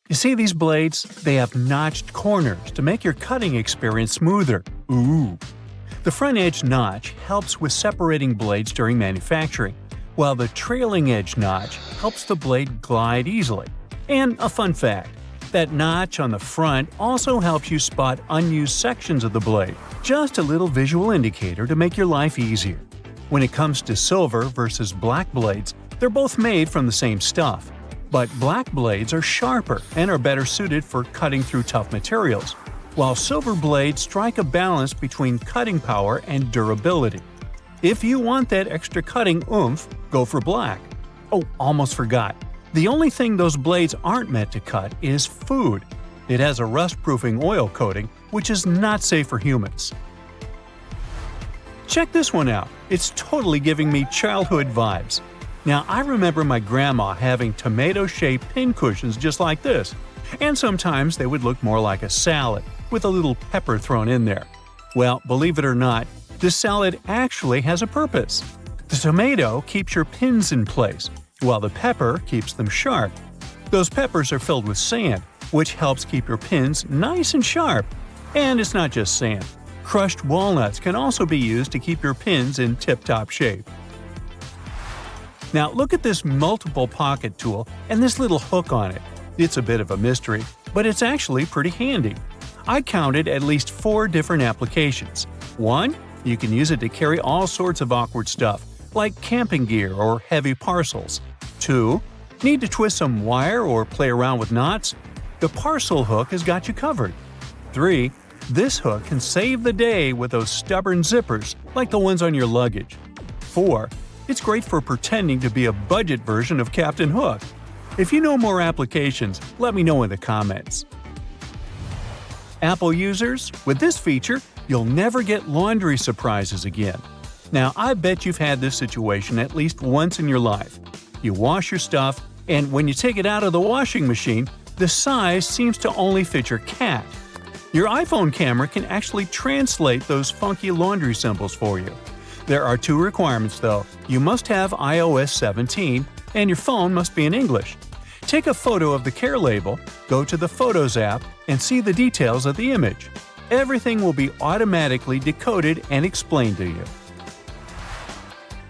You see these blades? They have notched corners to make your cutting experience smoother. Ooh! The front edge notch helps with separating blades during manufacturing, while the trailing edge notch helps the blade glide easily. And a fun fact, that notch on the front also helps you spot unused sections of the blade. Just a little visual indicator to make your life easier. When it comes to silver versus black blades, they're both made from the same stuff. But black blades are sharper and are better suited for cutting through tough materials, while silver blades strike a balance between cutting power and durability. If you want that extra cutting oomph, go for black. Oh, almost forgot. The only thing those blades aren't meant to cut is food. It has a rust-proofing oil coating, which is not safe for humans. Check this one out. It's totally giving me childhood vibes. Now, I remember my grandma having tomato-shaped pincushions just like this, and sometimes they would look more like a salad, with a little pepper thrown in there. Well, believe it or not, this salad actually has a purpose. The tomato keeps your pins in place, while the pepper keeps them sharp. Those peppers are filled with sand, which helps keep your pins nice and sharp. And it's not just sand. Crushed walnuts can also be used to keep your pins in tip-top shape. Now look at this multiple pocket tool and this little hook on it. It's a bit of a mystery, but it's actually pretty handy. I counted at least 4 different applications. 1. You can use it to carry all sorts of awkward stuff, like camping gear or heavy parcels. 2. Need to twist some wire or play around with knots? The parcel hook has got you covered. 3. This hook can save the day with those stubborn zippers, like the ones on your luggage. 4. It's great for pretending to be a budget version of Captain Hook. If you know more applications, let me know in the comments. Apple users, with this feature, you'll never get laundry surprises again. Now, I bet you've had this situation at least once in your life. You wash your stuff, and when you take it out of the washing machine, the size seems to only fit your cat. Your iPhone camera can actually translate those funky laundry symbols for you. There are 2 requirements though. You must have iOS 17, and your phone must be in English. Take a photo of the care label, go to the Photos app, and see the details of the image. Everything will be automatically decoded and explained to you.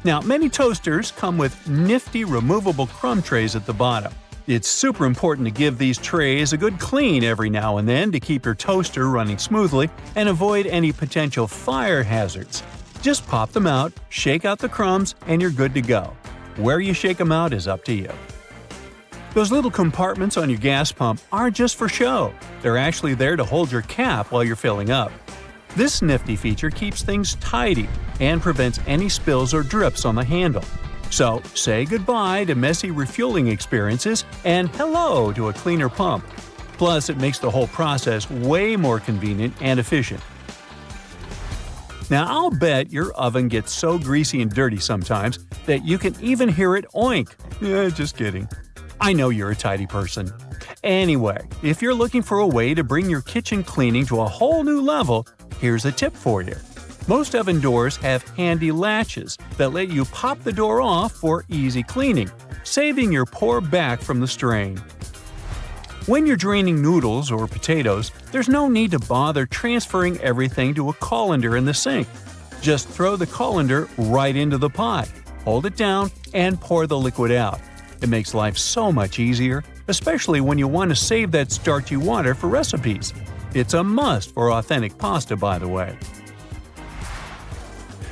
Now, many toasters come with nifty removable crumb trays at the bottom. It's super important to give these trays a good clean every now and then to keep your toaster running smoothly and avoid any potential fire hazards. Just pop them out, shake out the crumbs, and you're good to go. Where you shake them out is up to you. Those little compartments on your gas pump aren't just for show. They're actually there to hold your cap while you're filling up. This nifty feature keeps things tidy and prevents any spills or drips on the handle. So, say goodbye to messy refueling experiences and hello to a cleaner pump. Plus, it makes the whole process way more convenient and efficient. Now, I'll bet your oven gets so greasy and dirty sometimes that you can even hear it oink. Yeah, just kidding. I know you're a tidy person. Anyway, if you're looking for a way to bring your kitchen cleaning to a whole new level, here's a tip for you. Most oven doors have handy latches that let you pop the door off for easy cleaning, saving your poor back from the strain. When you're draining noodles or potatoes, there's no need to bother transferring everything to a colander in the sink. Just throw the colander right into the pot, hold it down, and pour the liquid out. It makes life so much easier, especially when you want to save that starchy water for recipes. It's a must for authentic pasta, by the way.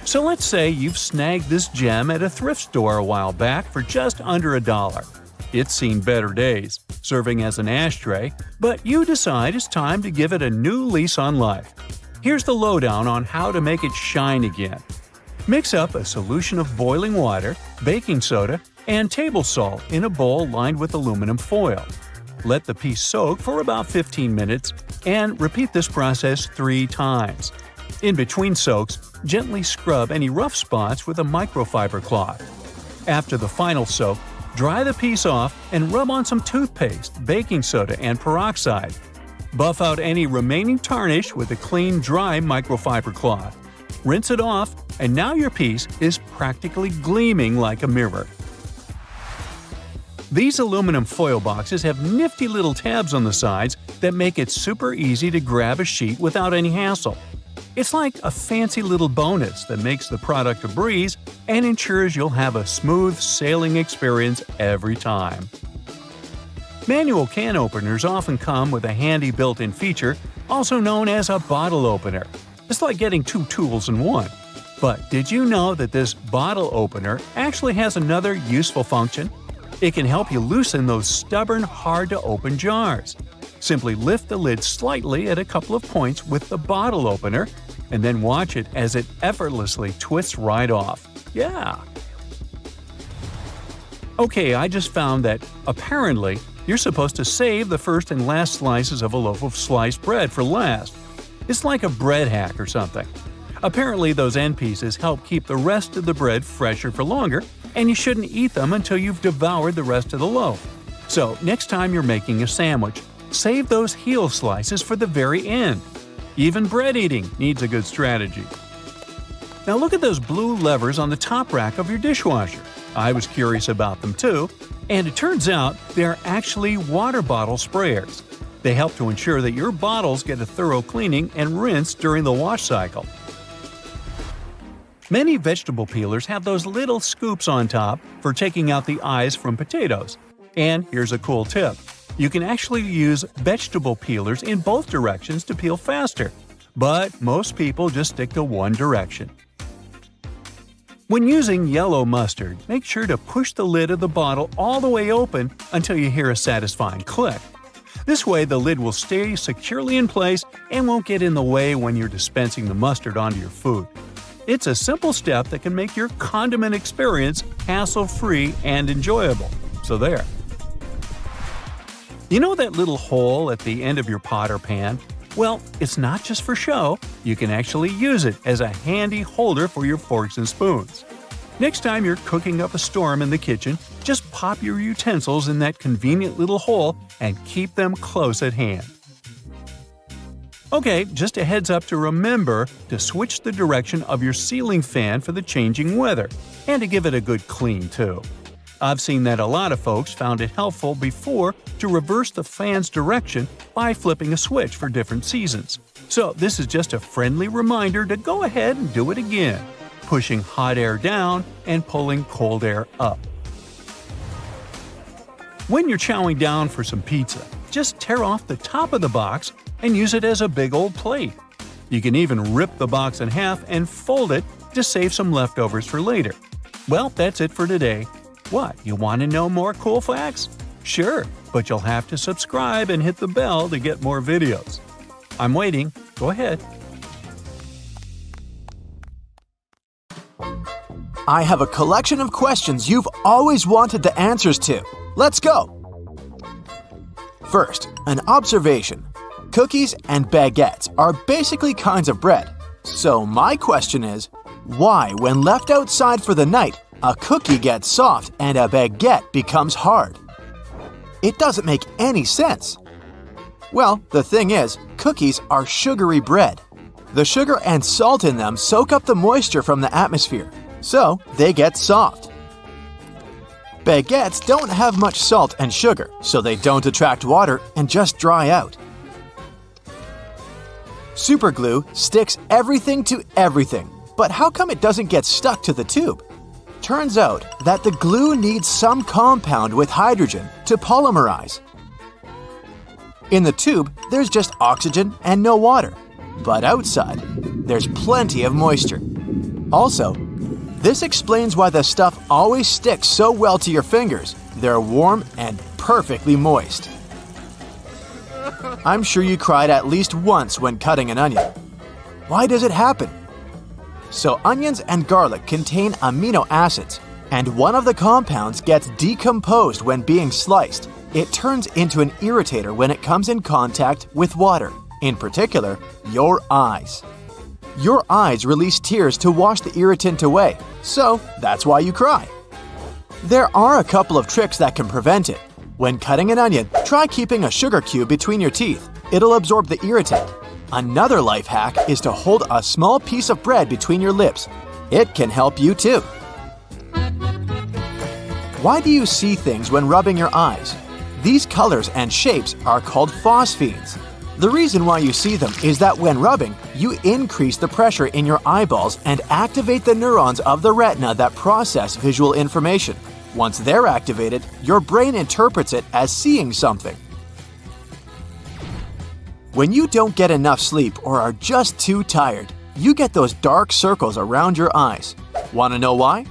So let's say you've snagged this gem at a thrift store a while back for just under $1. It's seen better days, serving as an ashtray, but you decide it's time to give it a new lease on life. Here's the lowdown on how to make it shine again. Mix up a solution of boiling water, baking soda, and table salt in a bowl lined with aluminum foil. Let the piece soak for about 15 minutes and repeat this process 3 times. In between soaks, gently scrub any rough spots with a microfiber cloth. After the final soak, dry the piece off and rub on some toothpaste, baking soda, and peroxide. Buff out any remaining tarnish with a clean, dry microfiber cloth. Rinse it off, and now your piece is practically gleaming like a mirror. These aluminum foil boxes have nifty little tabs on the sides that make it super easy to grab a sheet without any hassle. It's like a fancy little bonus that makes the product a breeze and ensures you'll have a smooth sailing experience every time. Manual can openers often come with a handy built-in feature, also known as a bottle opener. It's like getting two tools in one. But did you know that this bottle opener actually has another useful function? It can help you loosen those stubborn, hard-to-open jars. Simply lift the lid slightly at a couple of points with the bottle opener, and then watch it as it effortlessly twists right off. Yeah! Okay, I just found that, apparently, you're supposed to save the first and last slices of a loaf of sliced bread for last. It's like a bread hack or something. Apparently, those end pieces help keep the rest of the bread fresher for longer, and you shouldn't eat them until you've devoured the rest of the loaf. So, next time you're making a sandwich, save those heel slices for the very end. Even bread eating needs a good strategy. Now look at those blue levers on the top rack of your dishwasher. I was curious about them too, and it turns out they're actually water bottle sprayers. They help to ensure that your bottles get a thorough cleaning and rinse during the wash cycle. Many vegetable peelers have those little scoops on top for taking out the eyes from potatoes. And here's a cool tip. You can actually use vegetable peelers in both directions to peel faster. But most people just stick to one direction. When using yellow mustard, make sure to push the lid of the bottle all the way open until you hear a satisfying click. This way the lid will stay securely in place and won't get in the way when you're dispensing the mustard onto your food. It's a simple step that can make your condiment experience hassle-free and enjoyable. So there. You know that little hole at the end of your pot or pan? Well, it's not just for show. You can actually use it as a handy holder for your forks and spoons. Next time you're cooking up a storm in the kitchen, just pop your utensils in that convenient little hole and keep them close at hand. Okay, just a heads up to remember to switch the direction of your ceiling fan for the changing weather, and to give it a good clean too. I've seen that a lot of folks found it helpful before to reverse the fan's direction by flipping a switch for different seasons. So this is just a friendly reminder to go ahead and do it again, pushing hot air down and pulling cold air up. When you're chowing down for some pizza, just tear off the top of the box and use it as a big old plate. You can even rip the box in half and fold it to save some leftovers for later. Well, that's it for today. What, you want to know more cool facts? Sure, but you'll have to subscribe and hit the bell to get more videos. I'm waiting. Go ahead. I have a collection of questions you've always wanted the answers to. Let's go! First, an observation. Cookies and baguettes are basically kinds of bread. So my question is, why, when left outside for the night, a cookie gets soft and a baguette becomes hard? It doesn't make any sense. Well, the thing is, cookies are sugary bread. The sugar and salt in them soak up the moisture from the atmosphere, so they get soft. Baguettes don't have much salt and sugar, so they don't attract water and just dry out. Superglue sticks everything to everything, but how come it doesn't get stuck to the tube? Turns out that the glue needs some compound with hydrogen to polymerize. In the tube, there's just oxygen and no water, but outside, there's plenty of moisture. Also, this explains why the stuff always sticks so well to your fingers. They're warm and perfectly moist. I'm sure you cried at least once when cutting an onion. Why does it happen? So onions and garlic contain amino acids, and one of the compounds gets decomposed when being sliced. It turns into an irritator when it comes in contact with water, in particular, your eyes. Your eyes release tears to wash the irritant away, so that's why you cry. There are a couple of tricks that can prevent it. When cutting an onion, try keeping a sugar cube between your teeth. It'll absorb the irritant. Another life hack is to hold a small piece of bread between your lips. It can help you too. Why do you see things when rubbing your eyes? These colors and shapes are called phosphenes. The reason why you see them is that when rubbing, you increase the pressure in your eyeballs and activate the neurons of the retina that process visual information. Once they're activated, your brain interprets it as seeing something. When you don't get enough sleep or are just too tired, you get those dark circles around your eyes. Want to know why?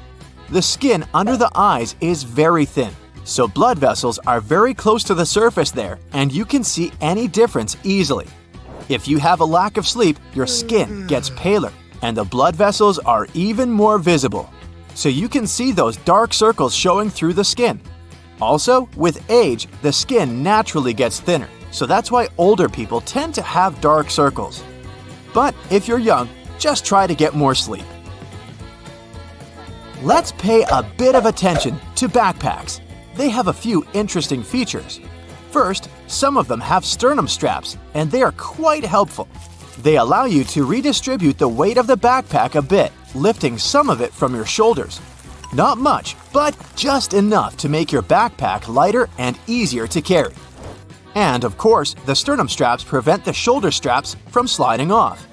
The skin under the eyes is very thin, so blood vessels are very close to the surface there, and you can see any difference easily. If you have a lack of sleep, your skin gets paler, and the blood vessels are even more visible. So you can see those dark circles showing through the skin. Also, with age, the skin naturally gets thinner, so that's why older people tend to have dark circles. But if you're young, just try to get more sleep. Let's pay a bit of attention to backpacks. They have a few interesting features. First, some of them have sternum straps, and they are quite helpful. They allow you to redistribute the weight of the backpack a bit, lifting some of it from your shoulders. Not much, but just enough to make your backpack lighter and easier to carry. And of course, the sternum straps prevent the shoulder straps from sliding off.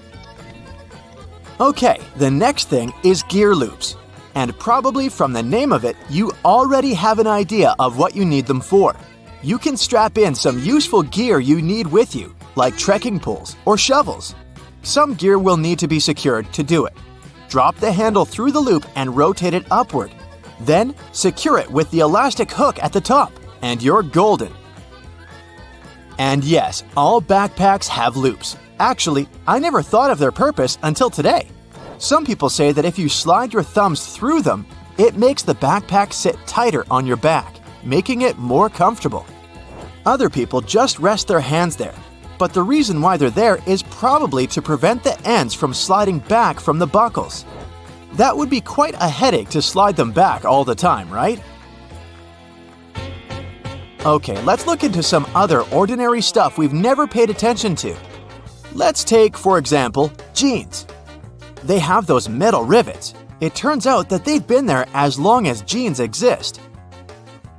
Okay, the next thing is gear loops. And probably from the name of it, you already have an idea of what you need them for. You can strap in some useful gear you need with you, like trekking poles or shovels. Some gear will need to be secured to do it. Drop the handle through the loop and rotate it upward. Then, secure it with the elastic hook at the top, and you're golden. And yes, all backpacks have loops. Actually, I never thought of their purpose until today. Some people say that if you slide your thumbs through them, it makes the backpack sit tighter on your back, making it more comfortable. Other people just rest their hands there, but the reason why they're there is probably to prevent the ends from sliding back from the buckles. That would be quite a headache to slide them back all the time, right? Okay, let's look into some other ordinary stuff we've never paid attention to. Let's take, for example, jeans. They have those metal rivets. It turns out that they've been there as long as jeans exist.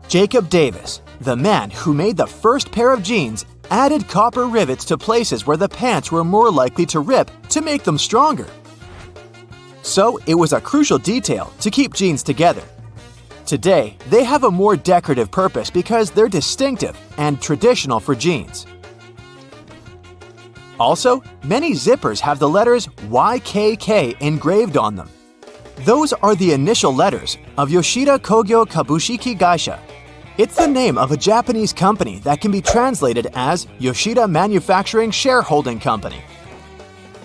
Jacob Davis, the man who made the first pair of jeans, added copper rivets to places where the pants were more likely to rip to make them stronger. So it was a crucial detail to keep jeans together. Today, they have a more decorative purpose because they're distinctive and traditional for jeans. Also, many zippers have the letters YKK engraved on them. Those are the initial letters of Yoshida Kogyo Kabushiki Gaisha. It's the name of a Japanese company that can be translated as Yoshida Manufacturing Shareholding Company.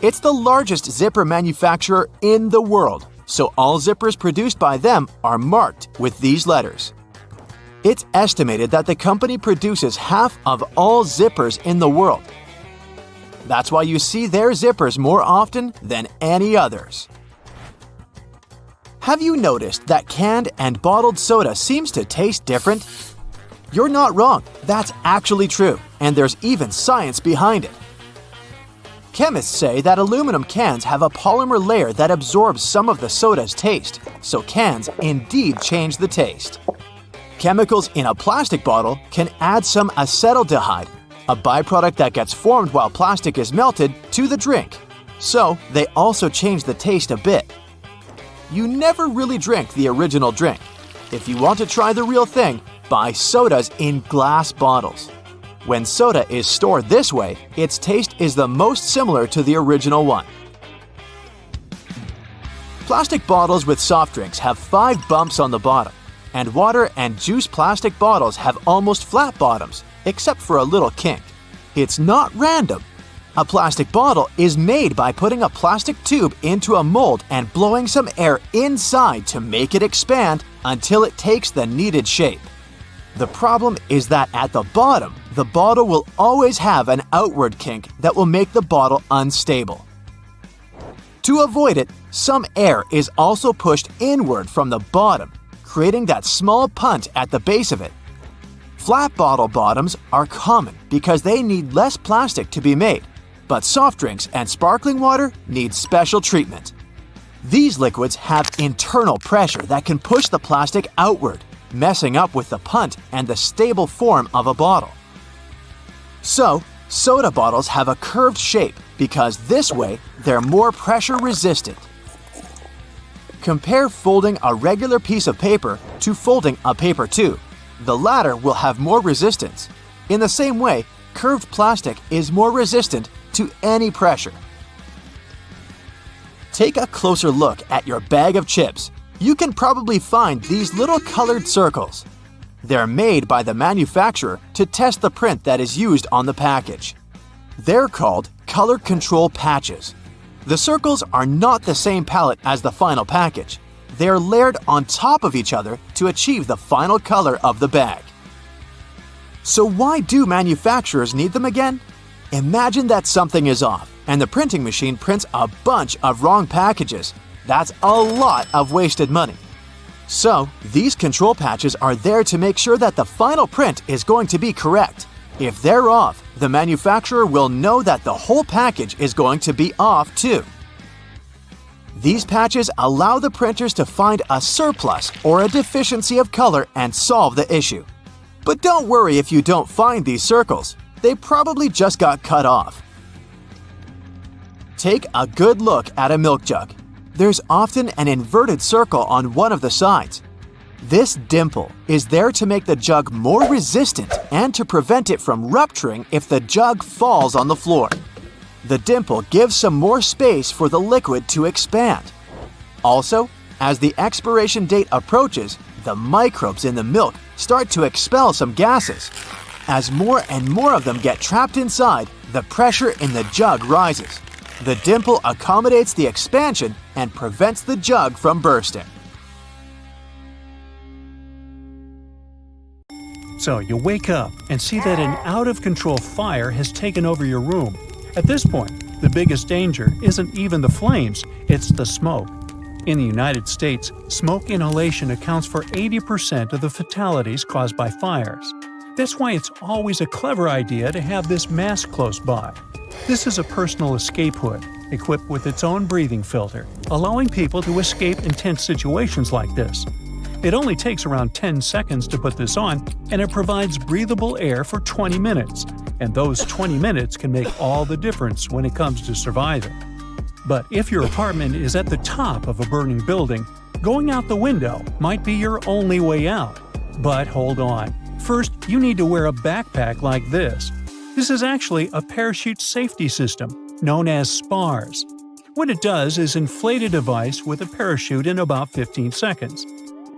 It's the largest zipper manufacturer in the world, so all zippers produced by them are marked with these letters. It's estimated that the company produces half of all zippers in the world. That's why you see their zippers more often than any others. Have you noticed that canned and bottled soda seems to taste different? You're not wrong, that's actually true, and there's even science behind it. Chemists say that aluminum cans have a polymer layer that absorbs some of the soda's taste, so cans indeed change the taste. Chemicals in a plastic bottle can add some acetaldehyde, a byproduct that gets formed while plastic is melted, to the drink. So, they also change the taste a bit. You never really drink the original drink. If you want to try the real thing, buy sodas in glass bottles. When soda is stored this way, its taste is the most similar to the original one. Plastic bottles with soft drinks have 5 bumps on the bottom, and water and juice plastic bottles have almost flat bottoms, except for a little kink. It's not random. A plastic bottle is made by putting a plastic tube into a mold and blowing some air inside to make it expand until it takes the needed shape. The problem is that at the bottom, the bottle will always have an outward kink that will make the bottle unstable. To avoid it, some air is also pushed inward from the bottom, creating that small punt at the base of it. Flat bottle bottoms are common because they need less plastic to be made, but soft drinks and sparkling water need special treatment. These liquids have internal pressure that can push the plastic outward, messing up with the punt and the stable form of a bottle. So, soda bottles have a curved shape because this way they're more pressure resistant. Compare folding a regular piece of paper to folding a paper tube. The latter will have more resistance. In the same way, curved plastic is more resistant to any pressure. Take a closer look at your bag of chips. You can probably find these little colored circles. They're made by the manufacturer to test the print that is used on the package. They're called color control patches. The circles are not the same palette as the final package. They are layered on top of each other to achieve the final color of the bag. So why do manufacturers need them again? Imagine that something is off and the printing machine prints a bunch of wrong packages. That's a lot of wasted money. So, these control patches are there to make sure that the final print is going to be correct. If they're off, the manufacturer will know that the whole package is going to be off too. These patches allow the printers to find a surplus or a deficiency of color and solve the issue. But don't worry if you don't find these circles. They probably just got cut off. Take a good look at a milk jug. There's often an inverted circle on one of the sides. This dimple is there to make the jug more resistant and to prevent it from rupturing if the jug falls on the floor. The dimple gives some more space for the liquid to expand. Also, as the expiration date approaches, the microbes in the milk start to expel some gases. As more and more of them get trapped inside, the pressure in the jug rises. The dimple accommodates the expansion and prevents the jug from bursting. So you wake up and see that an out-of-control fire has taken over your room. At this point, the biggest danger isn't even the flames, it's the smoke. In the United States, smoke inhalation accounts for 80% of the fatalities caused by fires. That's why it's always a clever idea to have this mask close by. This is a personal escape hood, equipped with its own breathing filter, allowing people to escape intense situations like this. It only takes around 10 seconds to put this on, and it provides breathable air for 20 minutes. And those 20 minutes can make all the difference when it comes to surviving. But if your apartment is at the top of a burning building, going out the window might be your only way out. But hold on. First, you need to wear a backpack like this. This is actually a parachute safety system, known as SPARS. What it does is inflate a device with a parachute in about 15 seconds.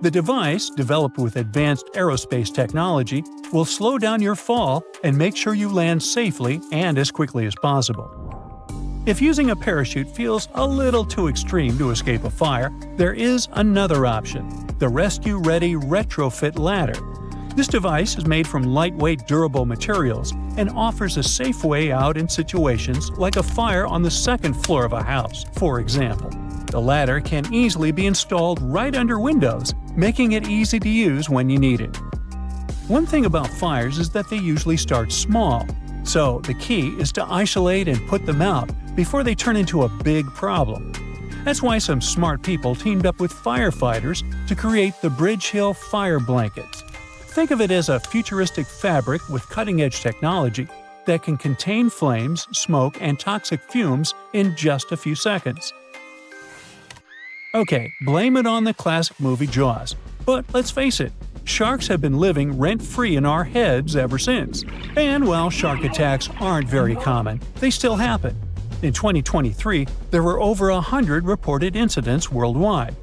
The device, developed with advanced aerospace technology, will slow down your fall and make sure you land safely and as quickly as possible. If using a parachute feels a little too extreme to escape a fire, there is another option, the Rescue Ready Retrofit Ladder. This device is made from lightweight, durable materials and offers a safe way out in situations like a fire on the second floor of a house, for example. The ladder can easily be installed right under windows, making it easy to use when you need it. One thing about fires is that they usually start small, so the key is to isolate and put them out before they turn into a big problem. That's why some smart people teamed up with firefighters to create the Bridge Hill Fire Blankets. Think of it as a futuristic fabric with cutting-edge technology that can contain flames, smoke, and toxic fumes in just a few seconds. Okay, blame it on the classic movie Jaws. But let's face it, sharks have been living rent-free in our heads ever since. And while shark attacks aren't very common, they still happen. In 2023, there were over 100 reported incidents worldwide.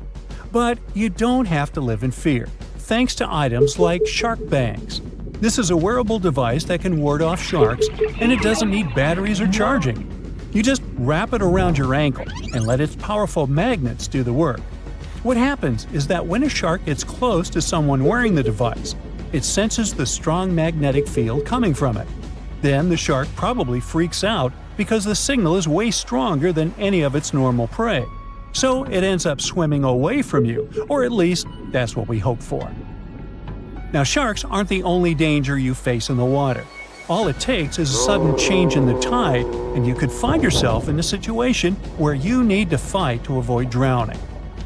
But you don't have to live in fear, thanks to items like Shark Bangs. This is a wearable device that can ward off sharks, and it doesn't need batteries or charging. You just wrap it around your ankle and let its powerful magnets do the work. What happens is that when a shark gets close to someone wearing the device, it senses the strong magnetic field coming from it. Then the shark probably freaks out because the signal is way stronger than any of its normal prey. So it ends up swimming away from you, or at least that's what we hope for. Now, sharks aren't the only danger you face in the water. All it takes is a sudden change in the tide, and you could find yourself in a situation where you need to fight to avoid drowning.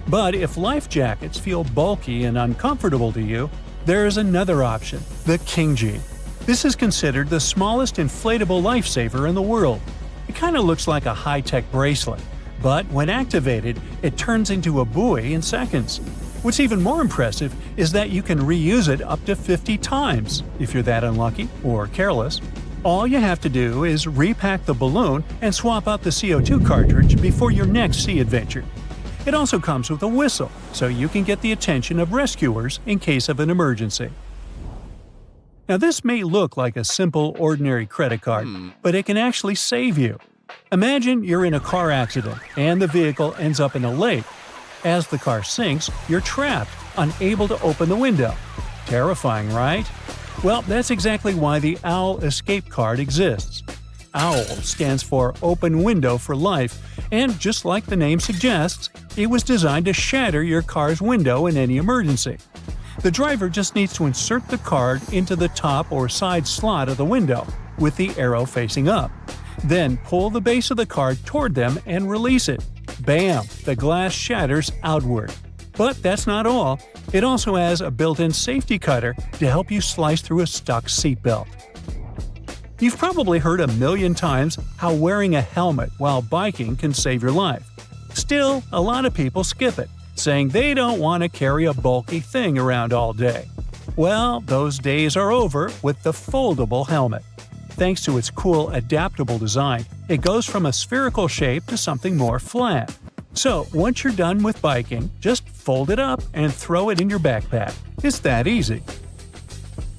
But if life jackets feel bulky and uncomfortable to you, There is another option, the KingG. This is considered the smallest inflatable lifesaver in the world. It kind of looks like a high-tech bracelet, but when activated, it turns into a buoy in seconds. What's even more impressive is that you can reuse it up to 50 times, if you're that unlucky or careless. All you have to do is repack the balloon and swap out the CO2 cartridge before your next sea adventure. It also comes with a whistle, so you can get the attention of rescuers in case of an emergency. Now, this may look like a simple, ordinary credit card, but it can actually save you. Imagine you're in a car accident and the vehicle ends up in a lake. As the car sinks, you're trapped, unable to open the window. Terrifying, right? Well, that's exactly why the OWL Escape Card exists. OWL stands for Open Window for Life, and just like the name suggests, it was designed to shatter your car's window in any emergency. The driver just needs to insert the card into the top or side slot of the window, with the arrow facing up. Then pull the base of the card toward them and release it. Bam! The glass shatters outward. But that's not all. It also has a built-in safety cutter to help you slice through a stuck seatbelt. You've probably heard a million times how wearing a helmet while biking can save your life. Still, a lot of people skip it, saying they don't want to carry a bulky thing around all day. Well, those days are over with the foldable helmet. Thanks to its cool, adaptable design, it goes from a spherical shape to something more flat. So, once you're done with biking, just fold it up and throw it in your backpack. It's that easy.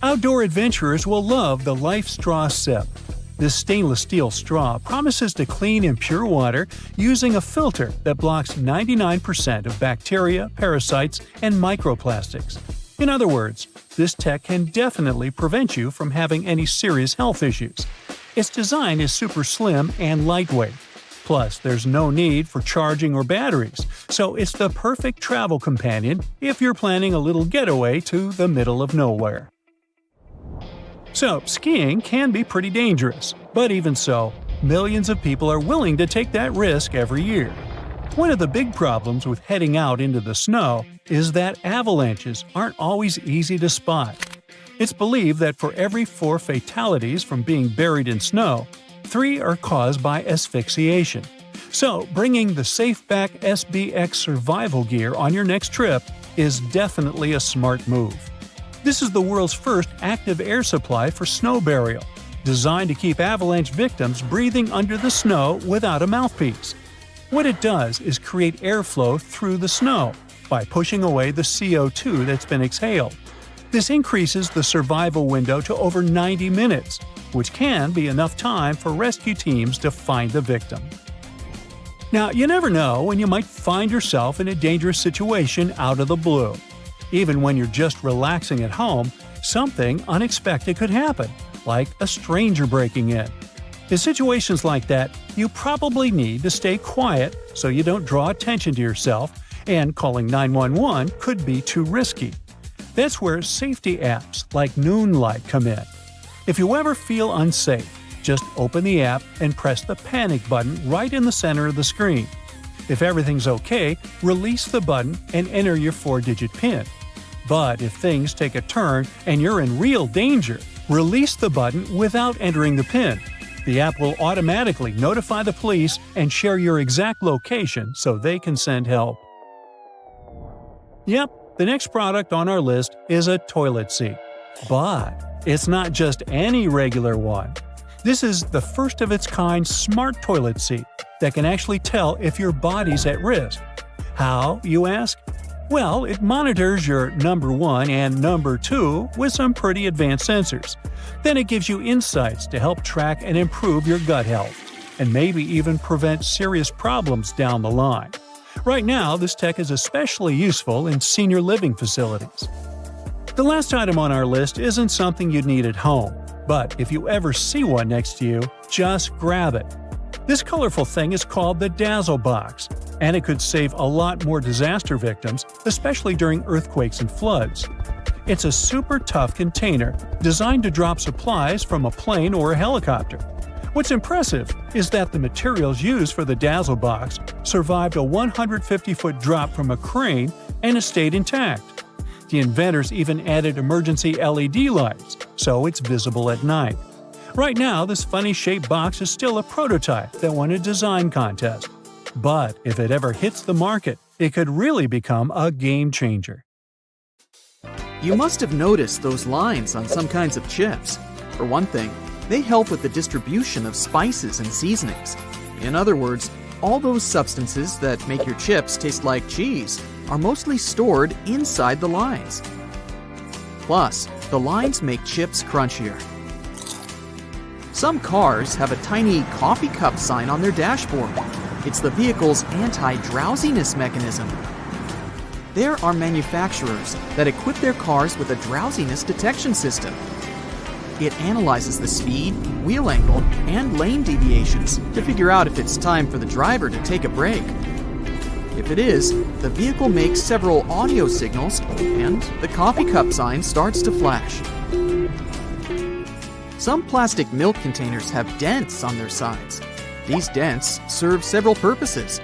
Outdoor adventurers will love the Life Straw Sip. This stainless steel straw promises to clean impure water using a filter that blocks 99% of bacteria, parasites, and microplastics. In other words, this tech can definitely prevent you from having any serious health issues. Its design is super slim and lightweight. Plus, there's no need for charging or batteries, so it's the perfect travel companion if you're planning a little getaway to the middle of nowhere. So, skiing can be pretty dangerous, but even so, millions of people are willing to take that risk every year. One of the big problems with heading out into the snow is that avalanches aren't always easy to spot. It's believed that for every 4 fatalities from being buried in snow, 3 are caused by asphyxiation. So, bringing the SafeBack SBX survival gear on your next trip is definitely a smart move. This is the world's first active air supply for snow burial, designed to keep avalanche victims breathing under the snow without a mouthpiece. What it does is create airflow through the snow by pushing away the CO2 that's been exhaled. This increases the survival window to over 90 minutes, which can be enough time for rescue teams to find the victim. Now, you never know when you might find yourself in a dangerous situation out of the blue. Even when you're just relaxing at home, something unexpected could happen, like a stranger breaking in. In situations like that, you probably need to stay quiet so you don't draw attention to yourself, and calling 911 could be too risky. That's where safety apps like Noonlight come in. If you ever feel unsafe, just open the app and press the panic button right in the center of the screen. If everything's okay, release the button and enter your 4-digit PIN. But if things take a turn and you're in real danger, release the button without entering the PIN. The app will automatically notify the police and share your exact location so they can send help. Yep, the next product on our list is a toilet seat. But it's not just any regular one. This is the first of its kind smart toilet seat that can actually tell if your body's at risk. How, you ask? Well, it monitors your number 1 and number 2 with some pretty advanced sensors. Then it gives you insights to help track and improve your gut health, and maybe even prevent serious problems down the line. Right now, this tech is especially useful in senior living facilities. The last item on our list isn't something you'd need at home, but if you ever see one next to you, just grab it. This colorful thing is called the Dazzle Box, and it could save a lot more disaster victims, especially during earthquakes and floods. It's a super tough container designed to drop supplies from a plane or a helicopter. What's impressive is that the materials used for the Dazzle Box survived a 150-foot drop from a crane and it stayed intact. The inventors even added emergency LED lights, so it's visible at night. Right now, this funny-shaped box is still a prototype that won a design contest. But if it ever hits the market, it could really become a game changer. You must have noticed those lines on some kinds of chips. For one thing, they help with the distribution of spices and seasonings. In other words, all those substances that make your chips taste like cheese are mostly stored inside the lines. Plus, the lines make chips crunchier. Some cars have a tiny coffee cup sign on their dashboard. It's the vehicle's anti-drowsiness mechanism. There are manufacturers that equip their cars with a drowsiness detection system. It analyzes the speed, wheel angle, and lane deviations to figure out if it's time for the driver to take a break. If it is, the vehicle makes several audio signals and the coffee cup sign starts to flash. Some plastic milk containers have dents on their sides. These dents serve several purposes.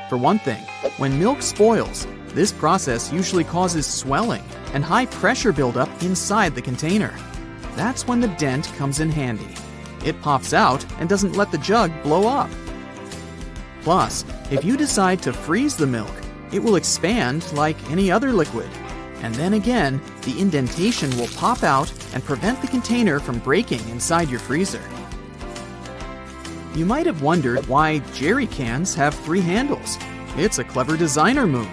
For one thing, when milk spoils, this process usually causes swelling and high pressure buildup inside the container. That's when the dent comes in handy. It pops out and doesn't let the jug blow up. Plus, if you decide to freeze the milk, it will expand like any other liquid. And then again, the indentation will pop out and prevent the container from breaking inside your freezer. You might have wondered why jerry cans have 3 handles. It's a clever designer move.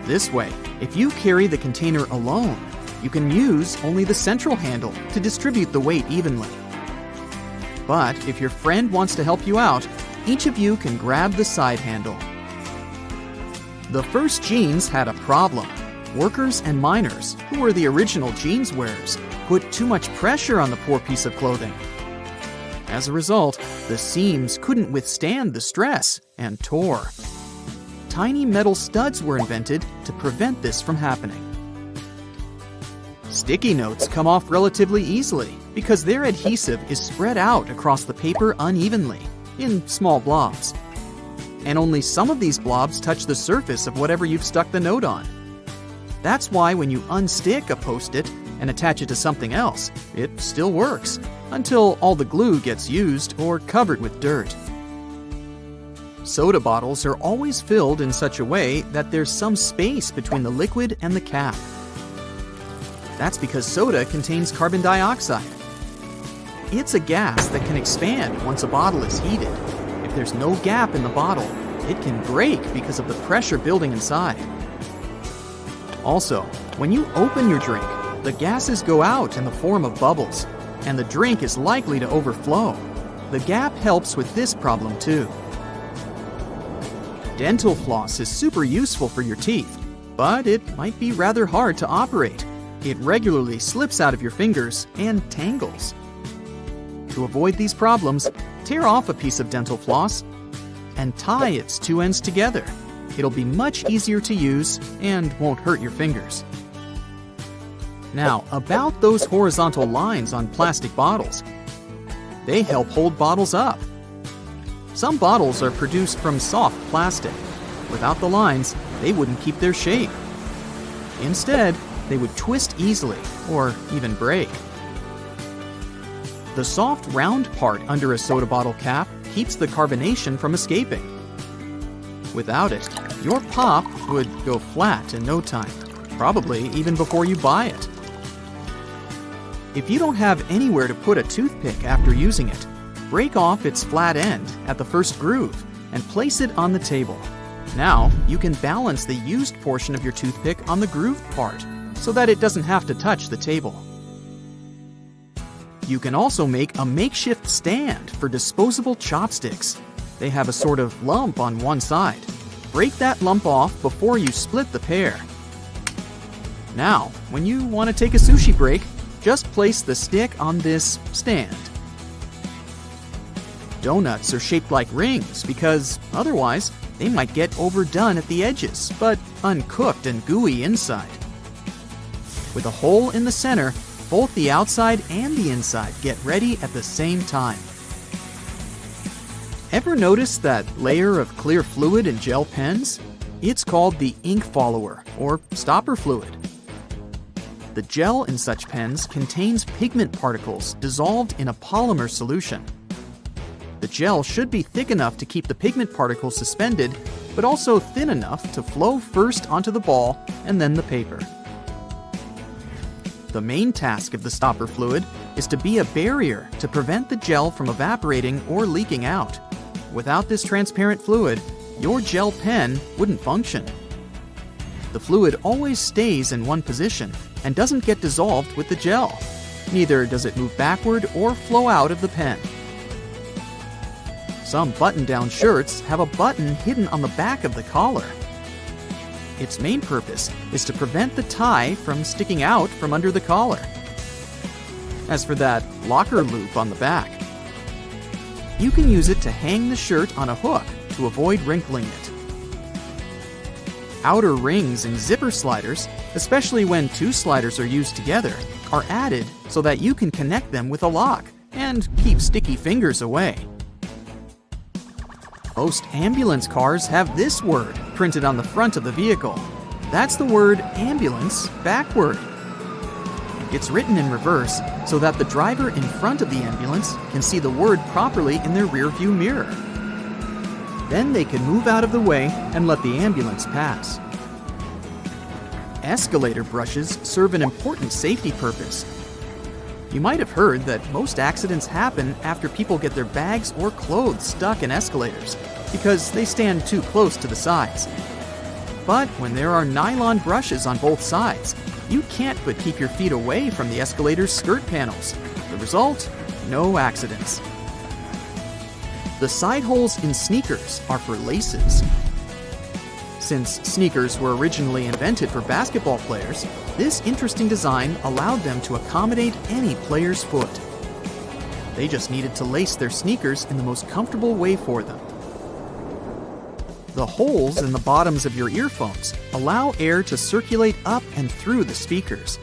This way, if you carry the container alone, you can use only the central handle to distribute the weight evenly. But if your friend wants to help you out, each of you can grab the side handle. The first jeans had a problem. Workers and miners, who were the original jeans wearers, put too much pressure on the poor piece of clothing. As a result, the seams couldn't withstand the stress and tore. Tiny metal studs were invented to prevent this from happening. Sticky notes come off relatively easily because their adhesive is spread out across the paper unevenly, in small blobs. And only some of these blobs touch the surface of whatever you've stuck the note on. That's why when you unstick a Post-it and attach it to something else, it still works, until all the glue gets used or covered with dirt. Soda bottles are always filled in such a way that there's some space between the liquid and the cap. That's because soda contains carbon dioxide. It's a gas that can expand once a bottle is heated. If there's no gap in the bottle, it can break because of the pressure building inside. Also, when you open your drink, the gases go out in the form of bubbles, and the drink is likely to overflow. The gap helps with this problem too. Dental floss is super useful for your teeth, but it might be rather hard to operate. It regularly slips out of your fingers and tangles. To avoid these problems, tear off a piece of dental floss and tie its 2 ends together. It'll be much easier to use and won't hurt your fingers. Now, about those horizontal lines on plastic bottles. They help hold bottles up. Some bottles are produced from soft plastic. Without the lines, they wouldn't keep their shape. Instead, they would twist easily or even break. The soft round part under a soda bottle cap keeps the carbonation from escaping. Without it, your pop would go flat in no time, probably even before you buy it. If you don't have anywhere to put a toothpick after using it, break off its flat end at the first groove and place it on the table. Now, you can balance the used portion of your toothpick on the grooved part so that it doesn't have to touch the table. You can also make a makeshift stand for disposable chopsticks. They have a sort of lump on one side. Break that lump off before you split the pair. Now, when you want to take a sushi break, just place the stick on this stand. Donuts are shaped like rings because otherwise they might get overdone at the edges, but uncooked and gooey inside. With a hole in the center, both the outside and the inside get ready at the same time. Ever notice that layer of clear fluid in gel pens? It's called the ink follower, or stopper fluid. The gel in such pens contains pigment particles dissolved in a polymer solution. The gel should be thick enough to keep the pigment particles suspended, but also thin enough to flow first onto the ball and then the paper. The main task of the stopper fluid is to be a barrier to prevent the gel from evaporating or leaking out. Without this transparent fluid, your gel pen wouldn't function. The fluid always stays in one position and doesn't get dissolved with the gel. Neither does it move backward or flow out of the pen. Some button-down shirts have a button hidden on the back of the collar. Its main purpose is to prevent the tie from sticking out from under the collar. As for that locker loop on the back, you can use it to hang the shirt on a hook to avoid wrinkling it. Outer rings and zipper sliders, especially when two sliders are used together, are added so that you can connect them with a lock and keep sticky fingers away. Most ambulance cars have this word printed on the front of the vehicle. That's the word ambulance backward. It's written in reverse so that the driver in front of the ambulance can see the word properly in their rearview mirror. Then they can move out of the way and let the ambulance pass. Escalator brushes serve an important safety purpose. You might have heard that most accidents happen after people get their bags or clothes stuck in escalators because they stand too close to the sides. But when there are nylon brushes on both sides, you can't but keep your feet away from the escalator's skirt panels. The result? No accidents. The side holes in sneakers are for laces. Since sneakers were originally invented for basketball players, this interesting design allowed them to accommodate any player's foot. They just needed to lace their sneakers in the most comfortable way for them. The holes in the bottoms of your earphones allow air to circulate up and through the speakers.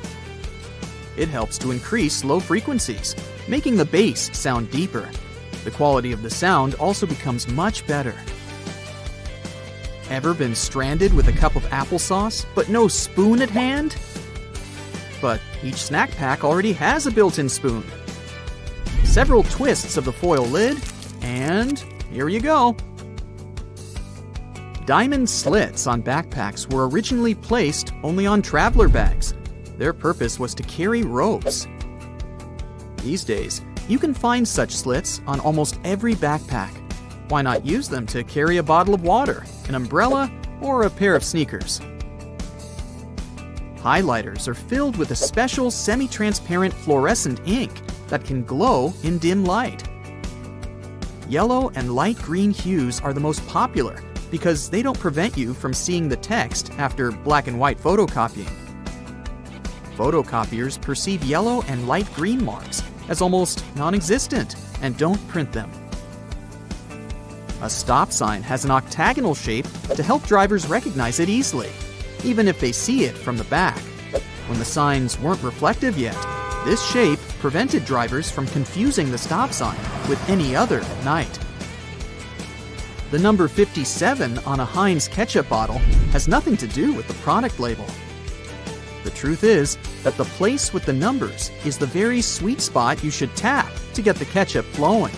It helps to increase low frequencies, making the bass sound deeper. The quality of the sound also becomes much better. Ever been stranded with a cup of applesauce, but no spoon at hand? But each snack pack already has a built-in spoon. Several twists of the foil lid, and here you go. Diamond slits on backpacks were originally placed only on traveler bags. Their purpose was to carry ropes. These days, you can find such slits on almost every backpack. Why not use them to carry a bottle of water, an umbrella, or a pair of sneakers? Highlighters are filled with a special semi-transparent fluorescent ink that can glow in dim light. Yellow and light green hues are the most popular because they don't prevent you from seeing the text after black and white photocopying. Photocopiers perceive yellow and light green marks as almost non-existent and don't print them. A stop sign has an octagonal shape to help drivers recognize it easily, even if they see it from the back. When the signs weren't reflective yet, this shape prevented drivers from confusing the stop sign with any other at night. The number 57 on a Heinz ketchup bottle has nothing to do with the product label. The truth is that the place with the numbers is the very sweet spot you should tap to get the ketchup flowing.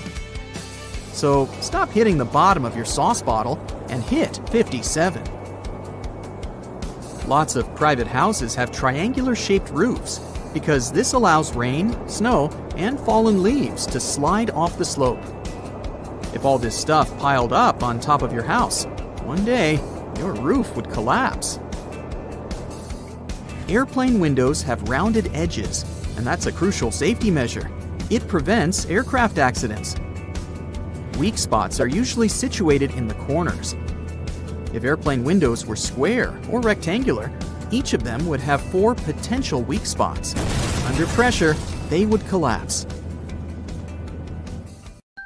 So stop hitting the bottom of your sauce bottle and hit 57. Lots of private houses have triangular-shaped roofs because this allows rain, snow, and fallen leaves to slide off the slope. If all this stuff piled up on top of your house, one day your roof would collapse. Airplane windows have rounded edges, and that's a crucial safety measure. It prevents aircraft accidents. Weak spots are usually situated in the corners. If airplane windows were square or rectangular, each of them would have 4 potential weak spots. Under pressure, they would collapse.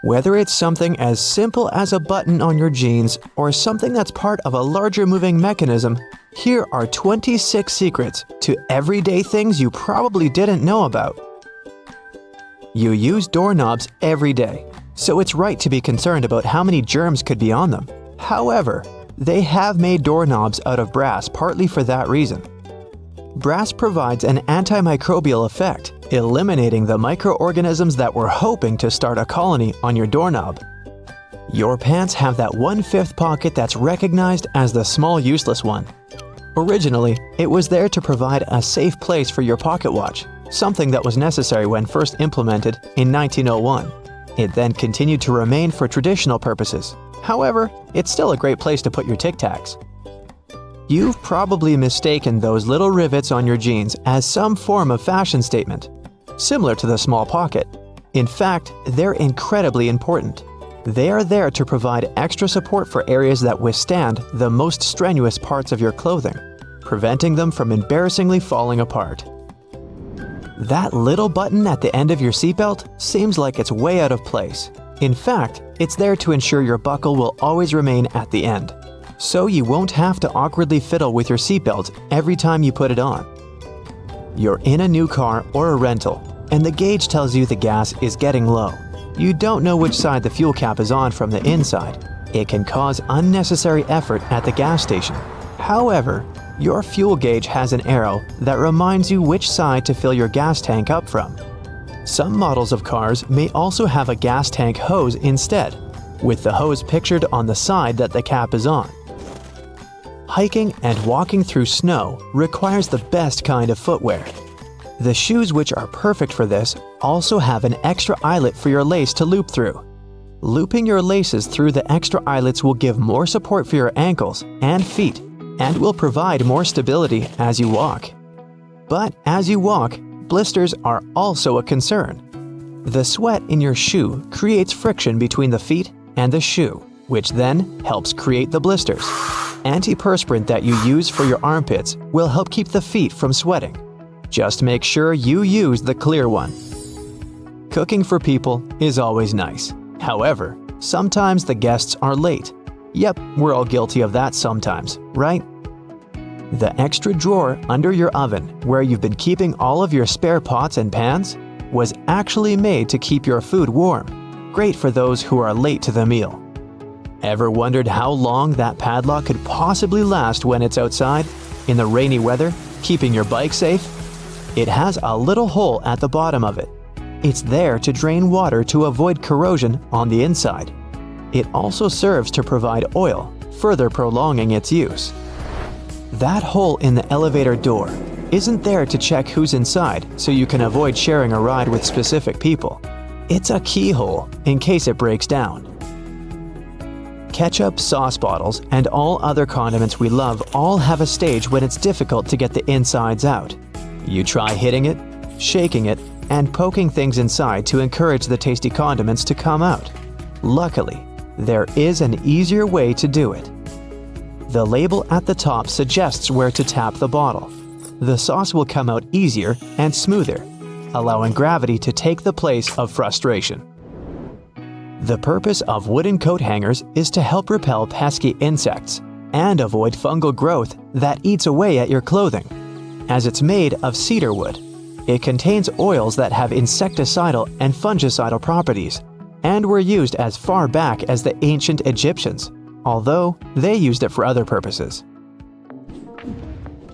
Whether it's something as simple as a button on your jeans or something that's part of a larger moving mechanism, here are 26 secrets to everyday things you probably didn't know about. You use doorknobs every day, so it's right to be concerned about how many germs could be on them. However, They have made doorknobs out of brass partly for that reason. Brass provides an antimicrobial effect, eliminating the microorganisms that were hoping to start a colony on your doorknob. Your pants have that 1/5 pocket that's recognized as the small useless one. Originally, it was there to provide a safe place for your pocket watch, something that was necessary when first implemented in 1901. It then continued to remain for traditional purposes. However, it's still a great place to put your Tic Tacs. You've probably mistaken those little rivets on your jeans as some form of fashion statement, similar to the small pocket. In fact, they're incredibly important. They are there to provide extra support for areas that withstand the most strenuous parts of your clothing, preventing them from embarrassingly falling apart. That little button at the end of your seatbelt seems like it's way out of place. In fact, it's there to ensure your buckle will always remain at the end, so you won't have to awkwardly fiddle with your seatbelt every time you put it on. You're in a new car or a rental, and the gauge tells you the gas is getting low. You don't know which side the fuel cap is on from the inside. It can cause unnecessary effort at the gas station. However, your fuel gauge has an arrow that reminds you which side to fill your gas tank up from. Some models of cars may also have a gas tank hose instead, with the hose pictured on the side that the cap is on. Hiking and walking through snow requires the best kind of footwear. The shoes which are perfect for this also have an extra eyelet for your lace to loop through. Looping your laces through the extra eyelets will give more support for your ankles and feet and will provide more stability as you walk. But as you walk, blisters are also a concern. The sweat in your shoe creates friction between the feet and the shoe, which then helps create the blisters. Antiperspirant that you use for your armpits will help keep the feet from sweating. Just make sure you use the clear one. Cooking for people is always nice. However, sometimes the guests are late. Yep, we're all guilty of that sometimes, right? The extra drawer under your oven, where you've been keeping all of your spare pots and pans, was actually made to keep your food warm. Great for those who are late to the meal. Ever wondered how long that padlock could possibly last when it's outside, in the rainy weather, keeping your bike safe? It has a little hole at the bottom of it. It's there to drain water to avoid corrosion on the inside. It also serves to provide oil, further prolonging its use. That hole in the elevator door isn't there to check who's inside so you can avoid sharing a ride with specific people. It's a keyhole in case it breaks down. Ketchup, sauce bottles, and all other condiments we love all have a stage when it's difficult to get the insides out. You try hitting it, shaking it, and poking things inside to encourage the tasty condiments to come out. Luckily, there is an easier way to do it. The label at the top suggests where to tap the bottle. The sauce will come out easier and smoother, allowing gravity to take the place of frustration. The purpose of wooden coat hangers is to help repel pesky insects and avoid fungal growth that eats away at your clothing. As it's made of cedar wood, it contains oils that have insecticidal and fungicidal properties and were used as far back as the ancient Egyptians, although they used it for other purposes.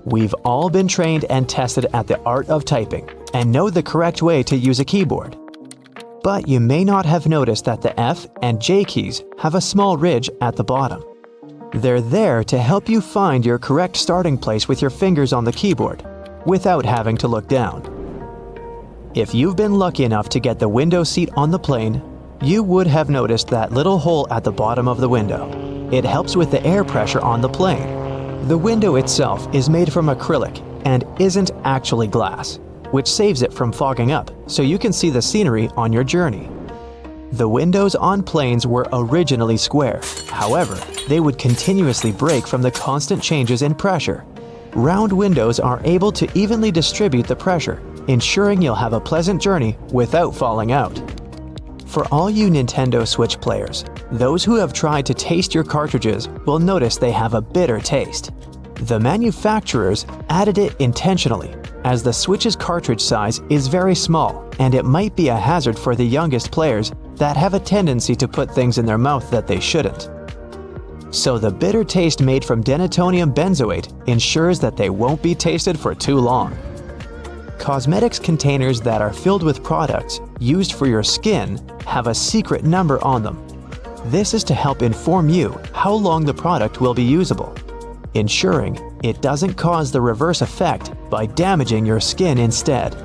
We've all been trained and tested at the art of typing and know the correct way to use a keyboard. But you may not have noticed that the F and J keys have a small ridge at the bottom. They're there to help you find your correct starting place with your fingers on the keyboard, without having to look down. If you've been lucky enough to get the window seat on the plane, you would have noticed that little hole at the bottom of the window. It helps with the air pressure on the plane. The window itself is made from acrylic and isn't actually glass, which saves it from fogging up so you can see the scenery on your journey. The windows on planes were originally square. However, they would continuously break from the constant changes in pressure. Round windows are able to evenly distribute the pressure, ensuring you'll have a pleasant journey without falling out. For all you Nintendo Switch players, those who have tried to taste your cartridges will notice they have a bitter taste. The manufacturers added it intentionally, as the Switch's cartridge size is very small and it might be a hazard for the youngest players that have a tendency to put things in their mouth that they shouldn't. so the bitter taste made from denatonium benzoate ensures that they won't be tasted for too long. Cosmetics containers that are filled with products used for your skin have a secret number on them. This is to help inform you how long the product will be usable, ensuring it doesn't cause the reverse effect by damaging your skin instead.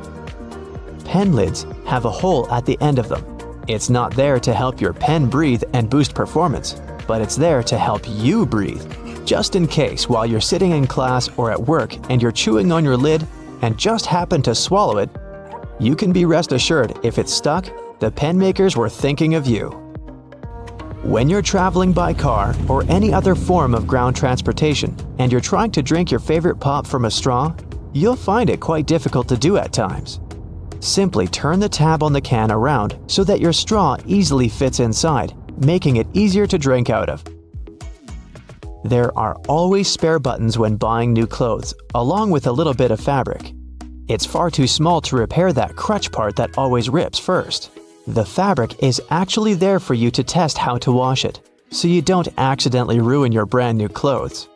Pen lids have a hole at the end of them. It's not there to help your pen breathe and boost performance, but it's there to help you breathe, just in case while you're sitting in class or at work and you're chewing on your lid and just happen to swallow it. You can be rest assured if it's stuck, the pen makers were thinking of you. When you're traveling by car or any other form of ground transportation and you're trying to drink your favorite pop from a straw, you'll find it quite difficult to do at times. Simply turn the tab on the can around so that your straw easily fits inside, making it easier to drink out of. There are always spare buttons when buying new clothes, along with a little bit of fabric. It's far too small to repair that crutch part that always rips first. The fabric is actually there for you to test how to wash it, so you don't accidentally ruin your brand new clothes.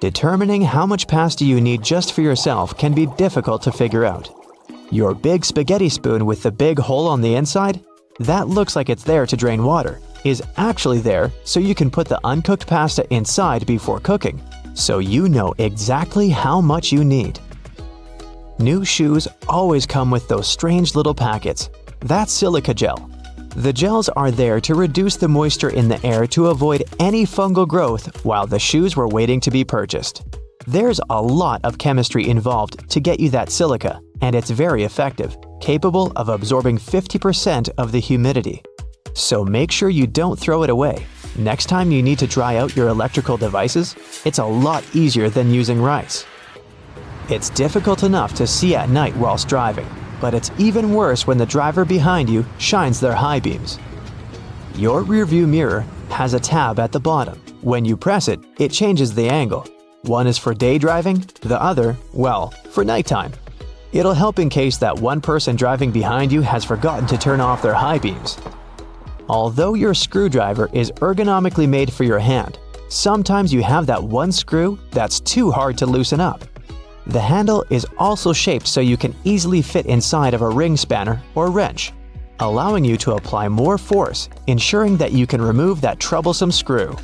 Determining how much pasta you need just for yourself can be difficult to figure out. Your big spaghetti spoon with the big hole on the inside, that looks like it's there to drain water, is actually there so you can put the uncooked pasta inside before cooking, so you know exactly how much you need. New shoes always come with those strange little packets. That's silica gel. The gels are there to reduce the moisture in the air to avoid any fungal growth while the shoes were waiting to be purchased. There's a lot of chemistry involved to get you that silica, and it's very effective, capable of absorbing 50% of the humidity. So make sure you don't throw it away. Next time you need to dry out your electrical devices, it's a lot easier than using rice. It's difficult enough to see at night whilst driving, but it's even worse when the driver behind you shines their high beams. Your rearview mirror has a tab at the bottom. When you press it, it changes the angle. One is for day driving, the other, well, for nighttime. It'll help in case that one person driving behind you has forgotten to turn off their high beams. Although your screwdriver is ergonomically made for your hand, sometimes you have that one screw that's too hard to loosen up. The handle is also shaped so you can easily fit inside of a ring spanner or wrench, allowing you to apply more force, ensuring that you can remove that troublesome screw.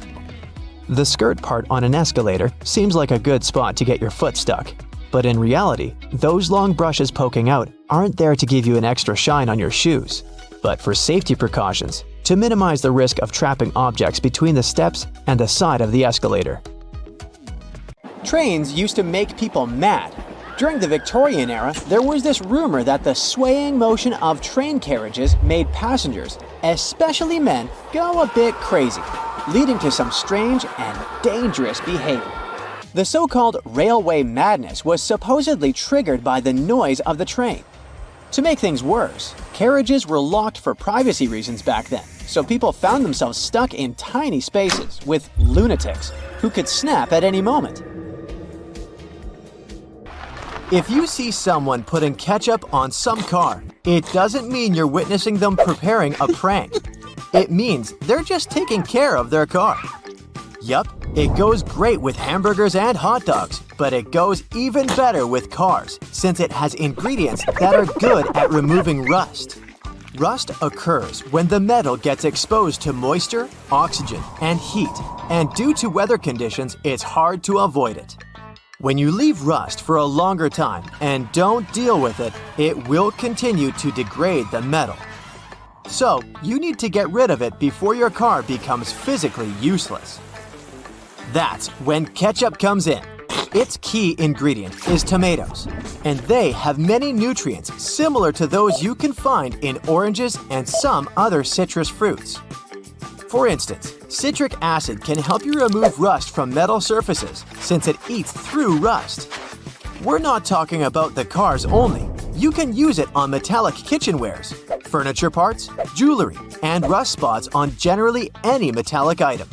The skirt part on an escalator seems like a good spot to get your foot stuck, but in reality, those long brushes poking out aren't there to give you an extra shine on your shoes, but for safety precautions, to minimize the risk of trapping objects between the steps and the side of the escalator. Trains used to make people mad. During the Victorian era, there was this rumor that the swaying motion of train carriages made passengers, especially men, go a bit crazy, leading to some strange and dangerous behavior. The so-called railway madness was supposedly triggered by the noise of the train. To make things worse, carriages were locked for privacy reasons back then, so people found themselves stuck in tiny spaces with lunatics who could snap at any moment. If you see someone putting ketchup on some car, it doesn't mean you're witnessing them preparing a prank. It means they're just taking care of their car. Yup, it goes great with hamburgers and hot dogs, but it goes even better with cars since it has ingredients that are good at removing rust. Rust occurs when the metal gets exposed to moisture, oxygen, and heat, and due to weather conditions, it's hard to avoid it. When you leave rust for a longer time and don't deal with it, it will continue to degrade the metal. So, you need to get rid of it before your car becomes physically useless. That's when ketchup comes in. Its key ingredient is tomatoes, and they have many nutrients similar to those you can find in oranges and some other citrus fruits. For instance, citric acid can help you remove rust from metal surfaces since it eats through rust. We're not talking about the cars only. You can use it on metallic kitchenwares, furniture parts, jewelry, and rust spots on generally any metallic item.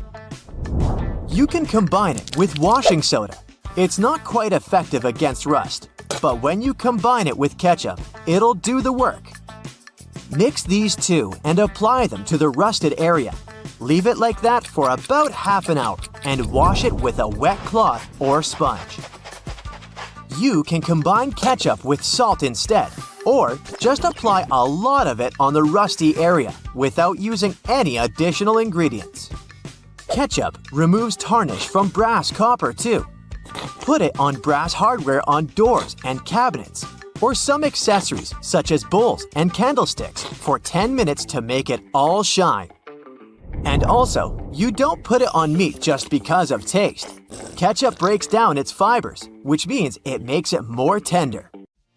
You can combine it with washing soda. It's not quite effective against rust, but when you combine it with ketchup, it'll do the work. Mix these two and apply them to the rusted area. Leave it like that for about half an hour and wash it with a wet cloth or sponge. You can combine ketchup with salt instead, or just apply a lot of it on the rusty area without using any additional ingredients. Ketchup removes tarnish from brass copper too. Put it on brass hardware on doors and cabinets, or some accessories such as bowls and candlesticks for 10 minutes to make it all shine. And also, you don't put it on meat just because of taste. Ketchup breaks down its fibers, which means it makes it more tender.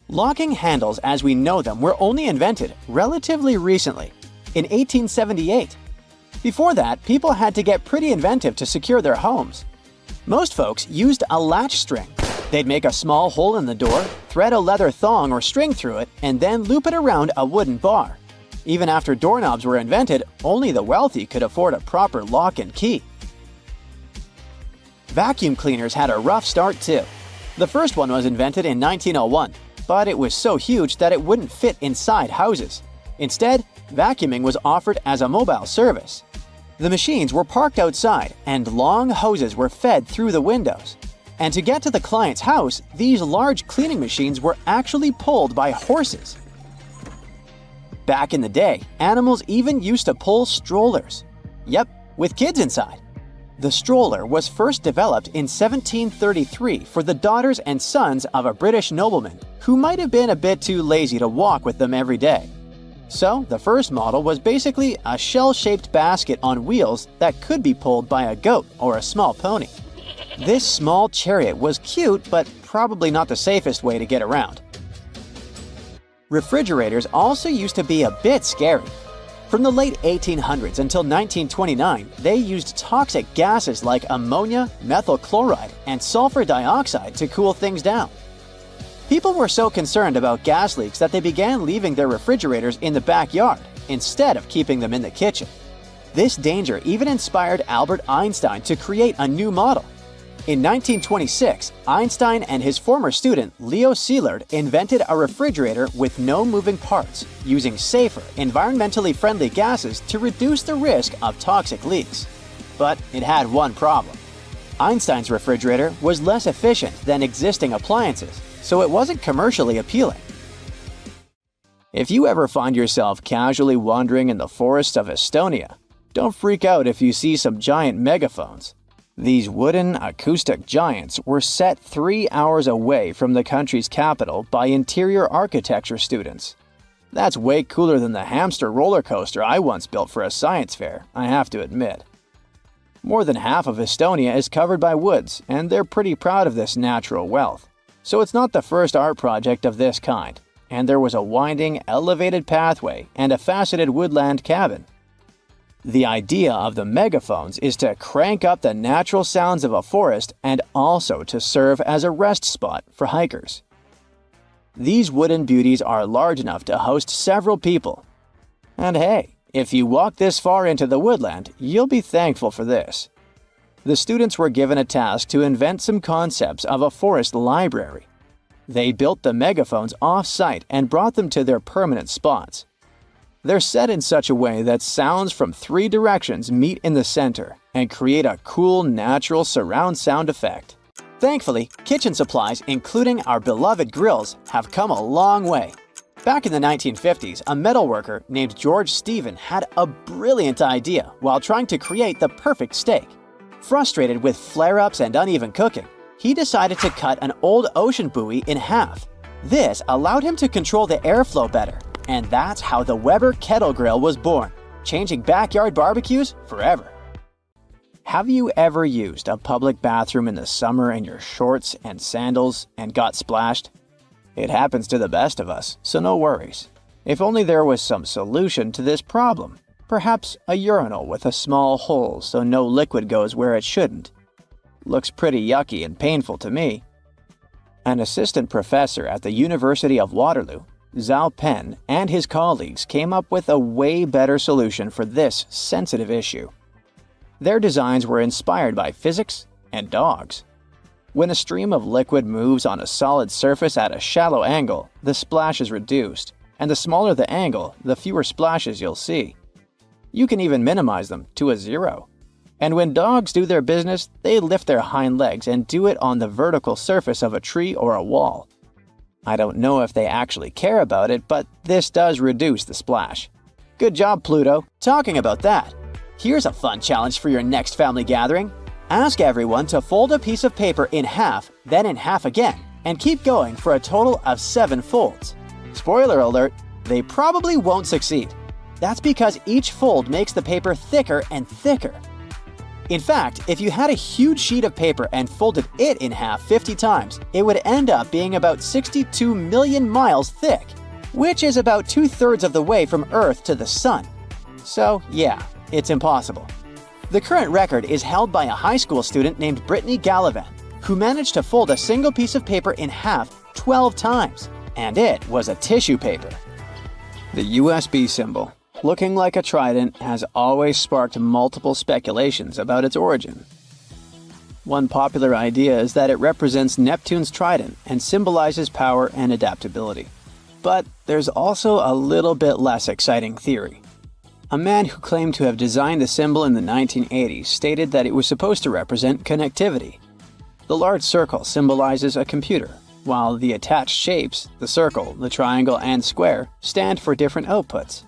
Locking handles as we know them were only invented relatively recently, in 1878. Before that, people had to get pretty inventive to secure their homes. Most folks used a latch string. They'd make a small hole in the door, thread a leather thong or string through it, and then loop it around a wooden bar. Even after doorknobs were invented, only the wealthy could afford a proper lock and key. Vacuum cleaners had a rough start too. The first one was invented in 1901, but it was so huge that it wouldn't fit inside houses. Instead, vacuuming was offered as a mobile service. The machines were parked outside, and long hoses were fed through the windows. And to get to the client's house, these large cleaning machines were actually pulled by horses. Back in the day, animals even used to pull strollers. Yep, with kids inside. The stroller was first developed in 1733 for the daughters and sons of a British nobleman who might have been a bit too lazy to walk with them every day. So, the first model was basically a shell-shaped basket on wheels that could be pulled by a goat or a small pony. This small chariot was cute, but probably not the safest way to get around. Refrigerators also used to be a bit scary. From the late 1800s until 1929, they used toxic gases like ammonia, methyl chloride, and sulfur dioxide to cool things down. People were so concerned about gas leaks that they began leaving their refrigerators in the backyard instead of keeping them in the kitchen. This danger even inspired Albert Einstein to create a new model. In 1926, Einstein and his former student Leo Szilard invented a refrigerator with no moving parts, using safer, environmentally friendly gases to reduce the risk of toxic leaks. But it had one problem. Einstein's refrigerator was less efficient than existing appliances, so it wasn't commercially appealing. If you ever find yourself casually wandering in the forests of Estonia, don't freak out if you see some giant megaphones. These wooden acoustic giants were set 3 hours away from the country's capital by interior architecture students. That's way cooler than the hamster roller coaster I once built for a science fair, I have to admit. More than half of Estonia is covered by woods, and they're pretty proud of this natural wealth. So it's not the first art project of this kind, and there was a winding, elevated pathway and a faceted woodland cabin. The idea of the megaphones is to crank up the natural sounds of a forest and also to serve as a rest spot for hikers. These wooden beauties are large enough to host several people. And hey, if you walk this far into the woodland, you'll be thankful for this. The students were given a task to invent some concepts of a forest library. They built the megaphones off-site and brought them to their permanent spots. They're set in such a way that sounds from 3 directions meet in the center and create a cool, natural surround sound effect. Thankfully, kitchen supplies, including our beloved grills, have come a long way. Back in the 1950s, a metalworker named George Stephen had a brilliant idea while trying to create the perfect steak. Frustrated with flare-ups and uneven cooking, he decided to cut an old ocean buoy in half. This allowed him to control the airflow better, and that's how the Weber Kettle Grill was born, changing backyard barbecues forever. Have you ever used a public bathroom in the summer in your shorts and sandals and got splashed? It happens to the best of us, so no worries. If only there was some solution to this problem. Perhaps a urinal with a small hole so no liquid goes where it shouldn't. Looks pretty yucky and painful to me. An assistant professor at the University of Waterloo, Zhao Pen, and his colleagues came up with a way better solution for this sensitive issue. Their designs were inspired by physics and dogs. When a stream of liquid moves on a solid surface at a shallow angle, the splash is reduced, and the smaller the angle, the fewer splashes you'll see. You can even minimize them to a 0. And when dogs do their business, they lift their hind legs and do it on the vertical surface of a tree or a wall. I don't know if they actually care about it, but this does reduce the splash. Good job, Pluto. Talking about that, here's a fun challenge for your next family gathering. Ask everyone to fold a piece of paper in half, then in half again, and keep going for a total of 7 folds. Spoiler alert, they probably won't succeed. That's because each fold makes the paper thicker and thicker. In fact, if you had a huge sheet of paper and folded it in half 50 times, it would end up being about 62 million miles thick, which is about 2/3 of the way from Earth to the Sun. So yeah, it's impossible. The current record is held by a high school student named Brittany Gallivan, who managed to fold a single piece of paper in half 12 times, and it was a tissue paper. The USB symbol, looking like a trident, has always sparked multiple speculations about its origin. One popular idea is that it represents Neptune's trident and symbolizes power and adaptability. But there's also a little bit less exciting theory. A man who claimed to have designed the symbol in the 1980s stated that it was supposed to represent connectivity. The large circle symbolizes a computer, while the attached shapes, the circle, the triangle, and square, stand for different outputs.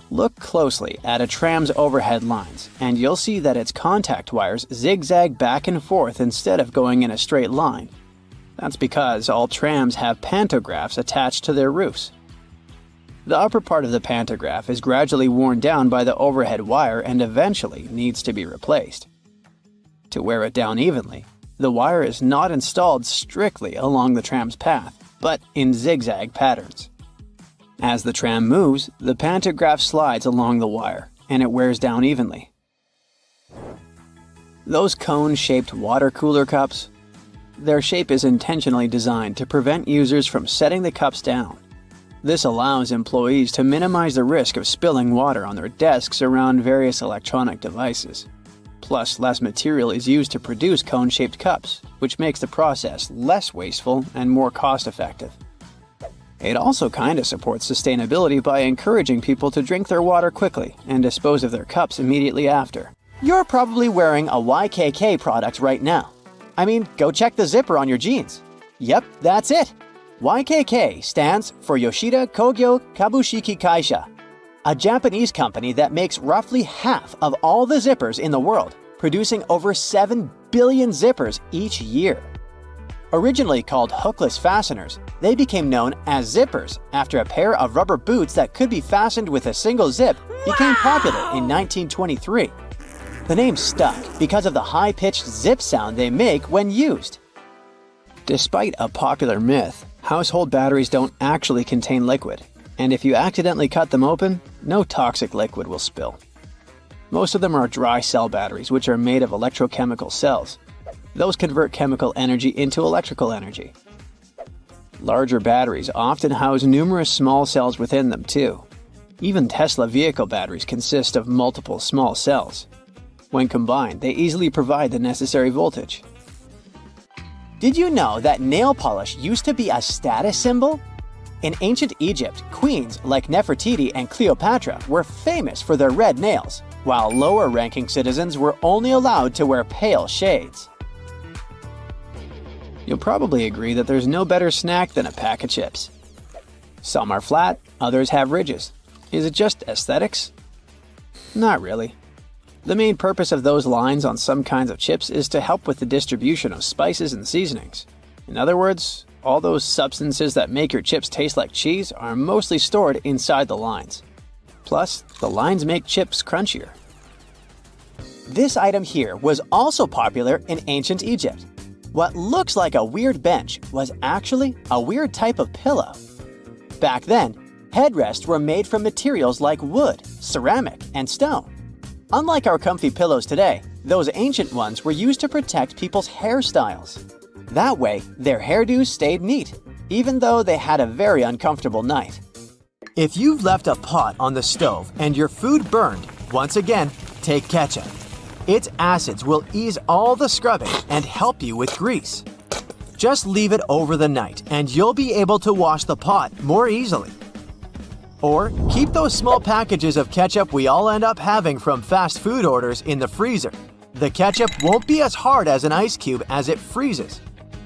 Look closely at a tram's overhead lines, and you'll see that its contact wires zigzag back and forth instead of going in a straight line. That's because all trams have pantographs attached to their roofs. The upper part of the pantograph is gradually worn down by the overhead wire and eventually needs to be replaced. To wear it down evenly, the wire is not installed strictly along the tram's path, but in zigzag patterns. As the tram moves, the pantograph slides along the wire, and it wears down evenly. Those cone-shaped water cooler cups? Their shape is intentionally designed to prevent users from setting the cups down. This allows employees to minimize the risk of spilling water on their desks around various electronic devices. Plus, less material is used to produce cone-shaped cups, which makes the process less wasteful and more cost-effective. It also kinda supports sustainability by encouraging people to drink their water quickly and dispose of their cups immediately after. You're probably wearing a YKK product right now. I mean, go check the zipper on your jeans. Yep, that's it. YKK stands for Yoshida Kogyo Kabushiki Kaisha, a Japanese company that makes roughly half of all the zippers in the world, producing over 7 billion zippers each year. Originally called hookless fasteners, they became known as zippers after a pair of rubber boots that could be fastened with a single zip became popular in 1923. The name stuck because of the high-pitched zip sound they make when used. Despite a popular myth, household batteries don't actually contain liquid, and if you accidentally cut them open, no toxic liquid will spill. Most of them are dry cell batteries, which are made of electrochemical cells. Those convert chemical energy into electrical energy. Larger batteries often house numerous small cells within them too. Even Tesla vehicle batteries consist of multiple small cells. When combined, they easily provide the necessary voltage. Did you know that nail polish used to be a status symbol? In ancient Egypt, queens like Nefertiti and Cleopatra were famous for their red nails, while lower-ranking citizens were only allowed to wear pale shades. You'll probably agree that there's no better snack than a pack of chips. Some are flat, others have ridges. Is it just aesthetics? Not really. The main purpose of those lines on some kinds of chips is to help with the distribution of spices and seasonings. In other words, all those substances that make your chips taste like cheese are mostly stored inside the lines. Plus, the lines make chips crunchier. This item here was also popular in ancient Egypt. What looks like a weird bench was actually a weird type of pillow. Back then, headrests were made from materials like wood, ceramic, and stone. Unlike our comfy pillows today, those ancient ones were used to protect people's hairstyles. That way, their hairdos stayed neat, even though they had a very uncomfortable night. If you've left a pot on the stove and your food burned, once again, take ketchup. Its acids will ease all the scrubbing and help you with grease. Just leave it over the night and you'll be able to wash the pot more easily. Or keep those small packages of ketchup we all end up having from fast food orders in the freezer. The ketchup won't be as hard as an ice cube as it freezes.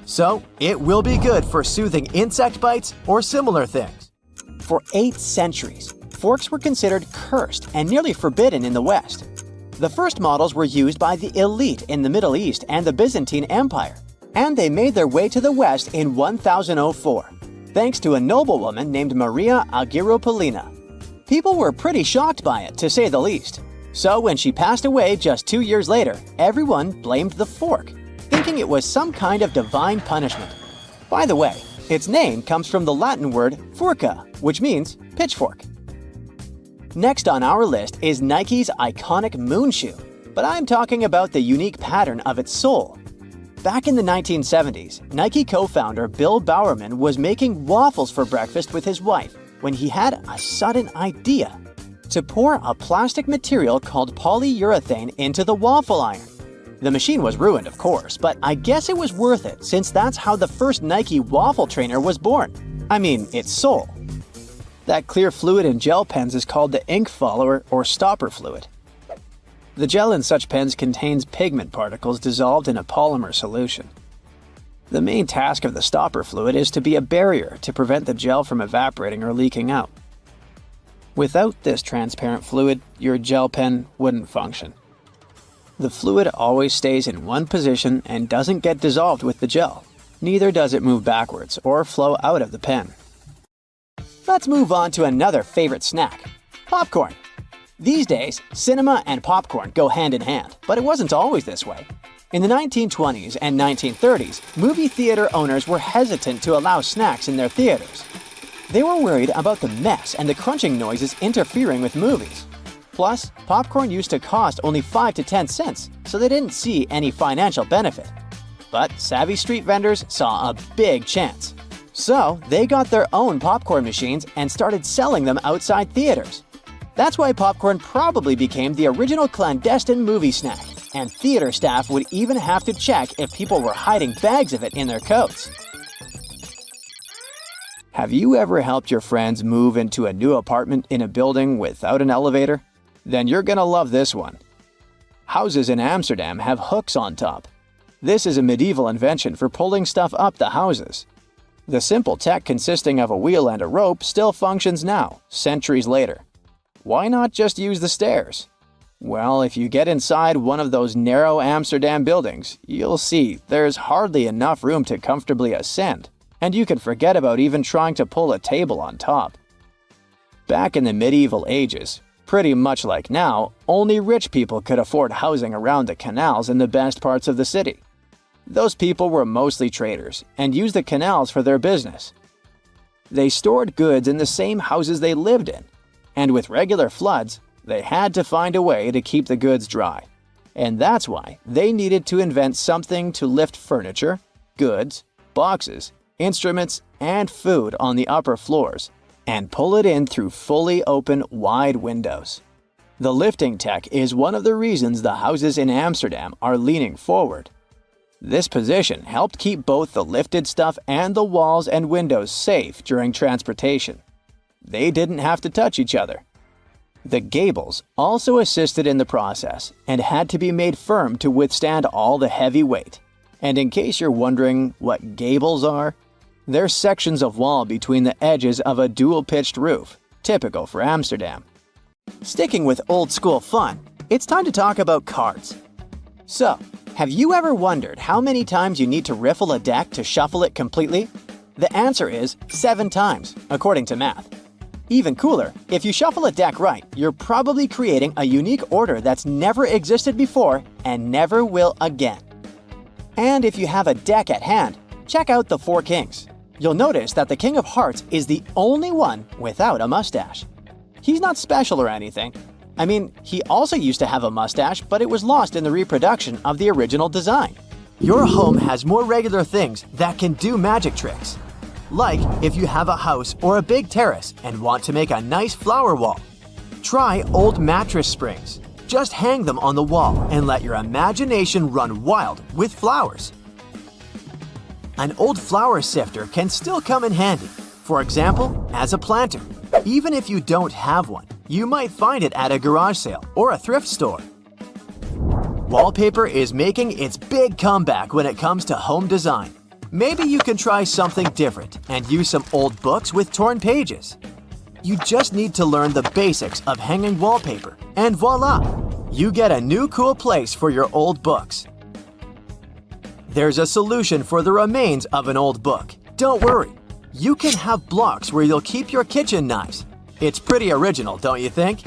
So, it will be good for soothing insect bites or similar things. For 8 centuries, forks were considered cursed and nearly forbidden in the West. The first models were used by the elite in the Middle East and the Byzantine Empire, and they made their way to the West in 1004, thanks to a noblewoman named Maria Argyropoulina. People were pretty shocked by it, to say the least. So when she passed away just 2 years later, everyone blamed the fork, thinking it was some kind of divine punishment. By the way, its name comes from the Latin word furca, which means pitchfork. Next on our list is Nike's iconic moon shoe, but I'm talking about the unique pattern of its sole. Back in the 1970s, Nike co-founder Bill Bowerman was making waffles for breakfast with his wife when he had a sudden idea: to pour a plastic material called polyurethane into the waffle iron. The machine was ruined, of course, but I guess it was worth it since that's how the first Nike waffle trainer was born. I mean, its sole. That clear fluid in gel pens is called the ink follower or stopper fluid. The gel in such pens contains pigment particles dissolved in a polymer solution. The main task of the stopper fluid is to be a barrier to prevent the gel from evaporating or leaking out. Without this transparent fluid, your gel pen wouldn't function. The fluid always stays in one position and doesn't get dissolved with the gel. Neither does it move backwards or flow out of the pen. Let's move on to another favorite snack: popcorn. These days, cinema and popcorn go hand in hand, but it wasn't always this way. In the 1920s and 1930s, movie theater owners were hesitant to allow snacks in their theaters. They were worried about the mess and the crunching noises interfering with movies. Plus, popcorn used to cost only 5 to 10 cents, so they didn't see any financial benefit. But savvy street vendors saw a big chance. So, they got their own popcorn machines and started selling them outside theaters. That's why popcorn probably became the original clandestine movie snack, and theater staff would even have to check if people were hiding bags of it in their coats. Have you ever helped your friends move into a new apartment in a building without an elevator? Then you're gonna love this one. Houses in Amsterdam have hooks on top. This is a medieval invention for pulling stuff up the houses. The simple tech consisting of a wheel and a rope still functions now, centuries later. Why not just use the stairs? Well, if you get inside one of those narrow Amsterdam buildings, you'll see there's hardly enough room to comfortably ascend, and you can forget about even trying to pull a table on top. Back in the medieval ages, pretty much like now, only rich people could afford housing around the canals in the best parts of the city. Those people were mostly traders and used the canals for their business. They stored goods in the same houses they lived in, and with regular floods, they had to find a way to keep the goods dry. And that's why they needed to invent something to lift furniture, goods, boxes, instruments, and food on the upper floors, and pull it in through fully open, wide windows. The lifting tech is one of the reasons the houses in Amsterdam are leaning forward. This position helped keep both the lifted stuff and the walls and windows safe during transportation. They didn't have to touch each other. The gables also assisted in the process and had to be made firm to withstand all the heavy weight. And in case you're wondering what gables are, they're sections of wall between the edges of a dual-pitched roof, typical for Amsterdam. Sticking with old-school fun, it's time to talk about cards. So, have you ever wondered how many times you need to riffle a deck to shuffle it completely? The answer is 7 times, according to math. Even cooler, if you shuffle a deck right, you're probably creating a unique order that's never existed before and never will again. And if you have a deck at hand, check out the 4 Kings. You'll notice that the King of Hearts is the only one without a mustache. He's not special or anything. I mean, he also used to have a mustache, but it was lost in the reproduction of the original design. Your home has more regular things that can do magic tricks. Like if you have a house or a big terrace and want to make a nice flower wall. Try old mattress springs. Just hang them on the wall and let your imagination run wild with flowers. An old flower sifter can still come in handy, for example, as a planter. Even if you don't have one, you might find it at a garage sale or a thrift store. Wallpaper is making its big comeback when it comes to home design. Maybe you can try something different and use some old books with torn pages. You just need to learn the basics of hanging wallpaper, and voila! You get a new cool place for your old books. There's a solution for the remains of an old book. Don't worry. You can have blocks where you'll keep your kitchen knives. It's pretty original, don't you think?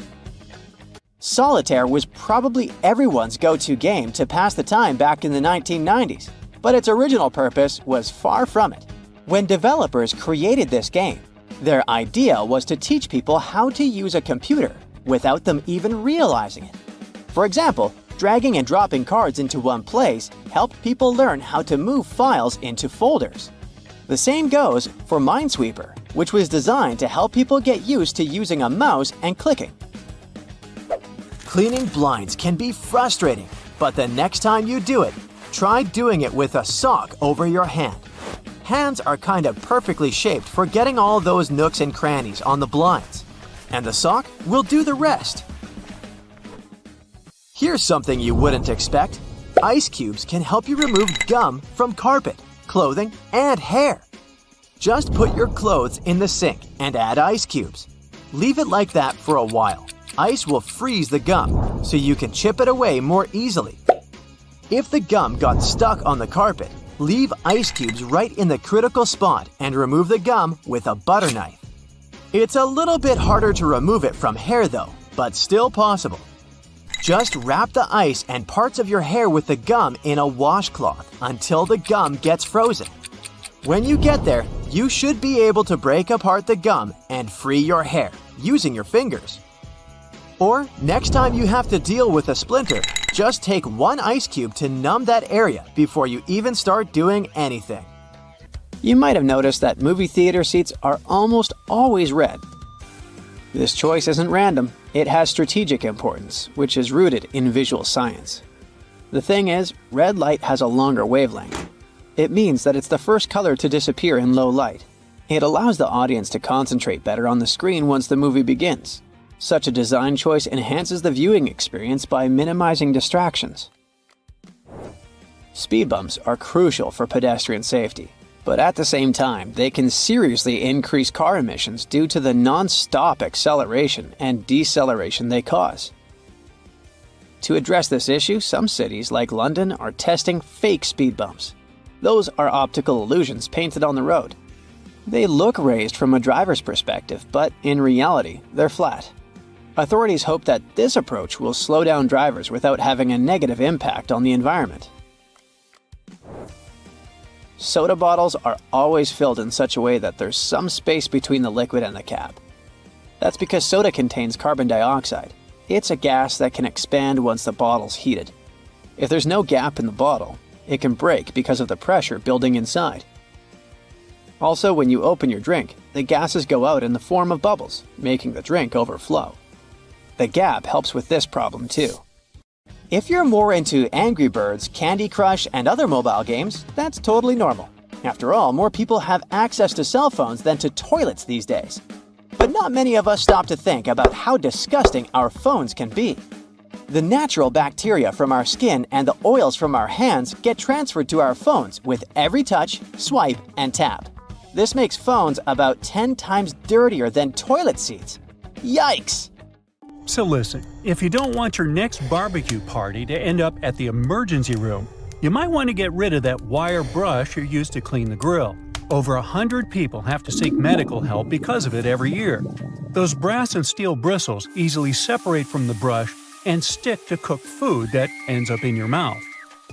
Solitaire was probably everyone's go-to game to pass the time back in the 1990s, but its original purpose was far from it. When developers created this game, their idea was to teach people how to use a computer without them even realizing it. For example, dragging and dropping cards into one place helped people learn how to move files into folders. The same goes for Minesweeper, which was designed to help people get used to using a mouse and clicking. Cleaning blinds can be frustrating, but the next time you do it, try doing it with a sock over your hand. Hands are kind of perfectly shaped for getting all those nooks and crannies on the blinds, and the sock will do the rest. Here's something you wouldn't expect. Ice cubes can help you remove gum from carpet, clothing, and hair. Just put your clothes in the sink and add ice cubes. Leave it like that for a while. Ice will freeze the gum, so you can chip it away more easily. If the gum got stuck on the carpet, leave ice cubes right in the critical spot and remove the gum with a butter knife. It's a little bit harder to remove it from hair though, but still possible. Just wrap the ice and parts of your hair with the gum in a washcloth until the gum gets frozen. When you get there, you should be able to break apart the gum and free your hair using your fingers. Or, next time you have to deal with a splinter, just take one ice cube to numb that area before you even start doing anything. You might have noticed that movie theater seats are almost always red. This choice isn't random. It has strategic importance, which is rooted in visual science. The thing is, red light has a longer wavelength. It means that it's the first color to disappear in low light. It allows the audience to concentrate better on the screen once the movie begins. Such a design choice enhances the viewing experience by minimizing distractions. Speed bumps are crucial for pedestrian safety, but at the same time, they can seriously increase car emissions due to the non-stop acceleration and deceleration they cause. To address this issue, some cities like London are testing fake speed bumps. Those are optical illusions painted on the road. They look raised from a driver's perspective, but in reality, they're flat. Authorities hope that this approach will slow down drivers without having a negative impact on the environment. Soda bottles are always filled in such a way that there's some space between the liquid and the cap. That's because soda contains carbon dioxide. It's a gas that can expand once the bottle's heated. If there's no gap in the bottle, it can break because of the pressure building inside. Also, when you open your drink, the gases go out in the form of bubbles, making the drink overflow. The gap helps with this problem too. If you're more into Angry Birds, Candy Crush, and other mobile games, that's totally normal. After all, more people have access to cell phones than to toilets these days. But not many of us stop to think about how disgusting our phones can be. The natural bacteria from our skin and the oils from our hands get transferred to our phones with every touch, swipe, and tap. This makes phones about 10 times dirtier than toilet seats. Yikes! So listen, if you don't want your next barbecue party to end up at the emergency room, you might want to get rid of that wire brush you used to clean the grill. Over 100 people have to seek medical help because of it every year. Those brass and steel bristles easily separate from the brush and stick to cooked food that ends up in your mouth.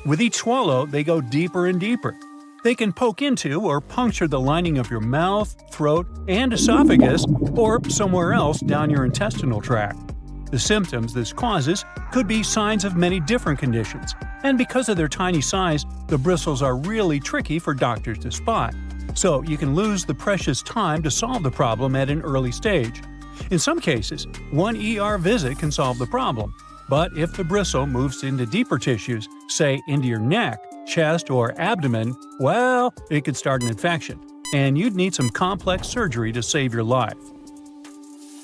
With each swallow, they go deeper and deeper. They can poke into or puncture the lining of your mouth, throat, and esophagus, or somewhere else down your intestinal tract. The symptoms this causes could be signs of many different conditions, and because of their tiny size, the bristles are really tricky for doctors to spot. So you can lose the precious time to solve the problem at an early stage. In some cases, one ER visit can solve the problem, but if the bristle moves into deeper tissues, say into your neck, chest, or abdomen, well, it could start an infection, and you'd need some complex surgery to save your life.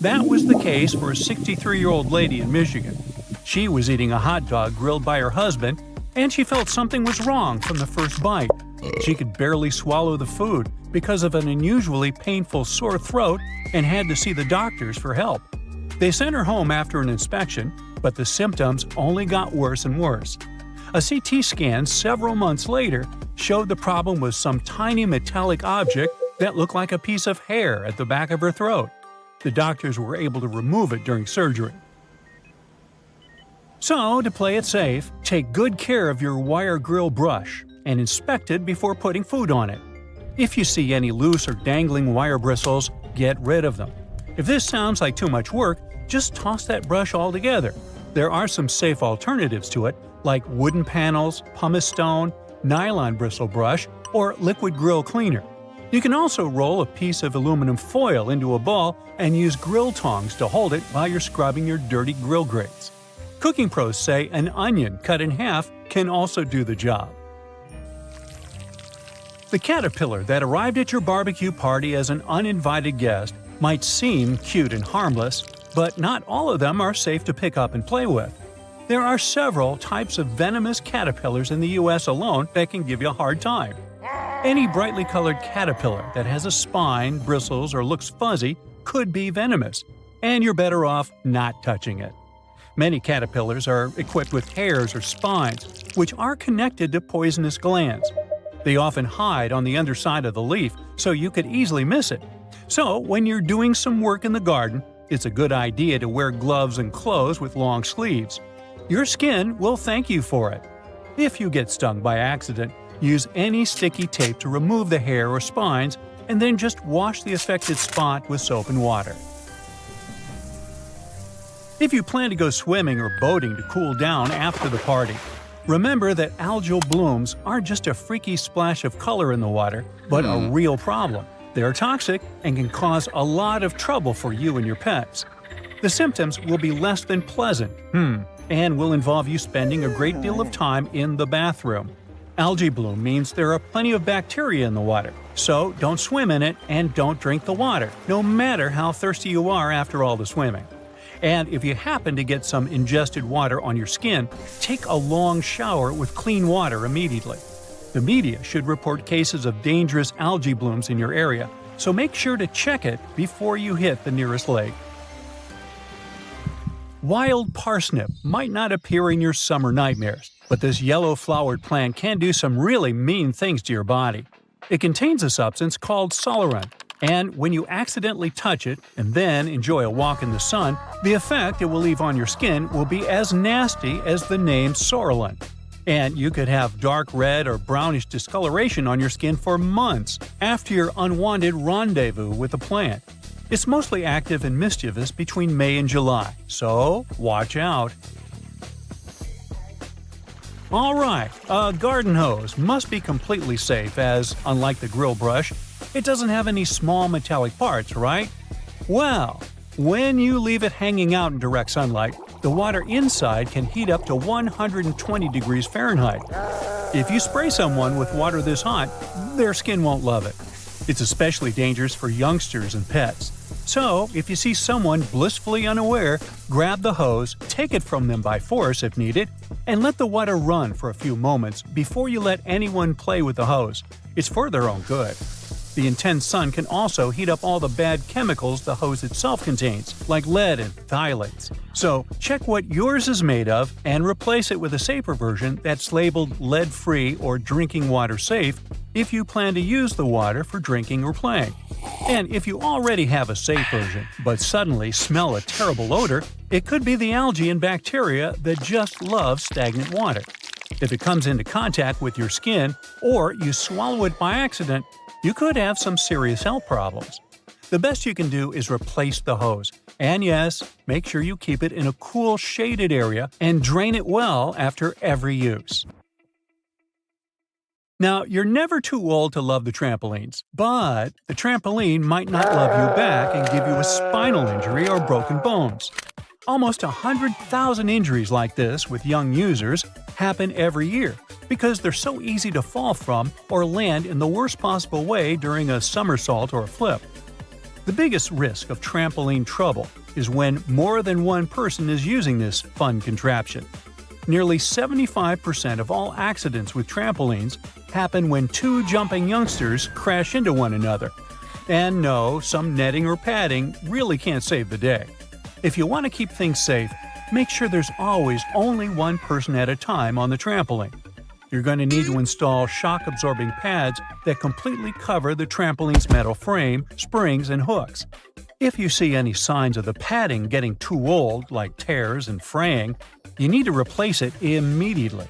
That was the case for a 63-year-old lady in Michigan. She was eating a hot dog grilled by her husband, and she felt something was wrong from the first bite. She could barely swallow the food because of an unusually painful sore throat and had to see the doctors for help. They sent her home after an inspection, but the symptoms only got worse and worse. A CT scan several months later showed the problem was some tiny metallic object that looked like a piece of hair at the back of her throat. The doctors were able to remove it during surgery. So, to play it safe, take good care of your wire grill brush and inspect it before putting food on it. If you see any loose or dangling wire bristles, get rid of them. If this sounds like too much work, just toss that brush altogether. There are some safe alternatives to it, like wooden panels, pumice stone, nylon bristle brush, or liquid grill cleaner. You can also roll a piece of aluminum foil into a ball and use grill tongs to hold it while you're scrubbing your dirty grill grates. Cooking pros say an onion cut in half can also do the job. The caterpillar that arrived at your barbecue party as an uninvited guest might seem cute and harmless, but not all of them are safe to pick up and play with. There are several types of venomous caterpillars in the US alone that can give you a hard time. Any brightly colored caterpillar that has a spine, bristles, or looks fuzzy could be venomous, and you're better off not touching it. Many caterpillars are equipped with hairs or spines, which are connected to poisonous glands. They often hide on the underside of the leaf, so you could easily miss it. So, when you're doing some work in the garden, it's a good idea to wear gloves and clothes with long sleeves. Your skin will thank you for it. If you get stung by accident, use any sticky tape to remove the hair or spines, and then just wash the affected spot with soap and water. If you plan to go swimming or boating to cool down after the party, remember that algal blooms aren't just a freaky splash of color in the water, but a real problem. They are toxic and can cause a lot of trouble for you and your pets. The symptoms will be less than pleasant, and will involve you spending a great deal of time in the bathroom. Algae bloom means there are plenty of bacteria in the water, so don't swim in it and don't drink the water, no matter how thirsty you are after all the swimming. And if you happen to get some ingested water on your skin, take a long shower with clean water immediately. The media should report cases of dangerous algae blooms in your area, so make sure to check it before you hit the nearest lake. Wild parsnip might not appear in your summer nightmares, but this yellow-flowered plant can do some really mean things to your body. It contains a substance called solarin, and when you accidentally touch it and then enjoy a walk in the sun, the effect it will leave on your skin will be as nasty as the name Sorolin. And you could have dark red or brownish discoloration on your skin for months after your unwanted rendezvous with the plant. It's mostly active and mischievous between May and July, so watch out. Alright, a garden hose must be completely safe as, unlike the grill brush, it doesn't have any small metallic parts, right? Well, when you leave it hanging out in direct sunlight, the water inside can heat up to 120 degrees Fahrenheit. If you spray someone with water this hot, their skin won't love it. It's especially dangerous for youngsters and pets. So, if you see someone blissfully unaware, grab the hose, take it from them by force if needed, and let the water run for a few moments before you let anyone play with the hose. It's for their own good. The intense sun can also heat up all the bad chemicals the hose itself contains, like lead and phthalates. So, check what yours is made of and replace it with a safer version that's labeled lead-free or drinking water safe if you plan to use the water for drinking or playing. And if you already have a safe version, but suddenly smell a terrible odor, it could be the algae and bacteria that just love stagnant water. If it comes into contact with your skin, or you swallow it by accident, you could have some serious health problems. The best you can do is replace the hose. And yes, make sure you keep it in a cool, shaded area and drain it well after every use. Now, you're never too old to love the trampolines, but the trampoline might not love you back and give you a spinal injury or broken bones. Almost 100,000 injuries like this with young users happen every year because they're so easy to fall from or land in the worst possible way during a somersault or a flip. The biggest risk of trampoline trouble is when more than one person is using this fun contraption. Nearly 75% of all accidents with trampolines happen when two jumping youngsters crash into one another. And no, some netting or padding really can't save the day. If you want to keep things safe, make sure there's always only one person at a time on the trampoline. You're going to need to install shock-absorbing pads that completely cover the trampoline's metal frame, springs, and hooks. If you see any signs of the padding getting too old, like tears and fraying, you need to replace it immediately.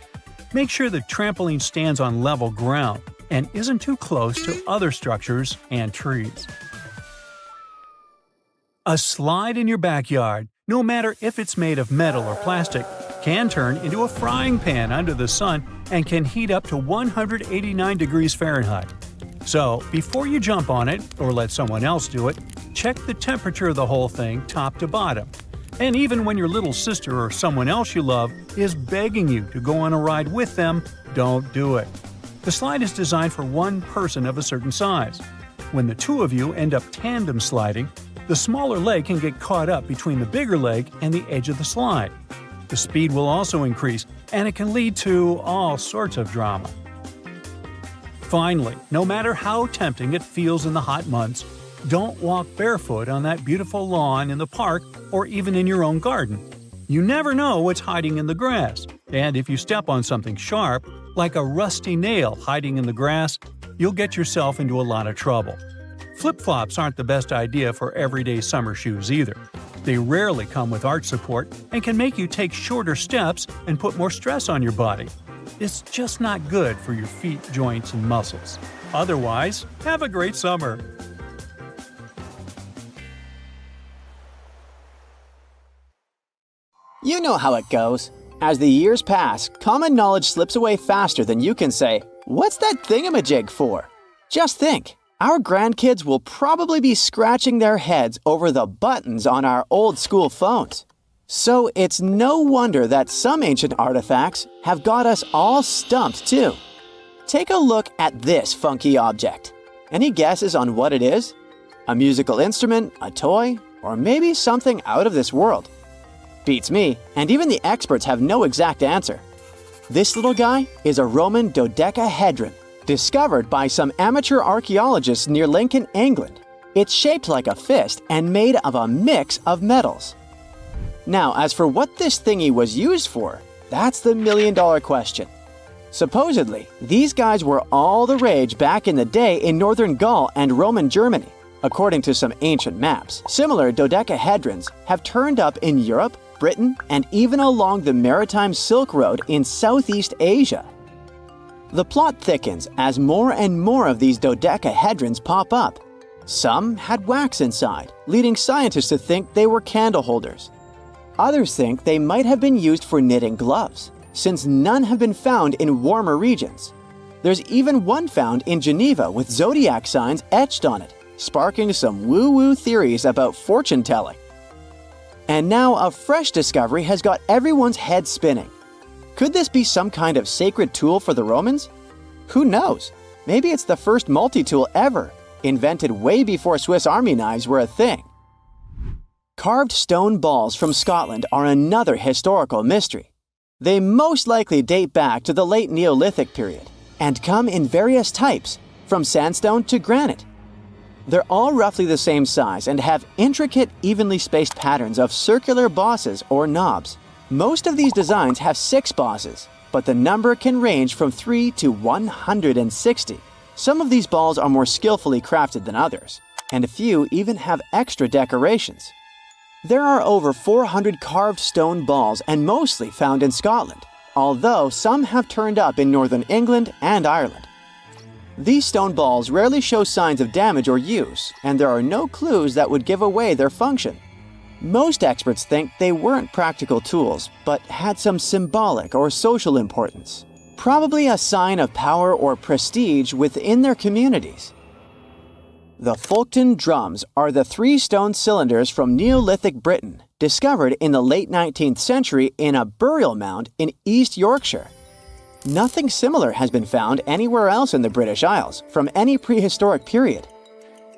Make sure the trampoline stands on level ground and isn't too close to other structures and trees. A slide in your backyard, no matter if it's made of metal or plastic, can turn into a frying pan under the sun and can heat up to 189 degrees Fahrenheit. So, before you jump on it or let someone else do it, check the temperature of the whole thing top to bottom. And even when your little sister or someone else you love is begging you to go on a ride with them, don't do it. The slide is designed for one person of a certain size. When the two of you end up tandem sliding, the smaller leg can get caught up between the bigger leg and the edge of the slide. The speed will also increase, and it can lead to all sorts of drama. Finally, no matter how tempting it feels in the hot months, don't walk barefoot on that beautiful lawn in the park or even in your own garden. You never know what's hiding in the grass, and if you step on something sharp, like a rusty nail hiding in the grass, you'll get yourself into a lot of trouble. Flip-flops aren't the best idea for everyday summer shoes either. They rarely come with arch support and can make you take shorter steps and put more stress on your body. It's just not good for your feet, joints, and muscles. Otherwise, have a great summer! You know how it goes. As the years pass, common knowledge slips away faster than you can say, "What's that thingamajig for?" Just think, our grandkids will probably be scratching their heads over the buttons on our old school phones. So it's no wonder that some ancient artifacts have got us all stumped too. Take a look at this funky object. Any guesses on what it is? A musical instrument, a toy, or maybe something out of this world? Beats me, and even the experts have no exact answer. This little guy is a Roman dodecahedron, discovered by some amateur archaeologists near Lincoln, England. It's shaped like a fist and made of a mix of metals. Now, as for what this thingy was used for, that's the million-dollar question. Supposedly, these guys were all the rage back in the day in northern Gaul and Roman Germany. According to some ancient maps, similar dodecahedrons have turned up in Europe, Britain, and even along the maritime Silk Road in Southeast Asia. The plot thickens as more and more of these dodecahedrons pop up. Some had wax inside, leading scientists to think they were candle holders. Others think they might have been used for knitting gloves, since none have been found in warmer regions. There's even one found in Geneva with zodiac signs etched on it, sparking some woo-woo theories about fortune-telling. And now a fresh discovery has got everyone's head spinning. Could this be some kind of sacred tool for the Romans? Who knows? Maybe it's the first multi-tool ever, invented way before Swiss Army knives were a thing. Carved stone balls from Scotland are another historical mystery. They most likely date back to the late Neolithic period and come in various types, from sandstone to granite. They're all roughly the same size and have intricate, evenly spaced patterns of circular bosses or knobs. Most of these designs have 6 bosses, but the number can range from 3 to 160. Some of these balls are more skillfully crafted than others, and a few even have extra decorations. There are over 400 carved stone balls and mostly found in Scotland, although some have turned up in northern England and Ireland. These stone balls rarely show signs of damage or use, and there are no clues that would give away their function. Most experts think they weren't practical tools, but had some symbolic or social importance, probably a sign of power or prestige within their communities. The Folkton drums are the 3 stone cylinders from Neolithic Britain, discovered in the late 19th century in a burial mound in East Yorkshire. Nothing similar has been found anywhere else in the British Isles from any prehistoric period.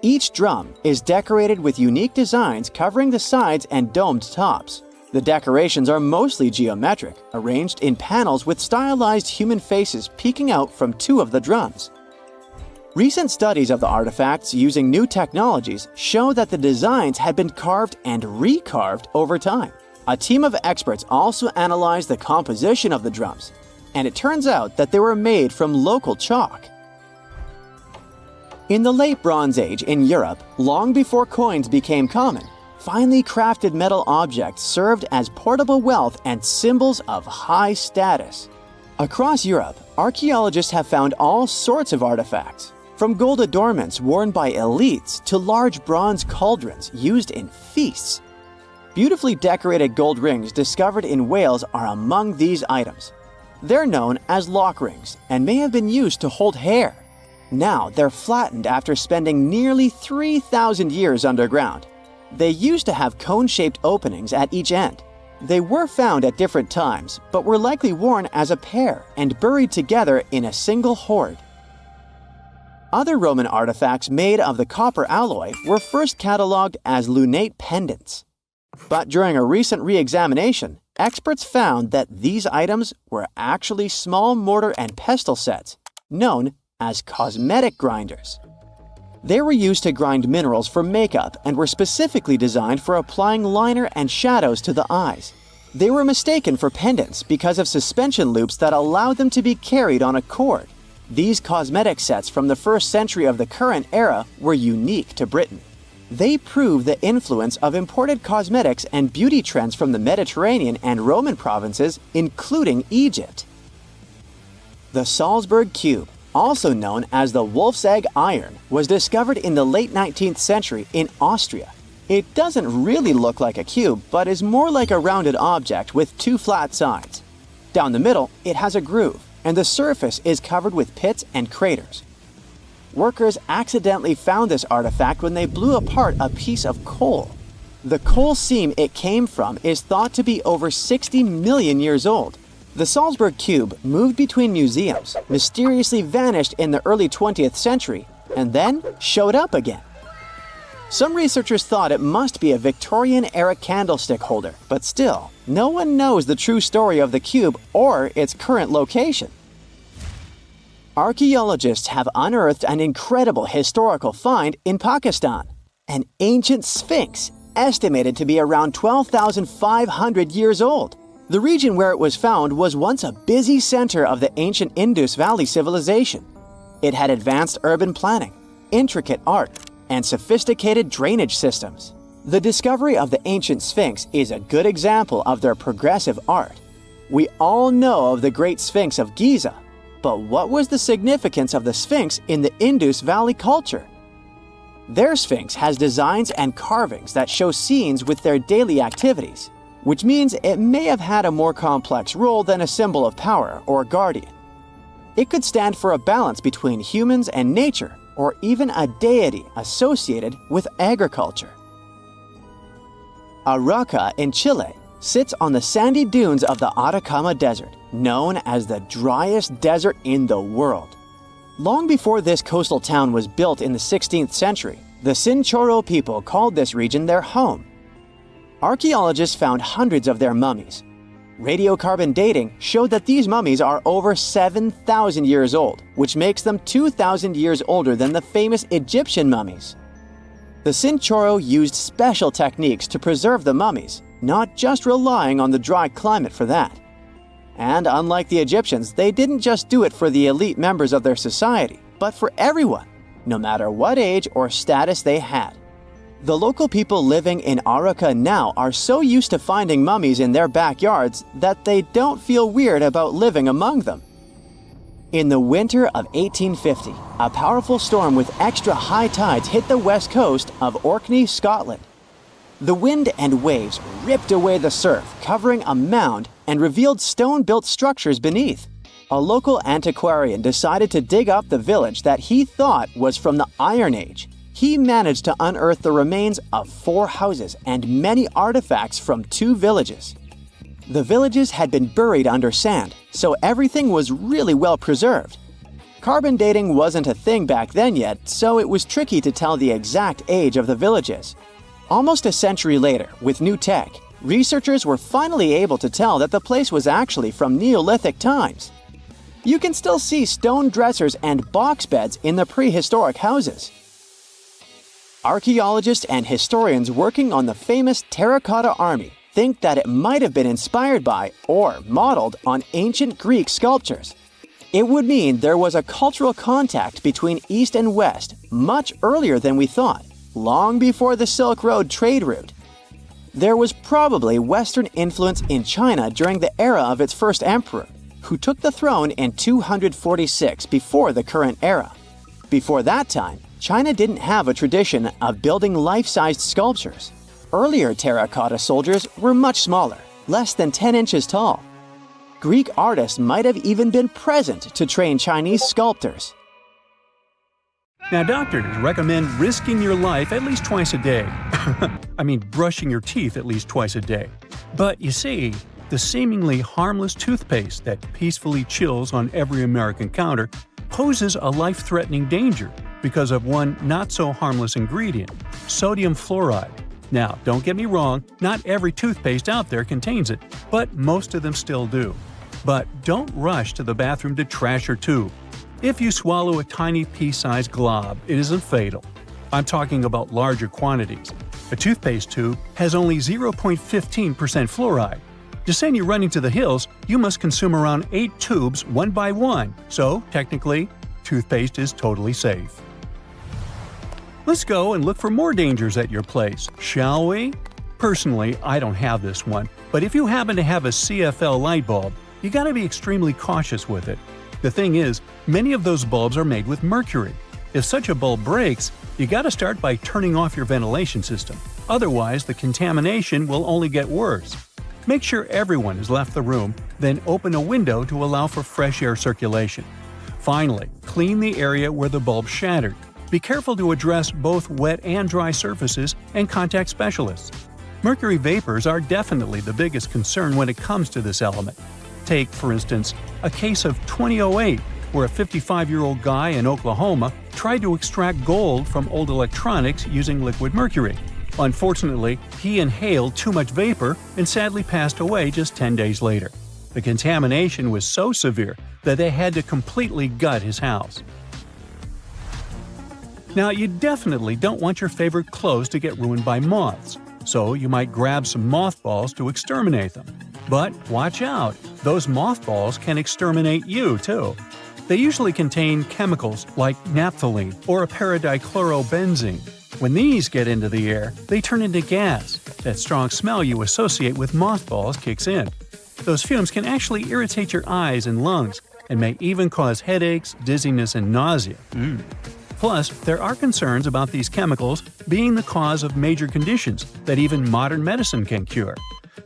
Each drum is decorated with unique designs covering the sides and domed tops. The decorations are mostly geometric, arranged in panels with stylized human faces peeking out from two of the drums. Recent studies of the artifacts using new technologies show that the designs had been carved and recarved over time. A team of experts also analyzed the composition of the drums, and it turns out that they were made from local chalk. In the late Bronze Age in Europe, long before coins became common, finely crafted metal objects served as portable wealth and symbols of high status. Across Europe, archaeologists have found all sorts of artifacts, from gold adornments worn by elites to large bronze cauldrons used in feasts. Beautifully decorated gold rings discovered in Wales are among these items. They're known as lock rings and may have been used to hold hair. Now they're flattened after spending nearly 3,000 years underground. They used to have cone-shaped openings at each end. They were found at different times, but were likely worn as a pair and buried together in a single hoard. Other Roman artifacts made of the copper alloy were first catalogued as lunate pendants. But during a recent re-examination, experts found that these items were actually small mortar and pestle sets, known as cosmetic grinders. They were used to grind minerals for makeup and were specifically designed for applying liner and shadows to the eyes. They were mistaken for pendants because of suspension loops that allowed them to be carried on a cord. These cosmetic sets from the 1st century of the current era were unique to Britain. They prove the influence of imported cosmetics and beauty trends from the Mediterranean and Roman provinces, including Egypt. The Salzburg Cube, also known as the Wolf's Egg Iron, was discovered in the late 19th century in Austria. It doesn't really look like a cube, but is more like a rounded object with two flat sides. Down the middle, it has a groove, and the surface is covered with pits and craters. Workers accidentally found this artifact when they blew apart a piece of coal. The coal seam it came from is thought to be over 60 million years old. The Salzburg Cube moved between museums, mysteriously vanished in the early 20th century, and then showed up again. Some researchers thought it must be a Victorian-era candlestick holder, but still, no one knows the true story of the cube or its current location. Archaeologists have unearthed an incredible historical find in Pakistan, an ancient sphinx estimated to be around 12,500 years old. The region where it was found was once a busy center of the ancient Indus Valley civilization. It had advanced urban planning, intricate art, and sophisticated drainage systems. The discovery of the ancient Sphinx is a good example of their progressive art. We all know of the Great Sphinx of Giza, but what was the significance of the Sphinx in the Indus Valley culture? Their Sphinx has designs and carvings that show scenes with their daily activities, which means it may have had a more complex role than a symbol of power or guardian. It could stand for a balance between humans and nature, or even a deity associated with agriculture. Arauca in Chile sits on the sandy dunes of the Atacama Desert, known as the driest desert in the world. Long before this coastal town was built in the 16th century, the Chinchorro people called this region their home. Archaeologists found hundreds of their mummies. Radiocarbon dating showed that these mummies are over 7,000 years old, which makes them 2,000 years older than the famous Egyptian mummies. The Chinchorro used special techniques to preserve the mummies, not just relying on the dry climate for that. And unlike the Egyptians, they didn't just do it for the elite members of their society, but for everyone, no matter what age or status they had. The local people living in Arauca now are so used to finding mummies in their backyards that they don't feel weird about living among them. In the winter of 1850, a powerful storm with extra high tides hit the west coast of Orkney, Scotland. The wind and waves ripped away the surf, covering a mound, and revealed stone-built structures beneath. A local antiquarian decided to dig up the village that he thought was from the Iron Age. He managed to unearth the remains of 4 houses and many artifacts from 2 villages. The villages had been buried under sand, so everything was really well preserved. Carbon dating wasn't a thing back then yet, so it was tricky to tell the exact age of the villages. Almost a century later, with new tech, researchers were finally able to tell that the place was actually from Neolithic times. You can still see stone dressers and box beds in the prehistoric houses. Archaeologists and historians working on the famous Terracotta Army think that it might have been inspired by or modeled on ancient Greek sculptures. It would mean there was a cultural contact between East and West much earlier than we thought, long before the Silk Road trade route. There was probably Western influence in China during the era of its first emperor, who took the throne in 246 before the current era. Before that time, China didn't have a tradition of building life-sized sculptures. Earlier terracotta soldiers were much smaller, less than 10 inches tall. Greek artists might have even been present to train Chinese sculptors. Now, doctors recommend risking your life at least twice a day. I mean, brushing your teeth at least twice a day. But you see, the seemingly harmless toothpaste that peacefully chills on every American counter poses a life-threatening danger because of one not-so-harmless ingredient, sodium fluoride. Now, don't get me wrong, not every toothpaste out there contains it, but most of them still do. But don't rush to the bathroom to trash your tube. If you swallow a tiny pea-sized glob, it isn't fatal. I'm talking about larger quantities. A toothpaste tube has only 0.15% fluoride. To send you running to the hills, you must consume around 8 tubes one by one, so technically, toothpaste is totally safe. Let's go and look for more dangers at your place, shall we? Personally, I don't have this one, but if you happen to have a CFL light bulb, you gotta be extremely cautious with it. The thing is, many of those bulbs are made with mercury. If such a bulb breaks, you gotta start by turning off your ventilation system. Otherwise, the contamination will only get worse. Make sure everyone has left the room, then open a window to allow for fresh air circulation. Finally, clean the area where the bulb shattered. Be careful to address both wet and dry surfaces and contact specialists. Mercury vapors are definitely the biggest concern when it comes to this element. Take, for instance, a case of 2008, where a 55-year-old guy in Oklahoma tried to extract gold from old electronics using liquid mercury. Unfortunately, he inhaled too much vapor and sadly passed away just 10 days later. The contamination was so severe that they had to completely gut his house. Now, you definitely don't want your favorite clothes to get ruined by moths, so you might grab some mothballs to exterminate them. But watch out, those mothballs can exterminate you too. They usually contain chemicals like naphthalene or a paradichlorobenzene. When these get into the air, they turn into gas. That strong smell you associate with mothballs kicks in. Those fumes can actually irritate your eyes and lungs, and may even cause headaches, dizziness, and nausea. Plus, there are concerns about these chemicals being the cause of major conditions that even modern medicine can cure.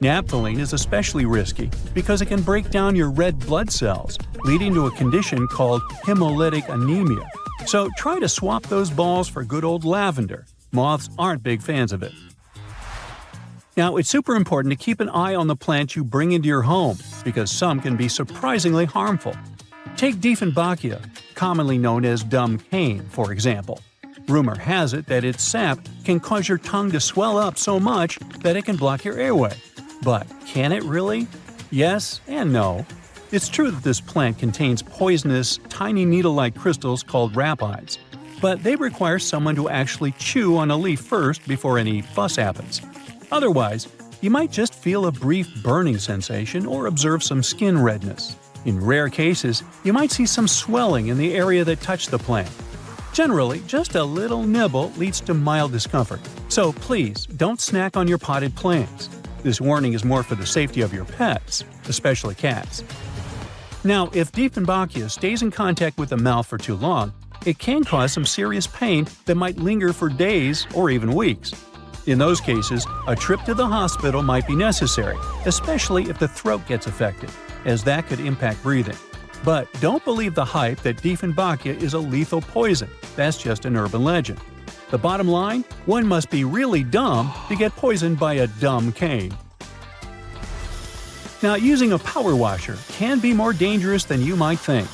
Naphthalene is especially risky because it can break down your red blood cells, leading to a condition called hemolytic anemia. So try to swap those balls for good old lavender. Moths aren't big fans of it. Now, it's super important to keep an eye on the plants you bring into your home because some can be surprisingly harmful. Take Dieffenbachia, commonly known as dumb cane, for example. Rumor has it that its sap can cause your tongue to swell up so much that it can block your airway. But can it really? Yes and no. It's true that this plant contains poisonous, tiny needle-like crystals called rapides, but they require someone to actually chew on a leaf first before any fuss happens. Otherwise, you might just feel a brief burning sensation or observe some skin redness. In rare cases, you might see some swelling in the area that touched the plant. Generally, just a little nibble leads to mild discomfort, so please don't snack on your potted plants. This warning is more for the safety of your pets, especially cats. Now, if Dieffenbachia stays in contact with the mouth for too long, it can cause some serious pain that might linger for days or even weeks. In those cases, a trip to the hospital might be necessary, especially if the throat gets affected, as that could impact breathing. But don't believe the hype that Dieffenbachia is a lethal poison. That's just an urban legend. The bottom line? One must be really dumb to get poisoned by a dumb cane. Now, using a power washer can be more dangerous than you might think.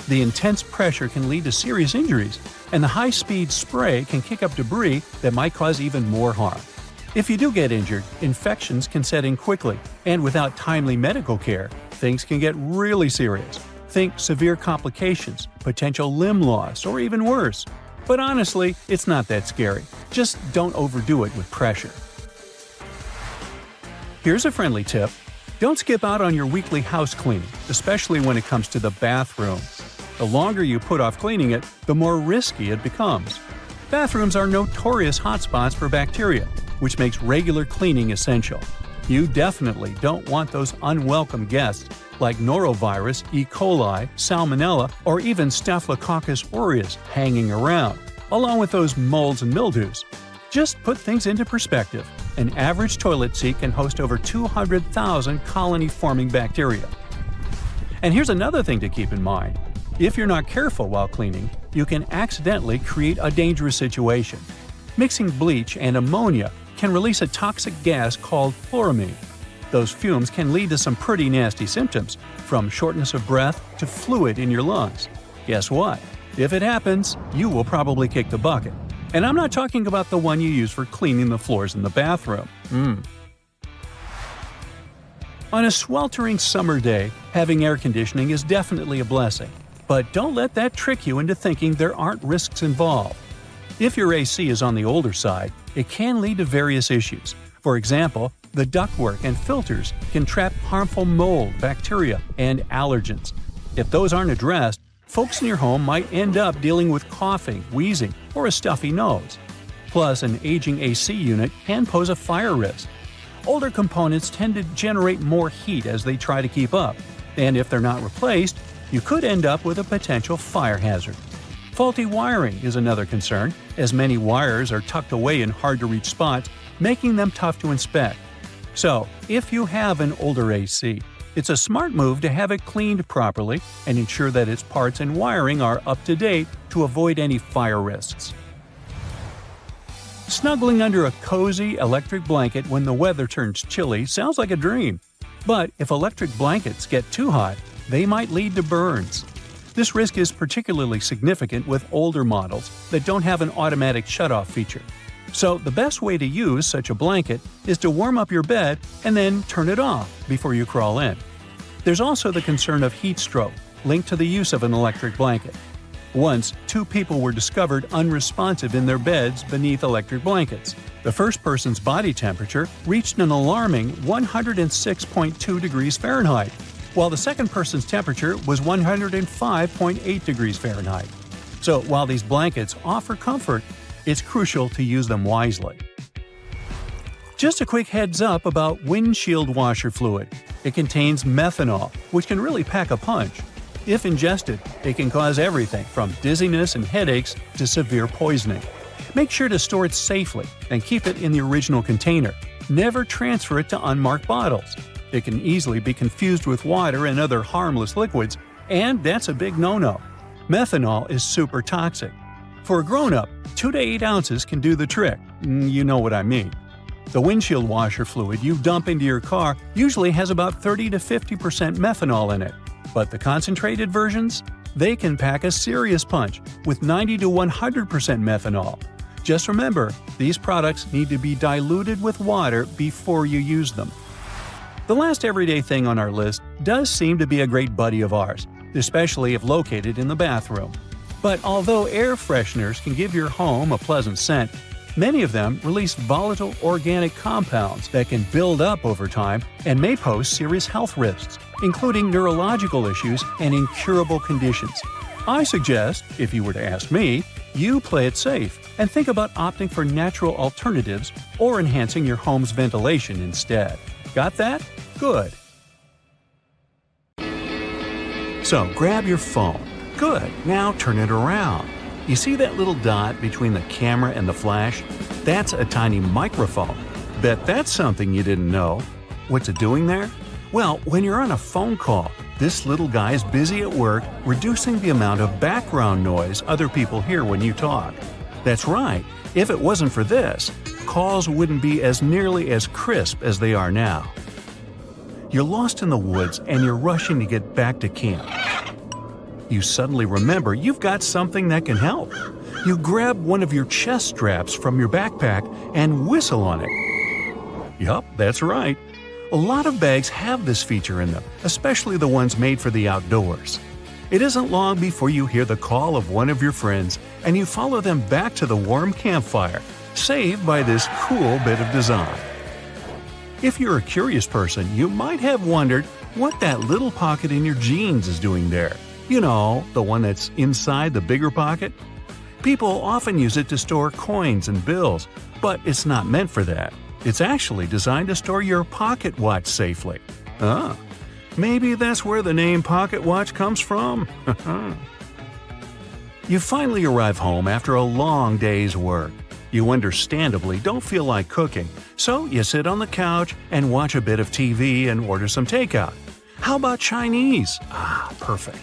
The intense pressure can lead to serious injuries, and the high-speed spray can kick up debris that might cause even more harm. If you do get injured, infections can set in quickly, and without timely medical care, things can get really serious. Think severe complications, potential limb loss, or even worse. But honestly, it's not that scary. Just don't overdo it with pressure. Here's a friendly tip. Don't skip out on your weekly house cleaning, especially when it comes to the bathroom. The longer you put off cleaning it, the more risky it becomes. Bathrooms are notorious hotspots for bacteria, which makes regular cleaning essential. You definitely don't want those unwelcome guests like norovirus, E. coli, salmonella, or even Staphylococcus aureus hanging around, along with those molds and mildews. Just put things into perspective. An average toilet seat can host over 200,000 colony-forming bacteria. And here's another thing to keep in mind. If you're not careful while cleaning, you can accidentally create a dangerous situation. Mixing bleach and ammonia can release a toxic gas called chloramine. Those fumes can lead to some pretty nasty symptoms, from shortness of breath to fluid in your lungs. Guess what? If it happens, you will probably kick the bucket. And I'm not talking about the one you use for cleaning the floors in the bathroom. On a sweltering summer day, having air conditioning is definitely a blessing. But don't let that trick you into thinking there aren't risks involved. If your AC is on the older side, it can lead to various issues. For example, the ductwork and filters can trap harmful mold, bacteria, and allergens. If those aren't addressed, folks in your home might end up dealing with coughing, wheezing, or a stuffy nose. Plus, an aging AC unit can pose a fire risk. Older components tend to generate more heat as they try to keep up, and if they're not replaced, you could end up with a potential fire hazard. Faulty wiring is another concern, as many wires are tucked away in hard-to-reach spots, making them tough to inspect. So, if you have an older AC, it's a smart move to have it cleaned properly and ensure that its parts and wiring are up to date to avoid any fire risks. Snuggling under a cozy electric blanket when the weather turns chilly sounds like a dream. But if electric blankets get too hot, they might lead to burns. This risk is particularly significant with older models that don't have an automatic shutoff feature. So the best way to use such a blanket is to warm up your bed and then turn it off before you crawl in. There's also the concern of heat stroke, linked to the use of an electric blanket. Once, 2 people were discovered unresponsive in their beds beneath electric blankets. The first person's body temperature reached an alarming 106.2 degrees Fahrenheit, while the second person's temperature was 105.8 degrees Fahrenheit. So while these blankets offer comfort, it's crucial to use them wisely. Just a quick heads up about windshield washer fluid. It contains methanol, which can really pack a punch. If ingested, it can cause everything from dizziness and headaches to severe poisoning. Make sure to store it safely and keep it in the original container. Never transfer it to unmarked bottles. It can easily be confused with water and other harmless liquids, and that's a big no-no. Methanol is super toxic. For a grown-up, 2 to 8 ounces can do the trick. You know what I mean. The windshield washer fluid you dump into your car usually has about 30 to 50% methanol in it. But the concentrated versions? They can pack a serious punch with 90 to 100% methanol. Just remember, these products need to be diluted with water before you use them. The last everyday thing on our list does seem to be a great buddy of ours, especially if located in the bathroom. But although air fresheners can give your home a pleasant scent, many of them release volatile organic compounds that can build up over time and may pose serious health risks, including neurological issues and incurable conditions. I suggest, if you were to ask me, you play it safe and think about opting for natural alternatives or enhancing your home's ventilation instead. Got that? Good. So grab your phone. Good. Now turn it around. You see that little dot between the camera and the flash? That's a tiny microphone. Bet that's something you didn't know. What's it doing there? Well, when you're on a phone call, this little guy is busy at work reducing the amount of background noise other people hear when you talk. That's right. If it wasn't for this, calls wouldn't be as nearly as crisp as they are now. You're lost in the woods and you're rushing to get back to camp. you suddenly remember you've got something that can help. You grab one of your chest straps from your backpack and whistle on it. Yup, that's right. A lot of bags have this feature in them, especially the ones made for the outdoors. It isn't long before you hear the call of one of your friends and you follow them back to the warm campfire, saved by this cool bit of design. If you're a curious person, you might have wondered what that little pocket in your jeans is doing there. You know, the one that's inside the bigger pocket? People often use it to store coins and bills, but it's not meant for that. It's actually designed to store your pocket watch safely. Ah, maybe that's where the name pocket watch comes from. You finally arrive home after a long day's work. You understandably don't feel like cooking, so you sit on the couch and watch a bit of TV and order some takeout. How about Chinese? Ah, perfect.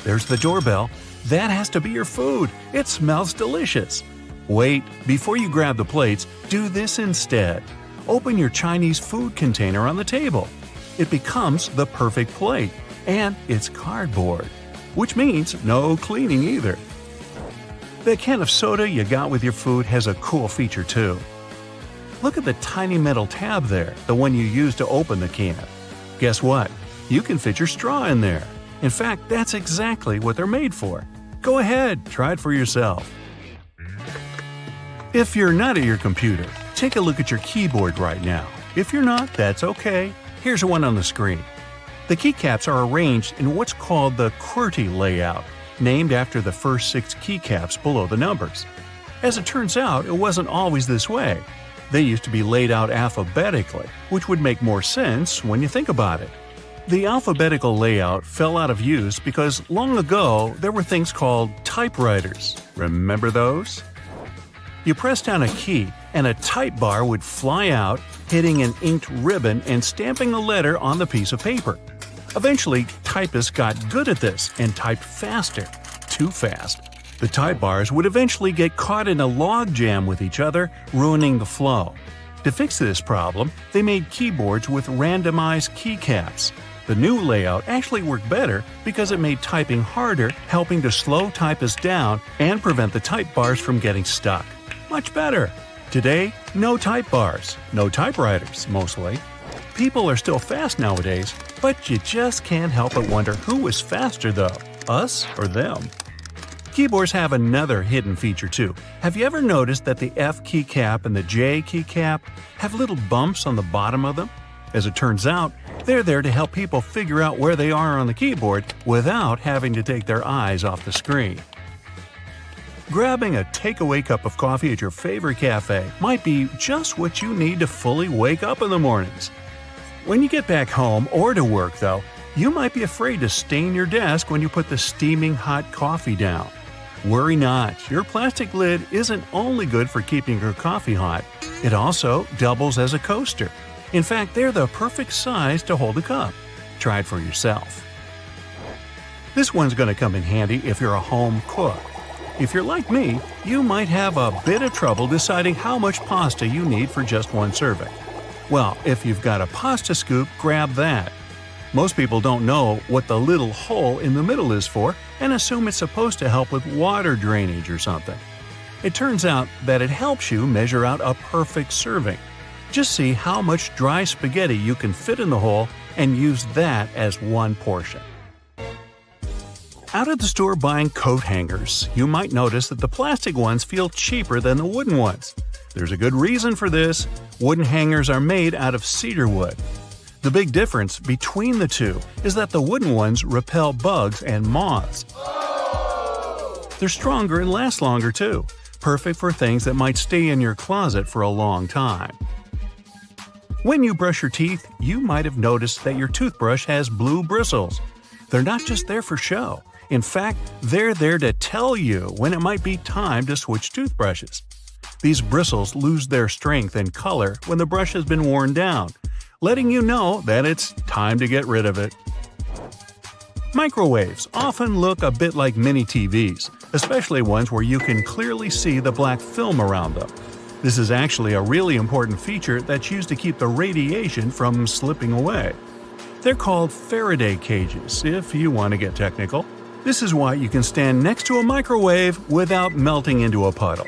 There's the doorbell. That has to be your food. It smells delicious. Wait, before you grab the plates, do this instead. Open your Chinese food container on the table. It becomes the perfect plate, and it's cardboard, which means no cleaning either. The can of soda you got with your food has a cool feature too. Look at the tiny metal tab there, the one you use to open the can. Guess what? You can fit your straw in there. In fact, that's exactly what they're made for. Go ahead, try it for yourself. If you're not at your computer, take a look at your keyboard right now. If you're not, that's okay. Here's one on the screen. The keycaps are arranged in what's called the QWERTY layout, named after the first 6 keycaps below the numbers. As it turns out, it wasn't always this way. They used to be laid out alphabetically, which would make more sense when you think about it. The alphabetical layout fell out of use because long ago there were things called typewriters. Remember those? You press down a key and a type bar would fly out, hitting an inked ribbon and stamping a letter on the piece of paper. Eventually, typists got good at this and typed faster. Too fast. The type bars would eventually get caught in a log jam with each other, ruining the flow. To fix this problem, they made keyboards with randomized keycaps. The new layout actually worked better because it made typing harder, helping to slow typists down and prevent the type bars from getting stuck. Much better. Today, no type bars, no typewriters, mostly. People are still fast nowadays, but you just can't help but wonder who is faster though, us or them. Keyboards have another hidden feature too. Have you ever noticed that the F keycap and the J keycap have little bumps on the bottom of them? As it turns out, they're there to help people figure out where they are on the keyboard without having to take their eyes off the screen. Grabbing a takeaway cup of coffee at your favorite cafe might be just what you need to fully wake up in the mornings. When you get back home or to work, though, you might be afraid to stain your desk when you put the steaming hot coffee down. Worry not, your plastic lid isn't only good for keeping your coffee hot, it also doubles as a coaster. In fact, they're the perfect size to hold a cup. Try it for yourself. This one's going to come in handy if you're a home cook. If you're like me, you might have a bit of trouble deciding how much pasta you need for just one serving. Well, if you've got a pasta scoop, grab that. Most people don't know what the little hole in the middle is for and assume it's supposed to help with water drainage or something. It turns out that it helps you measure out a perfect serving. Just see how much dry spaghetti you can fit in the hole and use that as one portion. Out at the store buying coat hangers, you might notice that the plastic ones feel cheaper than the wooden ones. There's a good reason for this. Wooden hangers are made out of cedar wood. The big difference between the two is that the wooden ones repel bugs and moths. They're stronger and last longer too, perfect for things that might stay in your closet for a long time. When you brush your teeth, you might have noticed that your toothbrush has blue bristles. They're not just there for show. In fact, they're there to tell you when it might be time to switch toothbrushes. These bristles lose their strength and color when the brush has been worn down, letting you know that it's time to get rid of it. Microwaves often look a bit like mini TVs, especially ones where you can clearly see the black film around them. This is actually a really important feature that's used to keep the radiation from slipping away. They're called Faraday cages, if you want to get technical. This is why you can stand next to a microwave without melting into a puddle.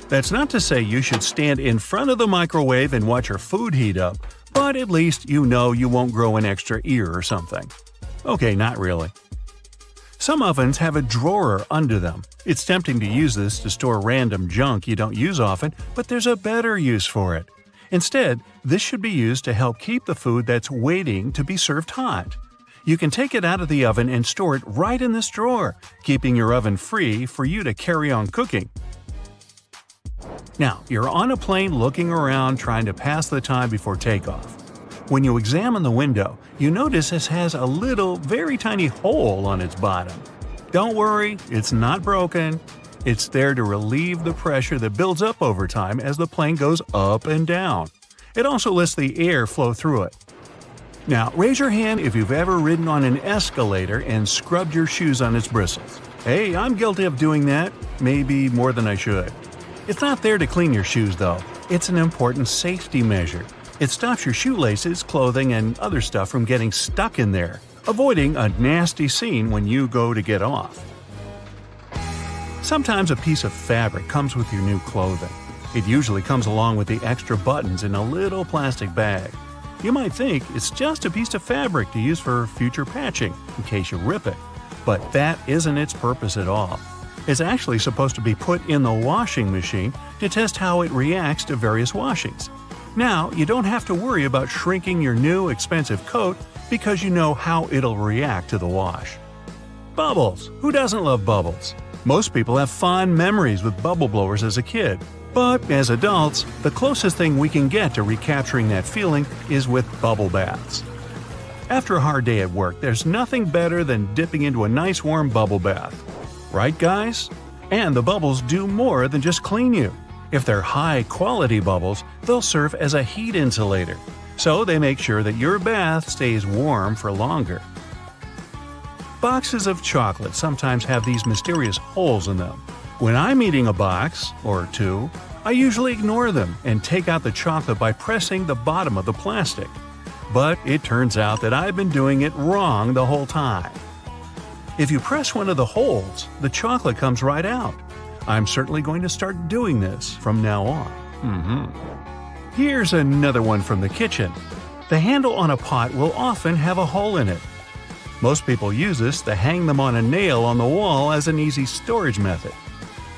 That's not to say you should stand in front of the microwave and watch your food heat up, but at least you know you won't grow an extra ear or something. Okay, not really. Some ovens have a drawer under them. It's tempting to use this to store random junk you don't use often, but there's a better use for it. Instead, this should be used to help keep the food that's waiting to be served hot. You can take it out of the oven and store it right in this drawer, keeping your oven free for you to carry on cooking. Now, you're on a plane looking around trying to pass the time before takeoff. When you examine the window, you notice it has a little, very tiny hole on its bottom. Don't worry, it's not broken. It's there to relieve the pressure that builds up over time as the plane goes up and down. It also lets the air flow through it. Now, raise your hand if you've ever ridden on an escalator and scrubbed your shoes on its bristles. Hey, I'm guilty of doing that, maybe more than I should. It's not there to clean your shoes, though. It's an important safety measure. It stops your shoelaces, clothing, and other stuff from getting stuck in there, avoiding a nasty scene when you go to get off. Sometimes a piece of fabric comes with your new clothing. It usually comes along with the extra buttons in a little plastic bag. You might think it's just a piece of fabric to use for future patching, in case you rip it. But that isn't its purpose at all. It's actually supposed to be put in the washing machine to test how it reacts to various washings. Now, you don't have to worry about shrinking your new expensive coat because you know how it'll react to the wash. Bubbles! Who doesn't love bubbles? Most people have fond memories with bubble blowers as a kid. But as adults, the closest thing we can get to recapturing that feeling is with bubble baths. After a hard day at work, there's nothing better than dipping into a nice warm bubble bath. Right, guys? And the bubbles do more than just clean you. If they're high-quality bubbles, they'll serve as a heat insulator, so they make sure that your bath stays warm for longer. Boxes of chocolate sometimes have these mysterious holes in them. When I'm eating a box, or two, I usually ignore them and take out the chocolate by pressing the bottom of the plastic. But it turns out that I've been doing it wrong the whole time. If you press one of the holes, the chocolate comes right out. I'm certainly going to start doing this from now on. Here's another one from the kitchen. The handle on a pot will often have a hole in it. Most people use this to hang them on a nail on the wall as an easy storage method.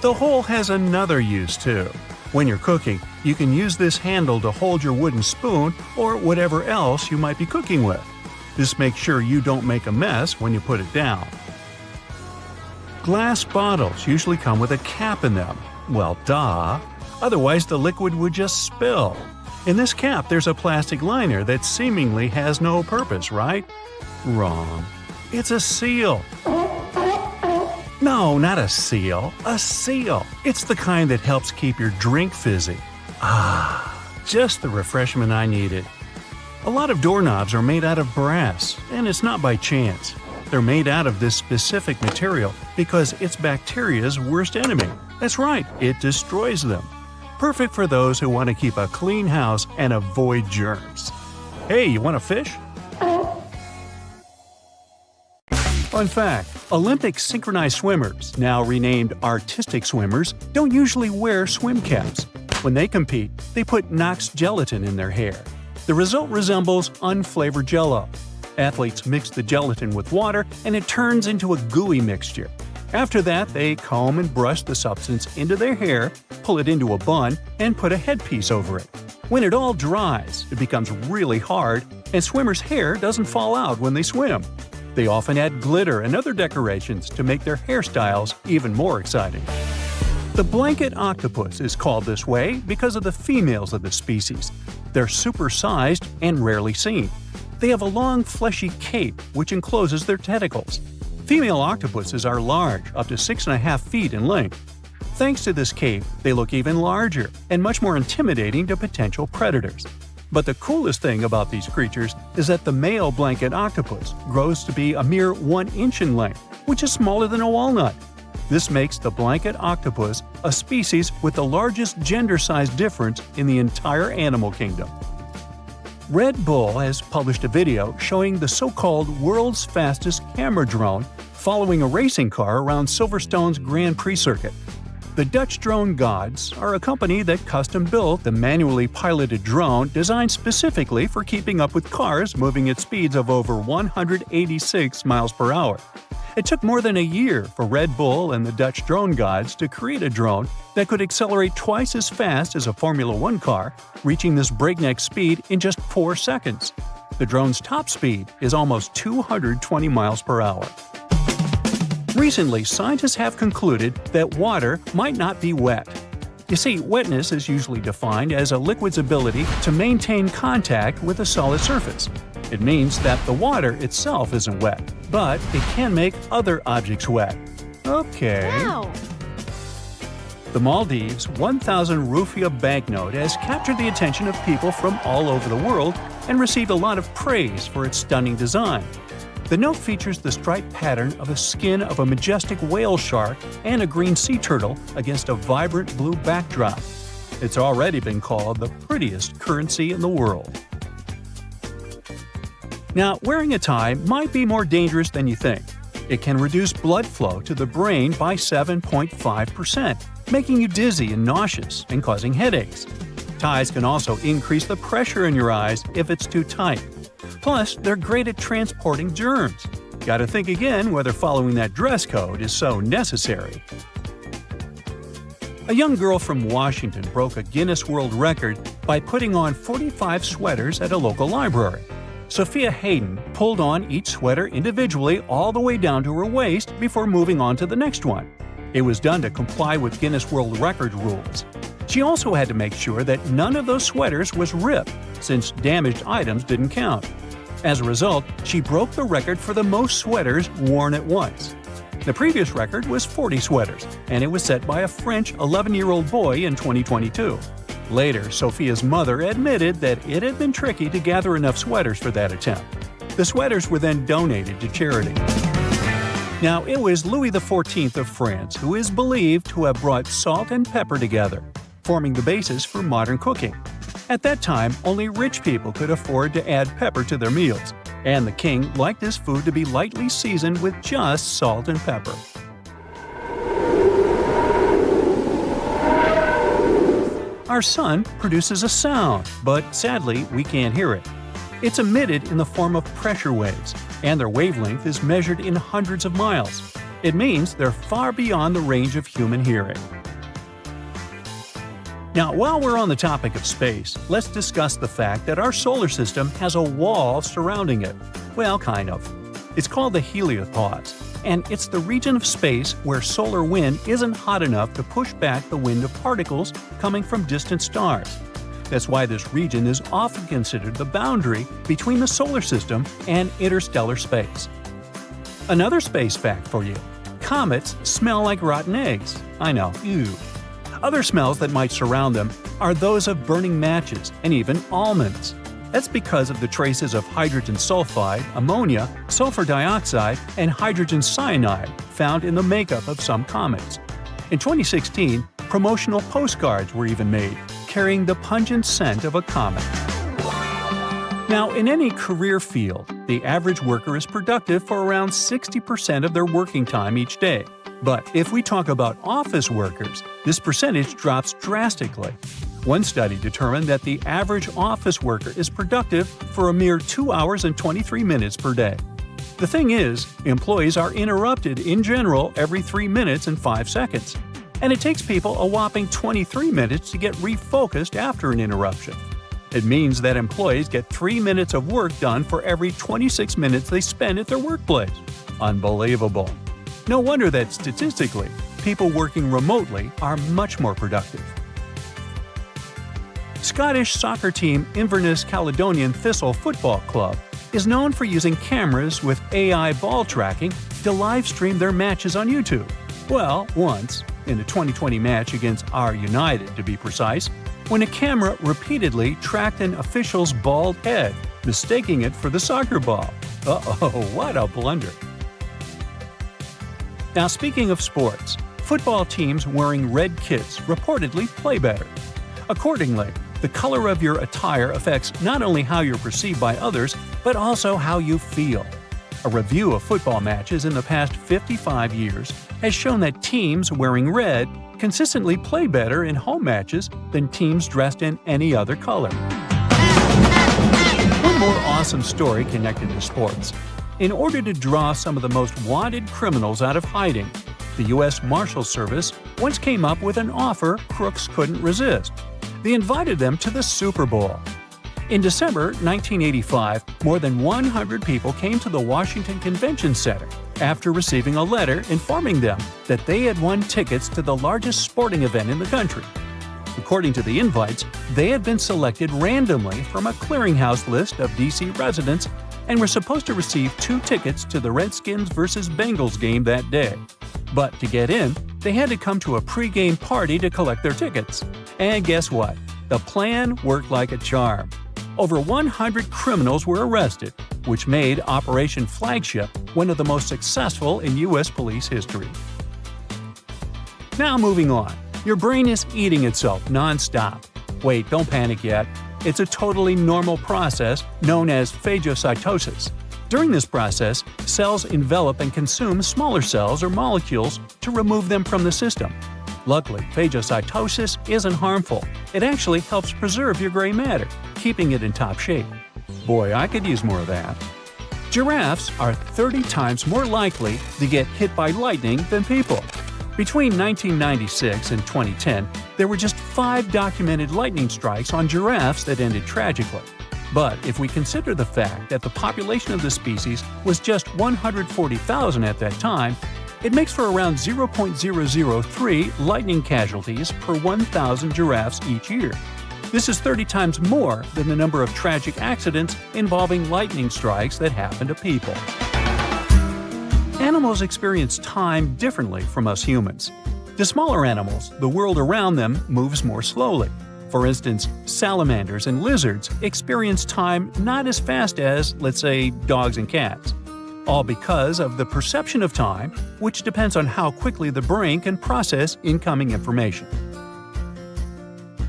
The hole has another use too. When you're cooking, you can use this handle to hold your wooden spoon or whatever else you might be cooking with. This makes sure you don't make a mess when you put it down. Glass bottles usually come with a cap in them. Well, duh. Otherwise, the liquid would just spill. In this cap, there's a plastic liner that seemingly has no purpose, right? Wrong. It's a seal. No, not a seal. A seal. It's the kind that helps keep your drink fizzy. Just the refreshment I needed. A lot of doorknobs are made out of brass, and it's not by chance. They're made out of this specific material because it's bacteria's worst enemy. That's right, it destroys them. Perfect for those who want to keep a clean house and avoid germs. Hey, you want a fish? Fun fact, Olympic synchronized swimmers, now renamed artistic swimmers, don't usually wear swim caps. When they compete, they put Knox gelatin in their hair. The result resembles unflavored Jell-O. Athletes mix the gelatin with water and it turns into a gooey mixture. After that, they comb and brush the substance into their hair, pull it into a bun, and put a headpiece over it. When it all dries, it becomes really hard, and swimmers' hair doesn't fall out when they swim. They often add glitter and other decorations to make their hairstyles even more exciting. The blanket octopus is called this way because of the females of the species. They're supersized and rarely seen. They have a long, fleshy cape which encloses their tentacles. Female octopuses are large, up to 6.5 feet in length. Thanks to this cape, they look even larger and much more intimidating to potential predators. But the coolest thing about these creatures is that the male blanket octopus grows to be a mere 1 inch in length, which is smaller than a walnut. This makes the blanket octopus a species with the largest gender size difference in the entire animal kingdom. Red Bull has published a video showing the so-called world's fastest camera drone following a racing car around Silverstone's Grand Prix circuit. The Dutch Drone Gods are a company that custom-built the manually piloted drone designed specifically for keeping up with cars moving at speeds of over 186 miles per hour. It took more than a year for Red Bull and the Dutch Drone Gods to create a drone that could accelerate twice as fast as a Formula One car, reaching this breakneck speed in just 4 seconds. The drone's top speed is almost 220 miles per hour. Recently, scientists have concluded that water might not be wet. You see, wetness is usually defined as a liquid's ability to maintain contact with a solid surface. It means that the water itself isn't wet, but it can make other objects wet. Okay. Wow! The Maldives 1,000 rupiah banknote has captured the attention of people from all over the world and received a lot of praise for its stunning design. The note features the striped pattern of the skin of a majestic whale shark and a green sea turtle against a vibrant blue backdrop. It's already been called the prettiest currency in the world. Now, wearing a tie might be more dangerous than you think. It can reduce blood flow to the brain by 7.5%, making you dizzy and nauseous and causing headaches. Ties can also increase the pressure in your eyes if it's too tight. Plus, they're great at transporting germs. Gotta think again whether following that dress code is so necessary. A young girl from Washington broke a Guinness World Record by putting on 45 sweaters at a local library. Sophia Hayden pulled on each sweater individually all the way down to her waist before moving on to the next one. It was done to comply with Guinness World Record rules. She also had to make sure that none of those sweaters was ripped, since damaged items didn't count. As a result, she broke the record for the most sweaters worn at once. The previous record was 40 sweaters, and it was set by a French 11-year-old boy in 2022. Later, Sophia's mother admitted that it had been tricky to gather enough sweaters for that attempt. The sweaters were then donated to charity. Now, it was Louis XIV of France who is believed to have brought salt and pepper together, forming the basis for modern cooking. At that time, only rich people could afford to add pepper to their meals, and the king liked his food to be lightly seasoned with just salt and pepper. Our sun produces a sound, but sadly, we can't hear it. It's emitted in the form of pressure waves, and their wavelength is measured in hundreds of miles. It means they're far beyond the range of human hearing. Now, while we're on the topic of space, let's discuss the fact that our solar system has a wall surrounding it. Well, kind of. It's called the heliopause, and it's the region of space where solar wind isn't hot enough to push back the wind of particles coming from distant stars. That's why this region is often considered the boundary between the solar system and interstellar space. Another space fact for you: comets smell like rotten eggs. I know, ew. Other smells that might surround them are those of burning matches and even almonds. That's because of the traces of hydrogen sulfide, ammonia, sulfur dioxide, and hydrogen cyanide found in the makeup of some comets. In 2016, promotional postcards were even made, carrying the pungent scent of a comet. Now, in any career field, the average worker is productive for around 60% of their working time each day. But if we talk about office workers, this percentage drops drastically. One study determined that the average office worker is productive for a mere 2 hours and 23 minutes per day. The thing is, employees are interrupted in general every 3 minutes and 5 seconds. And it takes people a whopping 23 minutes to get refocused after an interruption. It means that employees get 3 minutes of work done for every 26 minutes they spend at their workplace. Unbelievable. No wonder that statistically, people working remotely are much more productive. Scottish soccer team Inverness Caledonian Thistle Football Club is known for using cameras with AI ball tracking to live stream their matches on YouTube. Well, once, in a 2020 match against R United to be precise, when a camera repeatedly tracked an official's bald head, mistaking it for the soccer ball. Uh-oh, what a blunder. Now, speaking of sports, football teams wearing red kits reportedly play better. Accordingly, The color of your attire affects not only how you're perceived by others, but also how you feel. A review of football matches in the past 55 years has shown that teams wearing red consistently play better in home matches than teams dressed in any other color. One more awesome story connected to sports. In order to draw some of the most wanted criminals out of hiding, the U.S. Marshal Service once came up with an offer crooks couldn't resist. They invited them to the Super Bowl. In December 1985, more than 100 people came to the Washington Convention Center after receiving a letter informing them that they had won tickets to the largest sporting event in the country. According to the invites, they had been selected randomly from a clearinghouse list of D.C. residents and were supposed to receive 2 tickets to the Redskins vs. Bengals game that day. But to get in, they had to come to a pre-game party to collect their tickets. And guess what? The plan worked like a charm. Over 100 criminals were arrested, which made Operation Flagship one of the most successful in U.S. police history. Now moving on. Your brain is eating itself non-stop. Wait, don't panic yet. It's a totally normal process known as phagocytosis. During this process, cells envelop and consume smaller cells or molecules to remove them from the system. Luckily, phagocytosis isn't harmful. It actually helps preserve your gray matter, keeping it in top shape. Boy, I could use more of that. Giraffes are 30 times more likely to get hit by lightning than people. Between 1996 and 2010, there were just 5 documented lightning strikes on giraffes that ended tragically. But if we consider the fact that the population of the species was just 140,000 at that time, it makes for around 0.003 lightning casualties per 1,000 giraffes each year. This is 30 times more than the number of tragic accidents involving lightning strikes that happen to people. Animals experience time differently from us humans. To smaller animals, the world around them moves more slowly. For instance, salamanders and lizards experience time not as fast as, let's say, dogs and cats. All because of the perception of time, which depends on how quickly the brain can process incoming information.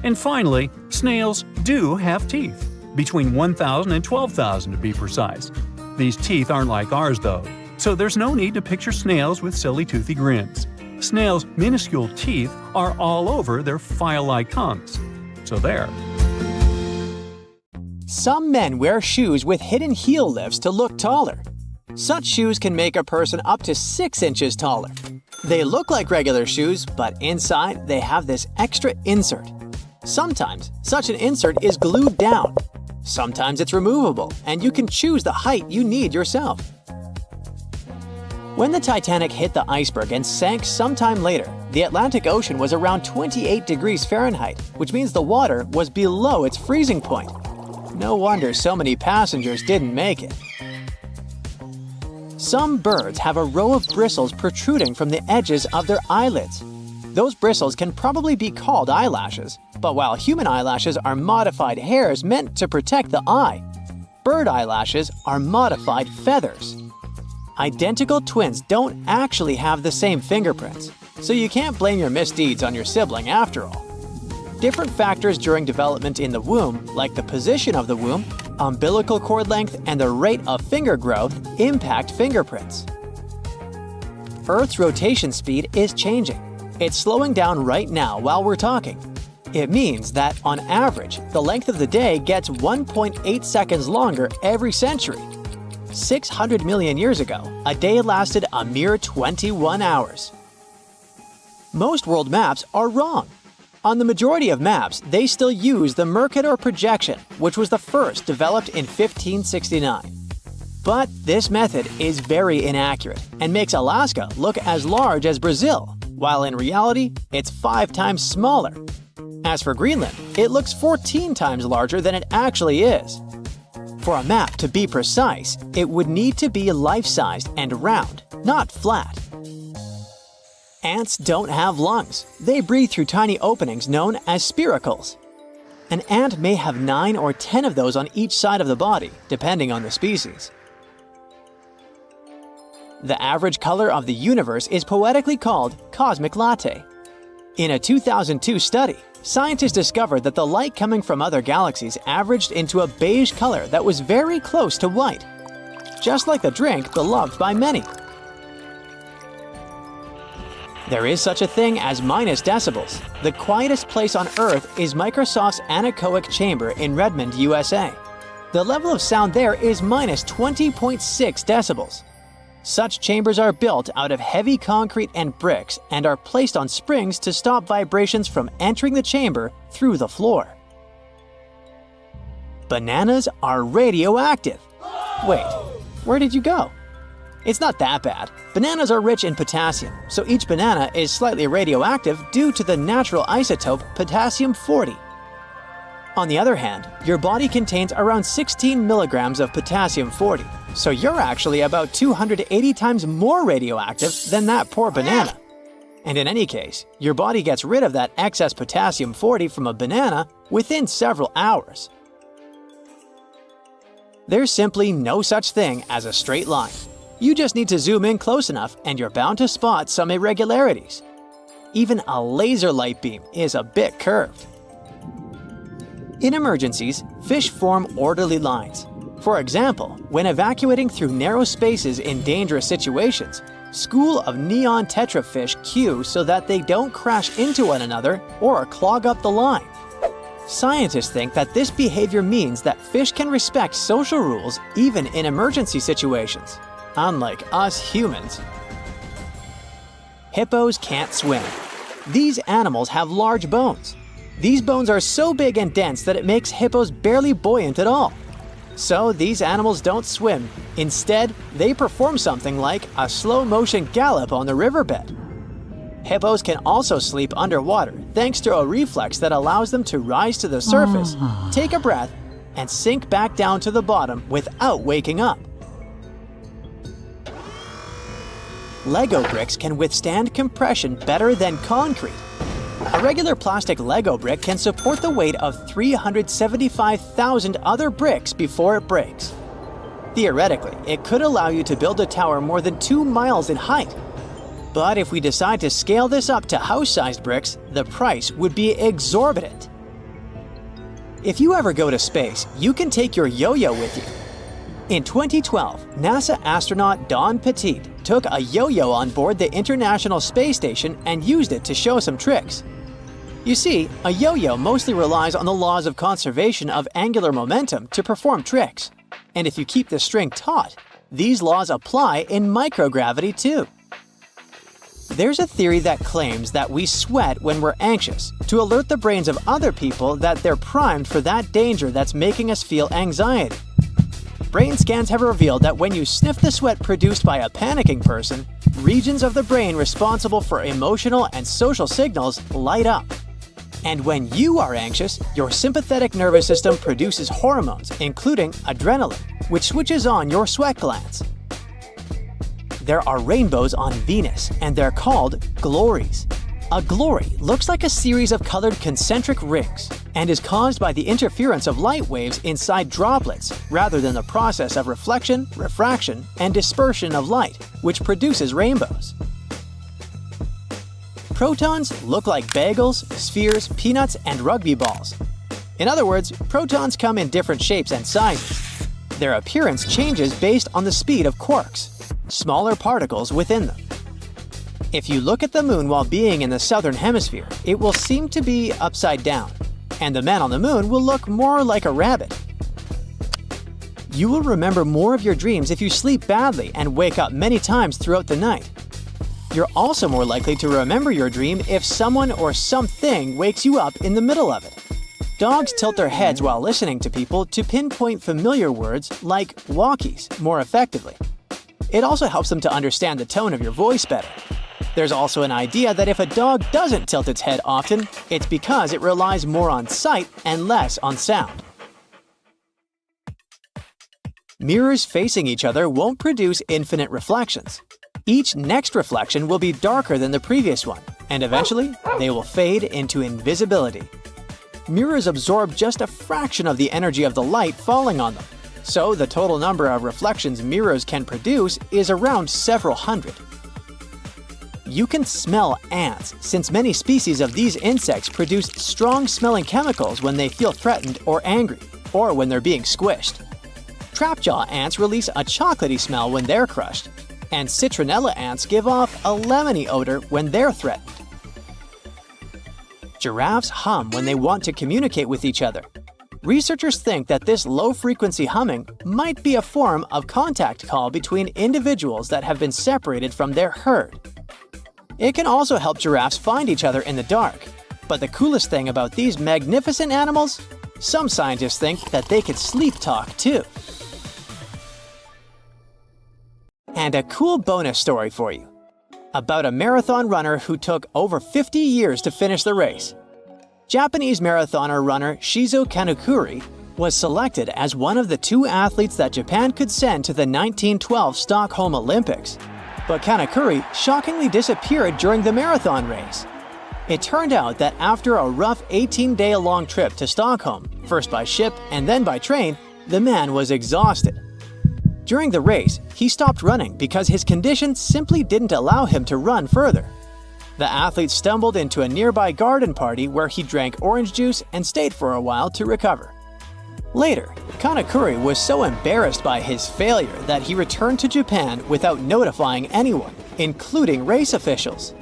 And finally, snails do have teeth, between 1,000 and 12,000 to be precise. These teeth aren't like ours though, so there's no need to picture snails with silly toothy grins. Snails' minuscule teeth are all over their file-like tongues. So there. Some men wear shoes with hidden heel lifts to look taller. Such shoes can make a person up to 6 inches taller. They look like regular shoes, but inside they have this extra insert. Sometimes, such an insert is glued down. Sometimes it's removable, and you can choose the height you need yourself. When the Titanic hit the iceberg and sank sometime later, the Atlantic Ocean was around 28 degrees Fahrenheit, which means the water was below its freezing point. No wonder so many passengers didn't make it. Some birds have a row of bristles protruding from the edges of their eyelids. Those bristles can probably be called eyelashes, but while human eyelashes are modified hairs meant to protect the eye, bird eyelashes are modified feathers. Identical twins don't actually have the same fingerprints, so you can't blame your misdeeds on your sibling after all. Different factors during development in the womb, like the position of the womb, umbilical cord length, and the rate of finger growth, impact fingerprints. Earth's rotation speed is changing. It's slowing down right now while we're talking. It means that, on average, the length of the day gets 1.8 seconds longer every century. 600 million years ago, a day lasted a mere 21 hours. Most world maps are wrong. On the majority of maps, they still use the Mercator projection, which was the first developed in 1569. But this method is very inaccurate and makes Alaska look as large as Brazil, while in reality, it's 5 times smaller. As for Greenland, it looks 14 times larger than it actually is. For a map to be precise, it would need to be life-sized and round, not flat. Ants don't have lungs. They breathe through tiny openings known as spiracles. An ant may have 9 or 10 of those on each side of the body, depending on the species. The average color of the universe is poetically called cosmic latte. In a 2002 study, Scientists discovered that the light coming from other galaxies averaged into a beige color that was very close to white, just like the drink beloved by many. There is such a thing as minus decibels. The quietest place on Earth is Microsoft's anechoic chamber in Redmond, USA. The level of sound there is minus 20.6 decibels. Such chambers are built out of heavy concrete and bricks and are placed on springs to stop vibrations from entering the chamber through the floor. Bananas are radioactive. Wait, where did you go? It's not that bad. Bananas are rich in potassium, so each banana is slightly radioactive due to the natural isotope potassium-40. On the other hand, your body contains around 16 milligrams of potassium-40, so you're actually about 280 times more radioactive than that poor banana. And in any case, your body gets rid of that excess potassium-40 from a banana within several hours. There's simply no such thing as a straight line. You just need to zoom in close enough and you're bound to spot some irregularities. Even a laser light beam is a bit curved. In emergencies, fish form orderly lines. For example, when evacuating through narrow spaces in dangerous situations, school of neon tetrafish queue so that they don't crash into one another or clog up the line. Scientists think that this behavior means that fish can respect social rules even in emergency situations, unlike us humans. Hippos can't swim. These animals have large bones. These bones are so big and dense that it makes hippos barely buoyant at all. So these animals don't swim. Instead, they perform something like a slow-motion gallop on the riverbed. Hippos can also sleep underwater thanks to a reflex that allows them to rise to the surface, take a breath, and sink back down to the bottom without waking up. Lego bricks can withstand compression better than concrete. A regular plastic Lego brick can support the weight of 375,000 other bricks before it breaks. Theoretically, it could allow you to build a tower more than 2 miles in height. But if we decide to scale this up to house-sized bricks, the price would be exorbitant. If you ever go to space, you can take your yo-yo with you. In 2012, NASA astronaut Don Petit took a yo-yo on board the International Space Station and used it to show some tricks. You see, a yo-yo mostly relies on the laws of conservation of angular momentum to perform tricks. And if you keep the string taut, these laws apply in microgravity too. There's a theory that claims that we sweat when we're anxious to alert the brains of other people that they're primed for that danger that's making us feel anxiety. Brain scans have revealed that when you sniff the sweat produced by a panicking person, regions of the brain responsible for emotional and social signals light up. And when you are anxious, your sympathetic nervous system produces hormones, including adrenaline, which switches on your sweat glands. There are rainbows on Venus, and they're called glories. A glory looks like a series of colored concentric rings and is caused by the interference of light waves inside droplets rather than the process of reflection, refraction, and dispersion of light, which produces rainbows. Protons look like bagels, spheres, peanuts, and rugby balls. In other words, protons come in different shapes and sizes. Their appearance changes based on the speed of quarks, smaller particles within them. If you look at the moon while being in the southern hemisphere, it will seem to be upside down, and the man on the moon will look more like a rabbit. You will remember more of your dreams if you sleep badly and wake up many times throughout the night. You're also more likely to remember your dream if someone or something wakes you up in the middle of it. Dogs tilt their heads while listening to people to pinpoint familiar words like walkies more effectively. It also helps them to understand the tone of your voice better. There's also an idea that if a dog doesn't tilt its head often, it's because it relies more on sight and less on sound. Mirrors facing each other won't produce infinite reflections. Each next reflection will be darker than the previous one, and eventually, they will fade into invisibility. Mirrors absorb just a fraction of the energy of the light falling on them, so the total number of reflections mirrors can produce is around several hundred. you can smell ants, since many species of these insects produce strong-smelling chemicals when they feel threatened or angry, or when they're being squished. Trapjaw ants release a chocolatey smell when they're crushed, and citronella ants give off a lemony odor when they're threatened. Giraffes hum when they want to communicate with each other. Researchers think that this low-frequency humming might be a form of contact call between individuals that have been separated from their herd. It can also help giraffes find each other in the dark. But the coolest thing about these magnificent animals? Some scientists think that they could sleep talk too. And a cool bonus story for you. About a marathon runner who took over 50 years to finish the race. Japanese marathoner runner Shizo Kanekuri was selected as one of the 2 athletes that Japan could send to the 1912 Stockholm Olympics. But Kanekuri shockingly disappeared during the marathon race. It turned out that after a rough 18-day-long trip to Stockholm, first by ship and then by train, the man was exhausted. During the race, he stopped running because his condition simply didn't allow him to run further. The athlete stumbled into a nearby garden party where he drank orange juice and stayed for a while to recover. Later, Kanekuri was so embarrassed by his failure that he returned to Japan without notifying anyone, including race officials.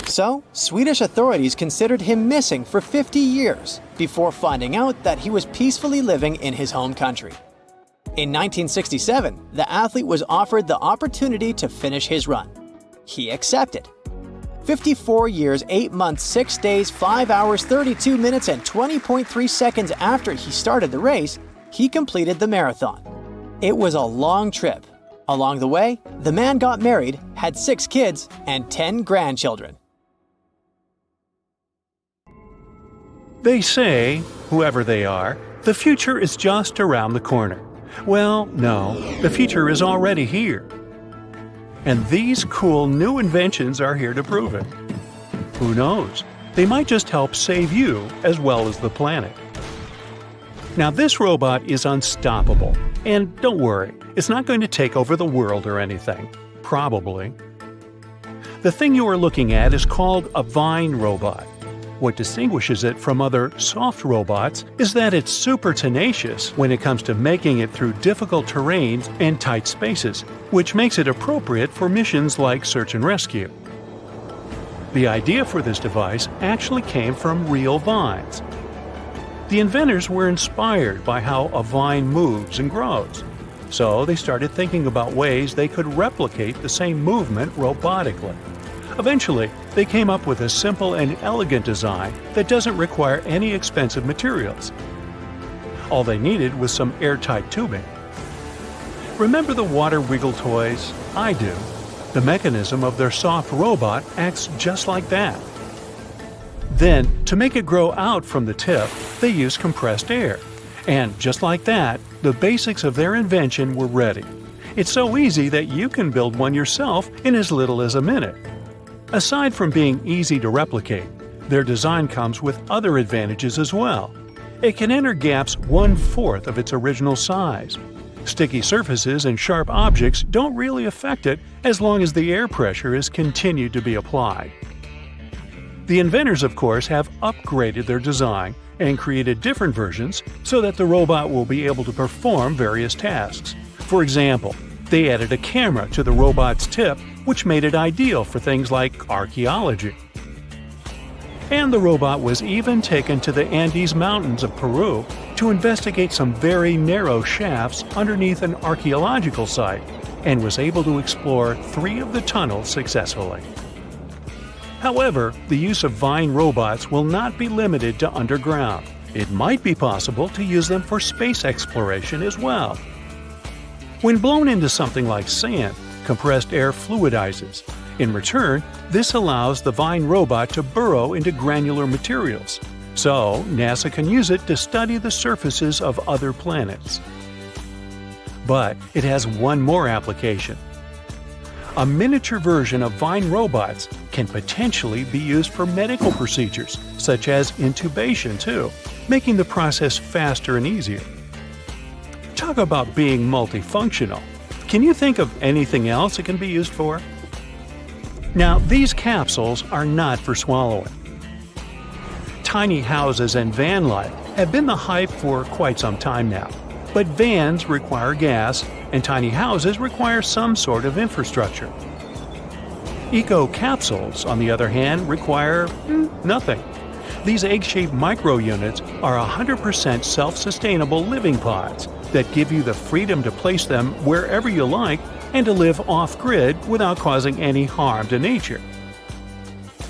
So, Swedish authorities considered him missing for 50 years before finding out that he was peacefully living in his home country. In 1967, the athlete was offered the opportunity to finish his run. He accepted. 54 years, 8 months, 6 days, 5 hours, 32 minutes, and 20.3 seconds after he started the race, he completed the marathon. It was a long trip. Along the way, the man got married, had 6 kids, and 10 grandchildren. They say, whoever they are, the future is just around the corner. Well, no, the future is already here. And these cool new inventions are here to prove it. Who knows? They might just help save you as well as the planet. Now, this robot is unstoppable. And don't worry, it's not going to take over the world or anything. Probably. The thing you are looking at is called a Vine robot. What distinguishes it from other soft robots is that it's super tenacious when it comes to making it through difficult terrains and tight spaces, which makes it appropriate for missions like search and rescue. The idea for this device actually came from real vines. The inventors were inspired by how a vine moves and grows, so they started thinking about ways they could replicate the same movement robotically. Eventually, they came up with a simple and elegant design that doesn't require any expensive materials. All they needed was some airtight tubing. Remember the water wiggle toys? I do. The mechanism of their soft robot acts just like that. Then, to make it grow out from the tip, they used compressed air. And just like that, the basics of their invention were ready. It's so easy that you can build one yourself in as little as a minute. Aside from being easy to replicate, their design comes with other advantages as well. It can enter gaps 1/4 of its original size. Sticky surfaces and sharp objects don't really affect it as long as the air pressure is continued to be applied. The inventors, of course, have upgraded their design and created different versions so that the robot will be able to perform various tasks. For example, they added a camera to the robot's tip, which made it ideal for things like archaeology. And the robot was even taken to the Andes Mountains of Peru to investigate some very narrow shafts underneath an archaeological site, and was able to explore 3 of the tunnels successfully. However, the use of Vine robots will not be limited to underground. It might be possible to use them for space exploration as well. When blown into something like sand, compressed air fluidizes. In return, this allows the Vine robot to burrow into granular materials. So, NASA can use it to study the surfaces of other planets. But it has one more application. A miniature version of Vine robots can potentially be used for medical procedures, such as intubation too, making the process faster and easier. Talk about being multifunctional. Can you think of anything else it can be used for? Now, these capsules are not for swallowing. Tiny houses and van life have been the hype for quite some time now. But vans require gas, and tiny houses require some sort of infrastructure. Eco capsules, on the other hand, require nothing. These egg-shaped micro-units are 100% self-sustainable living pods that give you the freedom to place them wherever you like and to live off-grid without causing any harm to nature.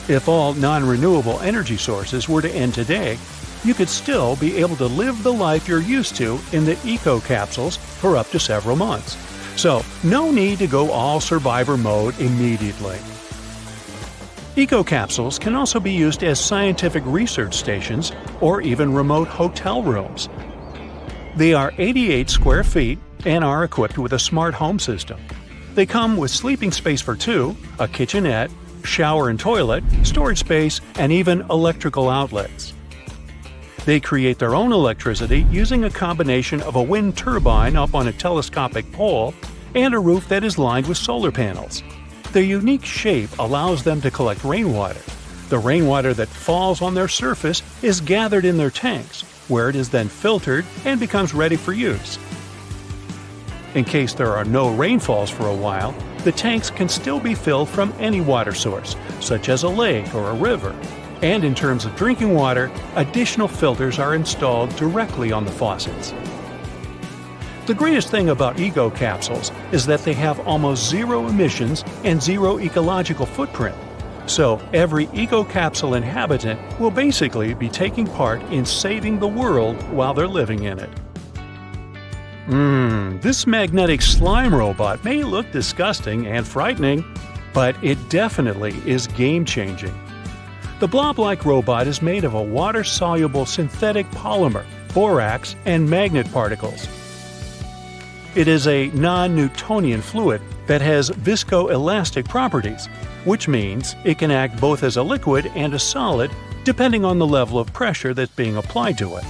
If all non-renewable energy sources were to end today, you could still be able to live the life you're used to in the eco capsules for up to several months. So, no need to go all survivor mode immediately. Eco capsules can also be used as scientific research stations or even remote hotel rooms. They are 88 square feet and are equipped with a smart home system. They come with sleeping space for two, a kitchenette, shower and toilet, storage space, and even electrical outlets. They create their own electricity using a combination of a wind turbine up on a telescopic pole and a roof that is lined with solar panels. Their unique shape allows them to collect rainwater. The rainwater that falls on their surface is gathered in their tanks, where it is then filtered and becomes ready for use. In case there are no rainfalls for a while, the tanks can still be filled from any water source, such as a lake or a river. And in terms of drinking water, additional filters are installed directly on the faucets. The greatest thing about eco capsules is that they have almost zero emissions and zero ecological footprint. So every eco capsule inhabitant will basically be taking part in saving the world while they're living in it. This magnetic slime robot may look disgusting and frightening, but it definitely is game-changing. The blob-like robot is made of a water-soluble synthetic polymer, borax, and magnet particles. It is a non-Newtonian fluid that has viscoelastic properties, which means it can act both as a liquid and a solid depending on the level of pressure that's being applied to it.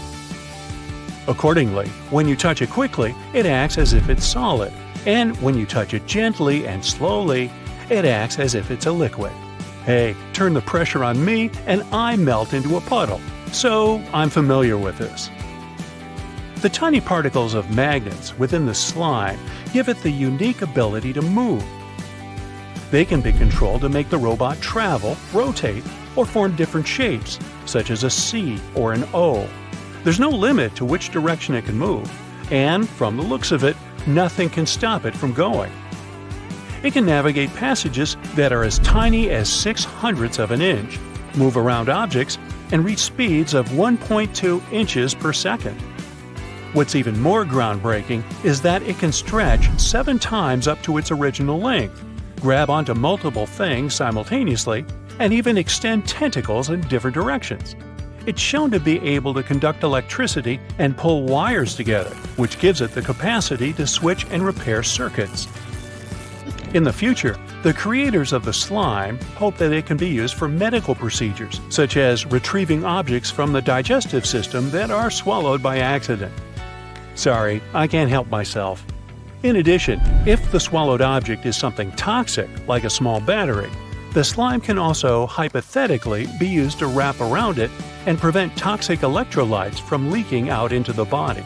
Accordingly, when you touch it quickly, it acts as if it's solid, and when you touch it gently and slowly, it acts as if it's a liquid. Hey, turn the pressure on me and I melt into a puddle, so I'm familiar with this. The tiny particles of magnets within the slime give it the unique ability to move. They can be controlled to make the robot travel, rotate, or form different shapes, such as a C or an O. There's no limit to which direction it can move, and from the looks of it, nothing can stop it from going. It can navigate passages that are as tiny as 0.06 of an inch, move around objects, and reach speeds of 1.2 inches per second. What's even more groundbreaking is that it can stretch 7 times up to its original length, grab onto multiple things simultaneously, and even extend tentacles in different directions. It's shown to be able to conduct electricity and pull wires together, which gives it the capacity to switch and repair circuits. In the future, the creators of the slime hope that it can be used for medical procedures, such as retrieving objects from the digestive system that are swallowed by accident. Sorry, I can't help myself. In addition, if the swallowed object is something toxic, like a small battery, the slime can also hypothetically be used to wrap around it and prevent toxic electrolytes from leaking out into the body.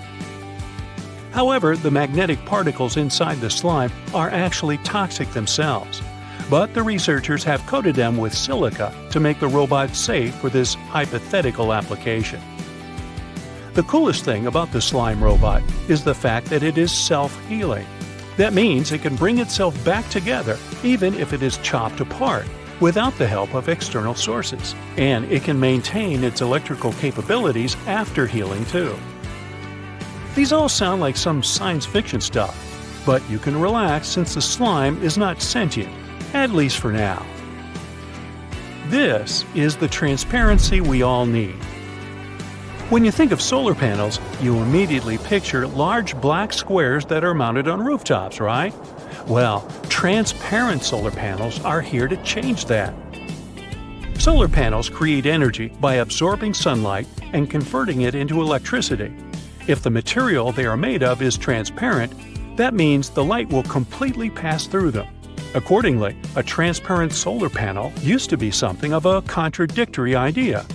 However, the magnetic particles inside the slime are actually toxic themselves, but the researchers have coated them with silica to make the robot safe for this hypothetical application. The coolest thing about the slime robot is the fact that it is self-healing. That means it can bring itself back together even if it is chopped apart, without the help of external sources, and it can maintain its electrical capabilities after healing too. These all sound like some science fiction stuff, but you can relax since the slime is not sentient, at least for now. This is the transparency we all need. When you think of solar panels, you immediately picture large black squares that are mounted on rooftops, right? Well, transparent solar panels are here to change that. Solar panels create energy by absorbing sunlight and converting it into electricity. If the material they are made of is transparent, that means the light will completely pass through them. Accordingly, a transparent solar panel used to be something of a contradictory idea.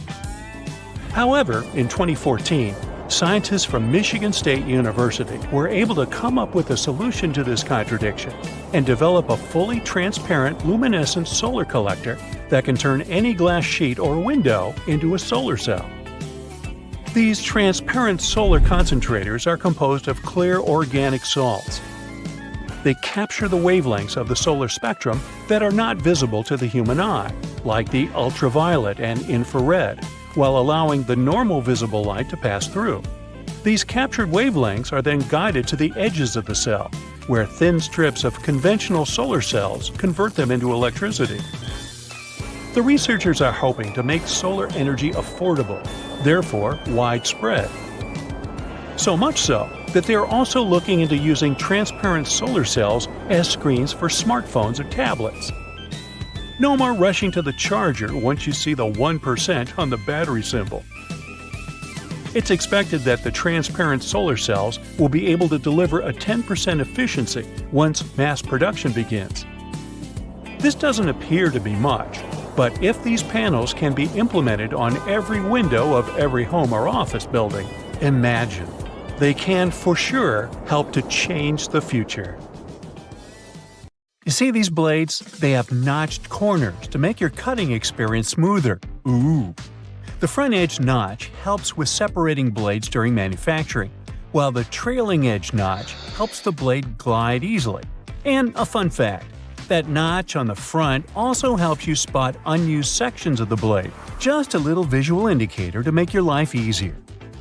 However, in 2014, scientists from Michigan State University were able to come up with a solution to this contradiction and develop a fully transparent luminescent solar collector that can turn any glass sheet or window into a solar cell. These transparent solar concentrators are composed of clear organic salts. They capture the wavelengths of the solar spectrum that are not visible to the human eye, like the ultraviolet and infrared, while allowing the normal visible light to pass through. These captured wavelengths are then guided to the edges of the cell, where thin strips of conventional solar cells convert them into electricity. The researchers are hoping to make solar energy affordable, therefore widespread. So much so that they are also looking into using transparent solar cells as screens for smartphones or tablets. No more rushing to the charger once you see the 1% on the battery symbol. It's expected that the transparent solar cells will be able to deliver a 10% efficiency once mass production begins. This doesn't appear to be much, but if these panels can be implemented on every window of every home or office building, imagine. They can, for sure, help to change the future. You see these blades? They have notched corners to make your cutting experience smoother. Ooh! The front edge notch helps with separating blades during manufacturing, while the trailing edge notch helps the blade glide easily. And a fun fact, that notch on the front also helps you spot unused sections of the blade, just a little visual indicator to make your life easier.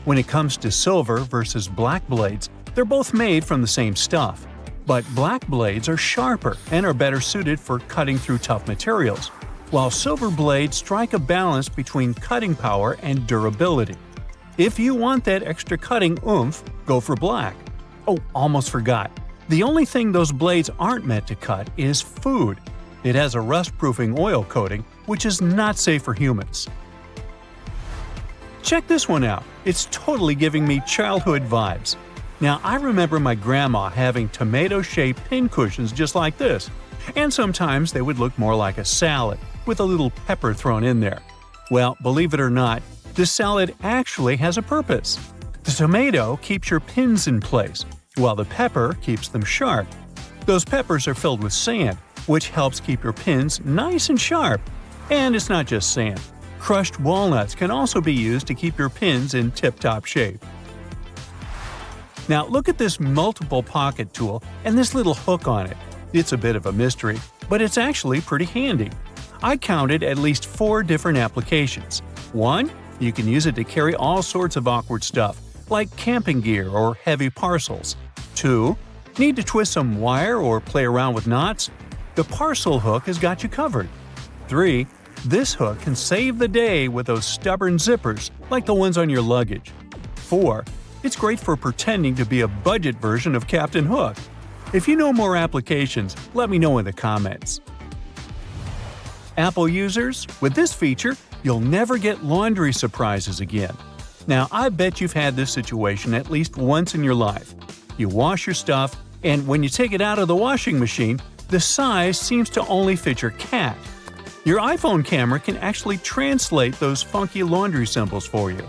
When it comes to silver versus black blades, they're both made from the same stuff. But black blades are sharper and are better suited for cutting through tough materials, while silver blades strike a balance between cutting power and durability. If you want that extra cutting oomph, go for black. Oh, almost forgot. The only thing those blades aren't meant to cut is food. It has a rust-proofing oil coating, which is not safe for humans. Check this one out. It's totally giving me childhood vibes. Now, I remember my grandma having tomato-shaped pincushions just like this, and sometimes they would look more like a salad, with a little pepper thrown in there. Well, believe it or not, this salad actually has a purpose. The tomato keeps your pins in place, while the pepper keeps them sharp. Those peppers are filled with sand, which helps keep your pins nice and sharp. And it's not just sand. Crushed walnuts can also be used to keep your pins in tip-top shape. Now look at this multiple pocket tool and this little hook on it. It's a bit of a mystery, but it's actually pretty handy. I counted at least 4 different applications. 1. You can use it to carry all sorts of awkward stuff, like camping gear or heavy parcels. 2. Need to twist some wire or play around with knots? The parcel hook has got you covered. 3. This hook can save the day with those stubborn zippers, like the ones on your luggage. 4. It's great for pretending to be a budget version of Captain Hook. If you know more applications, let me know in the comments. Apple users, with this feature, you'll never get laundry surprises again. Now, I bet you've had this situation at least once in your life. You wash your stuff, and when you take it out of the washing machine, the size seems to only fit your cat. Your iPhone camera can actually translate those funky laundry symbols for you.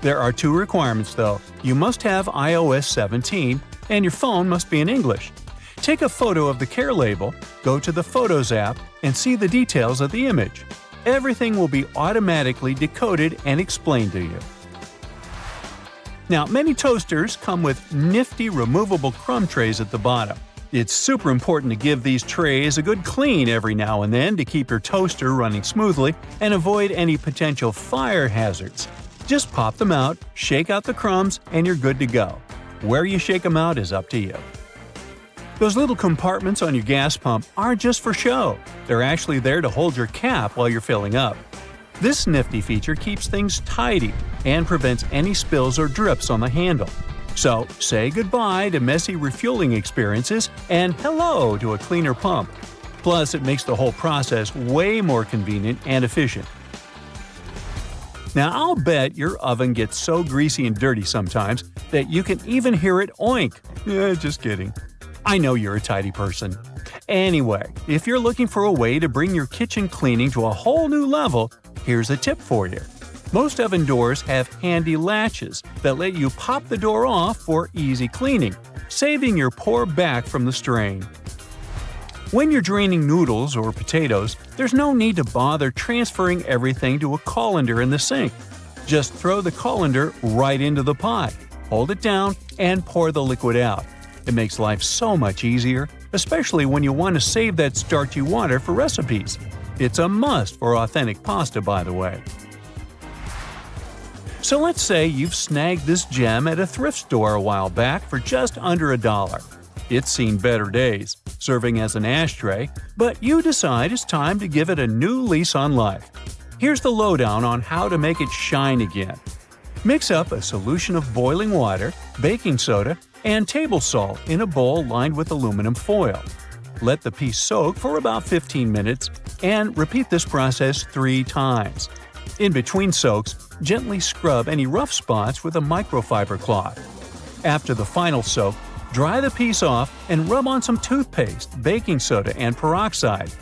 There are 2 requirements though. You must have iOS 17, and your phone must be in English. Take a photo of the care label, go to the Photos app, and see the details of the image. Everything will be automatically decoded and explained to you. Now, many toasters come with nifty removable crumb trays at the bottom. It's super important to give these trays a good clean every now and then to keep your toaster running smoothly and avoid any potential fire hazards. Just pop them out, shake out the crumbs, and you're good to go. Where you shake them out is up to you. Those little compartments on your gas pump aren't just for show. They're actually there to hold your cap while you're filling up. This nifty feature keeps things tidy and prevents any spills or drips on the handle. So, say goodbye to messy refueling experiences and hello to a cleaner pump. Plus, it makes the whole process way more convenient and efficient. Now, I'll bet your oven gets so greasy and dirty sometimes that you can even hear it oink. Just kidding. I know you're a tidy person. Anyway, if you're looking for a way to bring your kitchen cleaning to a whole new level, here's a tip for you. Most oven doors have handy latches that let you pop the door off for easy cleaning, saving your poor back from the strain. When you're draining noodles or potatoes, there's no need to bother transferring everything to a colander in the sink. Just throw the colander right into the pot, hold it down, and pour the liquid out. It makes life so much easier, especially when you want to save that starchy water for recipes. It's a must for authentic pasta, by the way. So let's say you've snagged this gem at a thrift store a while back for just under $1. It's seen better days, serving as an ashtray, but you decide it's time to give it a new lease on life. Here's the lowdown on how to make it shine again. Mix up a solution of boiling water, baking soda, and table salt in a bowl lined with aluminum foil. Let the piece soak for about 15 minutes and repeat this process 3 times. In between soaks, gently scrub any rough spots with a microfiber cloth. After the final soak, dry the piece off and rub on some toothpaste, baking soda, and peroxide.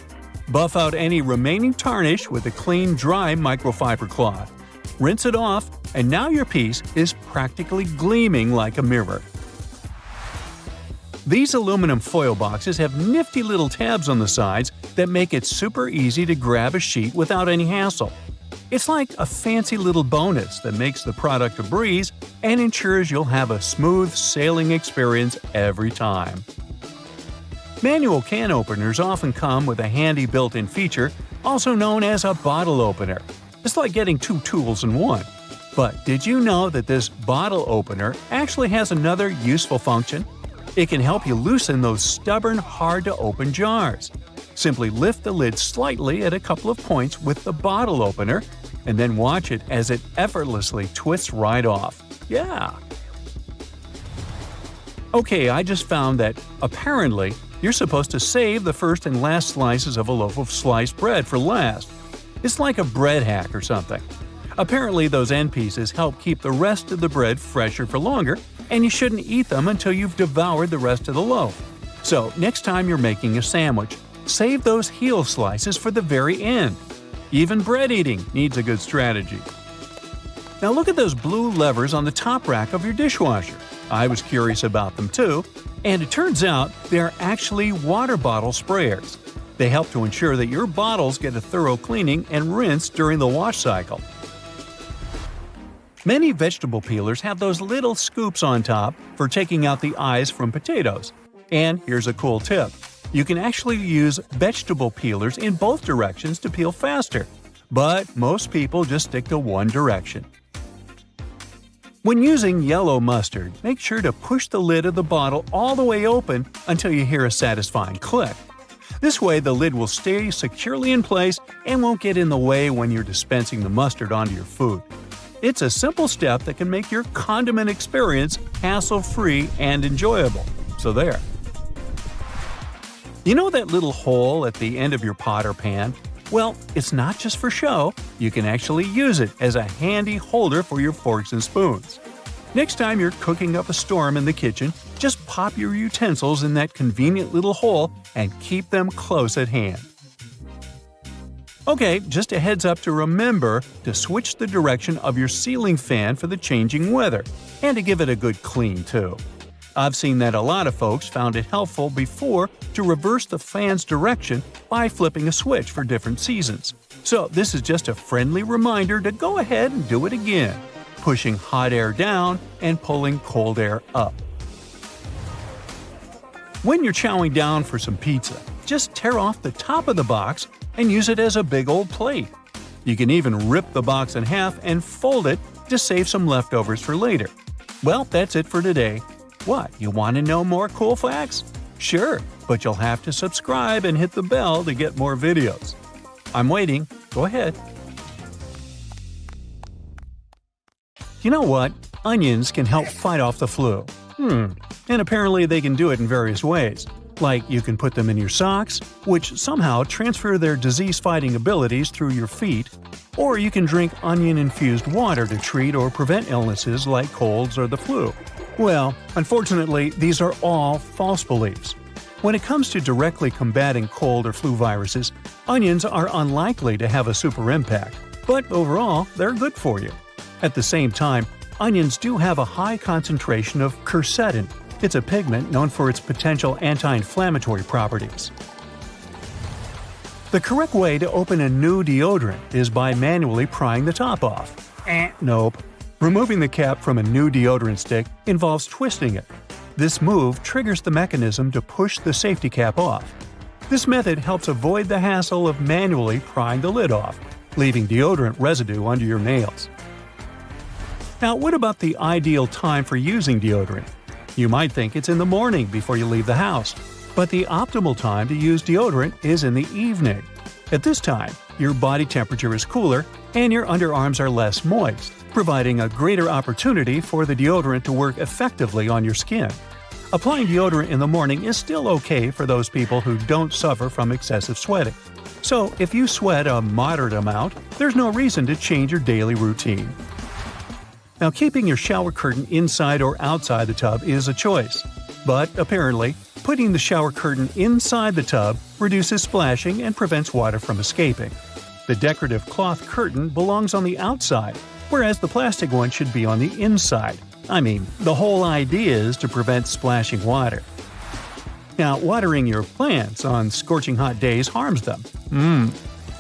Buff out any remaining tarnish with a clean, dry microfiber cloth. Rinse it off, and now your piece is practically gleaming like a mirror. These aluminum foil boxes have nifty little tabs on the sides that make it super easy to grab a sheet without any hassle. It's like a fancy little bonus that makes the product a breeze and ensures you'll have a smooth sailing experience every time. Manual can openers often come with a handy built-in feature, also known as a bottle opener. It's like getting 2 tools in one. But did you know that this bottle opener actually has another useful function? It can help you loosen those stubborn, hard-to-open jars. Simply lift the lid slightly at a couple of points with the bottle opener, and then watch it as it effortlessly twists right off. Yeah! Okay, I just found that, apparently, you're supposed to save the first and last slices of a loaf of sliced bread for last. It's like a bread hack or something. Apparently, those end pieces help keep the rest of the bread fresher for longer, and you shouldn't eat them until you've devoured the rest of the loaf. So, next time you're making a sandwich, save those heel slices for the very end. Even bread eating needs a good strategy. Now look at those blue levers on the top rack of your dishwasher. I was curious about them too, and it turns out they're actually water bottle sprayers. They help to ensure that your bottles get a thorough cleaning and rinse during the wash cycle. Many vegetable peelers have those little scoops on top for taking out the eyes from potatoes. And here's a cool tip. You can actually use vegetable peelers in both directions to peel faster, but most people just stick to one direction. When using yellow mustard, make sure to push the lid of the bottle all the way open until you hear a satisfying click. This way the lid will stay securely in place and won't get in the way when you're dispensing the mustard onto your food. It's a simple step that can make your condiment experience hassle-free and enjoyable. So there. You know that little hole at the end of your pot or pan? Well, it's not just for show. You can actually use it as a handy holder for your forks and spoons. Next time you're cooking up a storm in the kitchen, just pop your utensils in that convenient little hole and keep them close at hand. Okay, just a heads up to remember to switch the direction of your ceiling fan for the changing weather, and to give it a good clean too. I've seen that a lot of folks found it helpful before to reverse the fan's direction by flipping a switch for different seasons. So this is just a friendly reminder to go ahead and do it again, pushing hot air down and pulling cold air up. When you're chowing down for some pizza, just tear off the top of the box and use it as a big old plate. You can even rip the box in half and fold it to save some leftovers for later. Well, that's it for today. What, you want to know more cool facts? Sure, but you'll have to subscribe and hit the bell to get more videos. I'm waiting. Go ahead. You know what? Onions can help fight off the flu. And apparently they can do it in various ways. Like you can put them in your socks, which somehow transfer their disease-fighting abilities through your feet, or you can drink onion-infused water to treat or prevent illnesses like colds or the flu. Well, unfortunately, these are all false beliefs. When it comes to directly combating cold or flu viruses, onions are unlikely to have a super impact, but overall, they're good for you. At the same time, onions do have a high concentration of quercetin. It's a pigment known for its potential anti-inflammatory properties. The correct way to open a new deodorant is by manually prying the top off. Nope. Removing the cap from a new deodorant stick involves twisting it. This move triggers the mechanism to push the safety cap off. This method helps avoid the hassle of manually prying the lid off, leaving deodorant residue under your nails. Now, what about the ideal time for using deodorant? You might think it's in the morning before you leave the house, but the optimal time to use deodorant is in the evening. At this time, your body temperature is cooler and your underarms are less moist, providing a greater opportunity for the deodorant to work effectively on your skin. Applying deodorant in the morning is still okay for those people who don't suffer from excessive sweating. So, if you sweat a moderate amount, there's no reason to change your daily routine. Now, keeping your shower curtain inside or outside the tub is a choice. But apparently, putting the shower curtain inside the tub reduces splashing and prevents water from escaping. The decorative cloth curtain belongs on the outside, whereas the plastic one should be on the inside. I mean, the whole idea is to prevent splashing water. Now, watering your plants on scorching hot days harms them.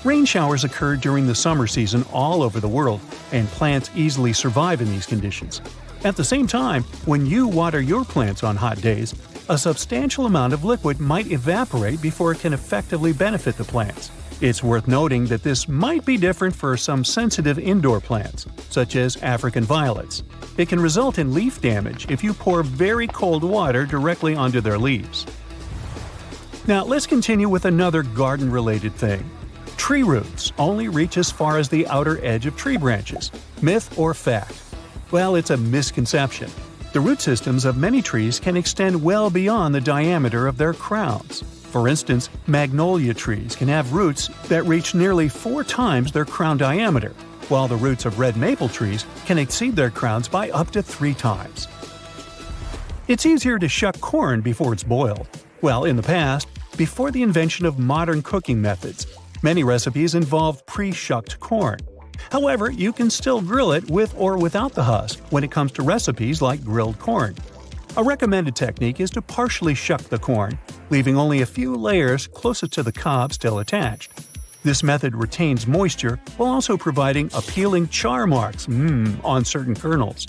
Rain showers occur during the summer season all over the world, and plants easily survive in these conditions. At the same time, when you water your plants on hot days, a substantial amount of liquid might evaporate before it can effectively benefit the plants. It's worth noting that this might be different for some sensitive indoor plants, such as African violets. It can result in leaf damage if you pour very cold water directly onto their leaves. Now, let's continue with another garden-related thing. Tree roots only reach as far as the outer edge of tree branches. Myth or fact? Well, it's a misconception. The root systems of many trees can extend well beyond the diameter of their crowns. For instance, magnolia trees can have roots that reach nearly 4 times their crown diameter, while the roots of red maple trees can exceed their crowns by up to 3 times. It's easier to shuck corn before it's boiled. Well, in the past, before the invention of modern cooking methods, many recipes involved pre-shucked corn. However, you can still grill it with or without the husk when it comes to recipes like grilled corn. A recommended technique is to partially shuck the corn, leaving only a few layers closest to the cob still attached. This method retains moisture while also providing appealing char marks on certain kernels.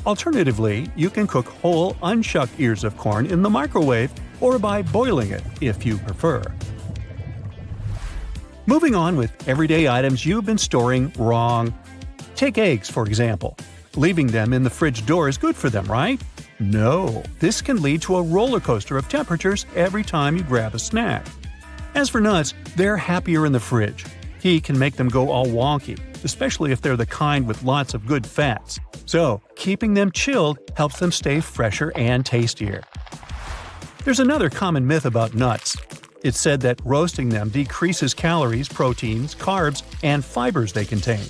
Alternatively, you can cook whole, unshucked ears of corn in the microwave or by boiling it if you prefer. Moving on with everyday items you've been storing wrong. Take eggs, for example. Leaving them in the fridge door is good for them, right? No, this can lead to a roller coaster of temperatures every time you grab a snack. As for nuts, they're happier in the fridge. Heat can make them go all wonky, especially if they're the kind with lots of good fats. So, keeping them chilled helps them stay fresher and tastier. There's another common myth about nuts. It's said that roasting them decreases calories, proteins, carbs, and fibers they contain.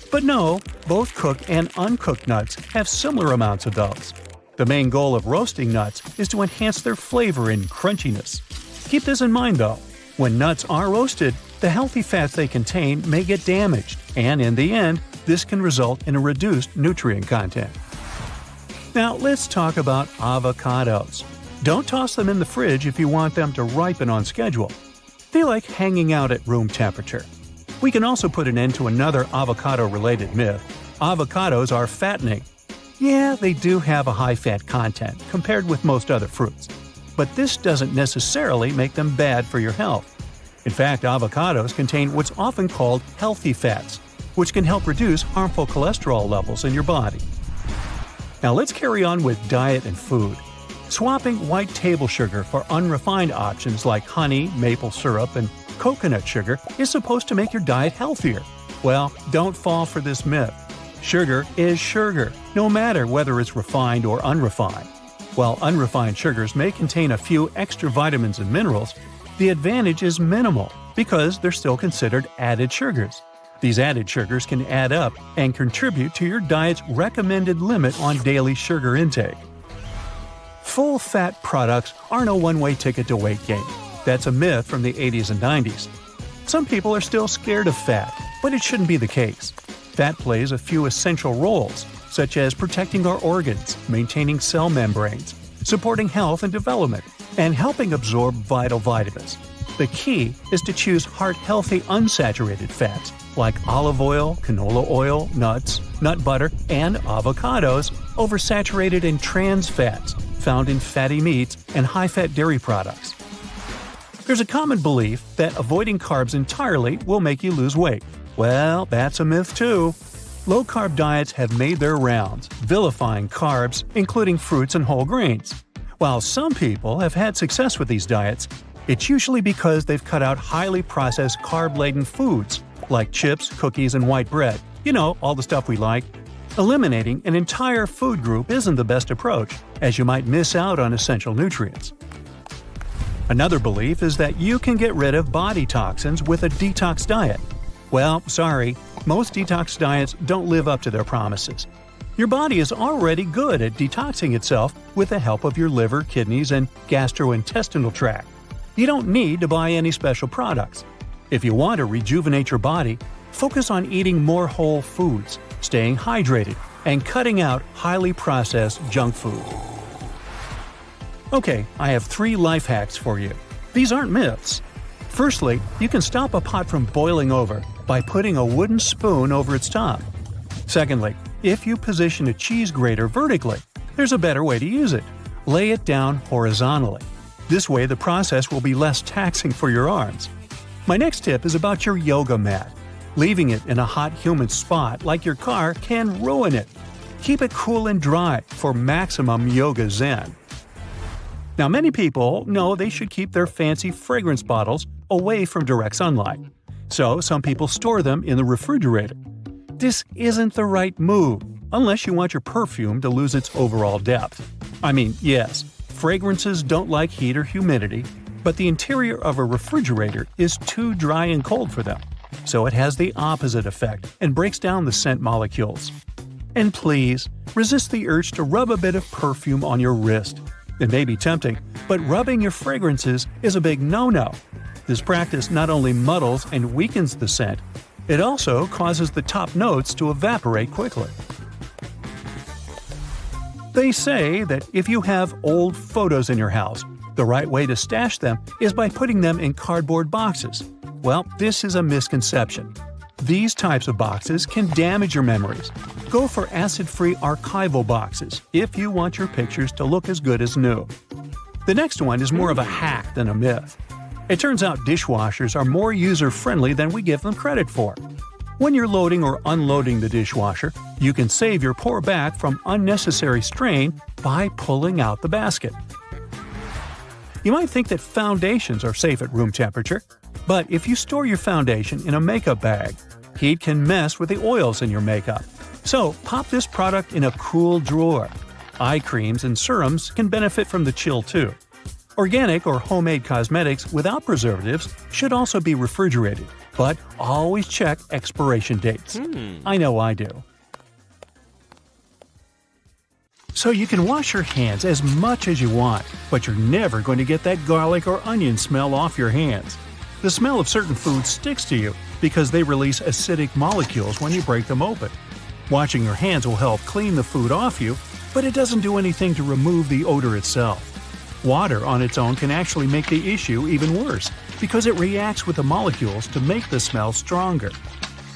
But no, both cooked and uncooked nuts have similar amounts of those. The main goal of roasting nuts is to enhance their flavor and crunchiness. Keep this in mind though. When nuts are roasted, the healthy fats they contain may get damaged, and in the end, this can result in a reduced nutrient content. Now let's talk about avocados. Don't toss them in the fridge if you want them to ripen on schedule. They like hanging out at room temperature. We can also put an end to another avocado-related myth. Avocados are fattening. Yeah, they do have a high fat content compared with most other fruits. But this doesn't necessarily make them bad for your health. In fact, avocados contain what's often called healthy fats, which can help reduce harmful cholesterol levels in your body. Now let's carry on with diet and food. Swapping white table sugar for unrefined options like honey, maple syrup, and coconut sugar is supposed to make your diet healthier. Well, don't fall for this myth. Sugar is sugar, no matter whether it's refined or unrefined. While unrefined sugars may contain a few extra vitamins and minerals, the advantage is minimal because they're still considered added sugars. These added sugars can add up and contribute to your diet's recommended limit on daily sugar intake. Full-fat products aren't a one-way ticket to weight gain. That's a myth from the 80s and 90s. Some people are still scared of fat, but it shouldn't be the case. Fat plays a few essential roles, such as protecting our organs, maintaining cell membranes, supporting health and development, and helping absorb vital vitamins. The key is to choose heart-healthy unsaturated fats like olive oil, canola oil, nuts, nut butter, and avocados over saturated and trans fats found in fatty meats and high-fat dairy products. There's a common belief that avoiding carbs entirely will make you lose weight. Well, that's a myth too. Low-carb diets have made their rounds, vilifying carbs, including fruits and whole grains. While some people have had success with these diets, it's usually because they've cut out highly processed carb-laden foods like chips, cookies, and white bread. You know, all the stuff we like. Eliminating an entire food group isn't the best approach, as you might miss out on essential nutrients. Another belief is that you can get rid of body toxins with a detox diet. Well, sorry, most detox diets don't live up to their promises. Your body is already good at detoxing itself with the help of your liver, kidneys, and gastrointestinal tract. You don't need to buy any special products. If you want to rejuvenate your body, focus on eating more whole foods, staying hydrated, and cutting out highly processed junk food. Okay, I have 3 life hacks for you. These aren't myths. Firstly, you can stop a pot from boiling over by putting a wooden spoon over its top. Secondly, if you position a cheese grater vertically, there's a better way to use it. Lay it down horizontally. This way the process will be less taxing for your arms. My next tip is about your yoga mat. Leaving it in a hot, humid spot like your car can ruin it. Keep it cool and dry for maximum yoga zen. Now, many people know they should keep their fancy fragrance bottles away from direct sunlight. So, some people store them in the refrigerator. This isn't the right move, unless you want your perfume to lose its overall depth. I mean, yes, fragrances don't like heat or humidity, but the interior of a refrigerator is too dry and cold for them. So it has the opposite effect and breaks down the scent molecules. And please, resist the urge to rub a bit of perfume on your wrist. It may be tempting, but rubbing your fragrances is a big no-no. This practice not only muddles and weakens the scent, it also causes the top notes to evaporate quickly. They say that if you have old photos in your house, the right way to stash them is by putting them in cardboard boxes. Well, this is a misconception. These types of boxes can damage your memories. Go for acid-free archival boxes if you want your pictures to look as good as new. The next one is more of a hack than a myth. It turns out dishwashers are more user-friendly than we give them credit for. When you're loading or unloading the dishwasher, you can save your poor back from unnecessary strain by pulling out the basket. You might think that foundations are safe at room temperature, but if you store your foundation in a makeup bag, heat can mess with the oils in your makeup. So pop this product in a cool drawer. Eye creams and serums can benefit from the chill too. Organic or homemade cosmetics without preservatives should also be refrigerated, but always check expiration dates. I know I do. So you can wash your hands as much as you want, but you're never going to get that garlic or onion smell off your hands. The smell of certain foods sticks to you because they release acidic molecules when you break them open. Washing your hands will help clean the food off you, but it doesn't do anything to remove the odor itself. Water on its own can actually make the issue even worse because it reacts with the molecules to make the smell stronger.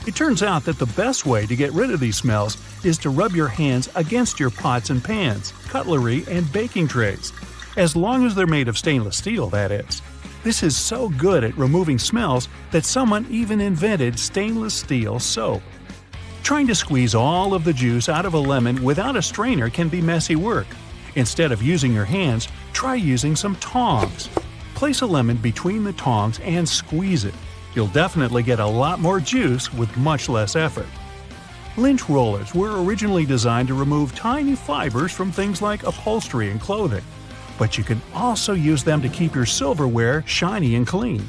It turns out that the best way to get rid of these smells is to rub your hands against your pots and pans, cutlery, and baking trays. As long as they're made of stainless steel, that is. This is so good at removing smells that someone even invented stainless steel soap. Trying to squeeze all of the juice out of a lemon without a strainer can be messy work. Instead of using your hands, try using some tongs. Place a lemon between the tongs and squeeze it. You'll definitely get a lot more juice with much less effort. Lint rollers were originally designed to remove tiny fibers from things like upholstery and clothing. But you can also use them to keep your silverware shiny and clean.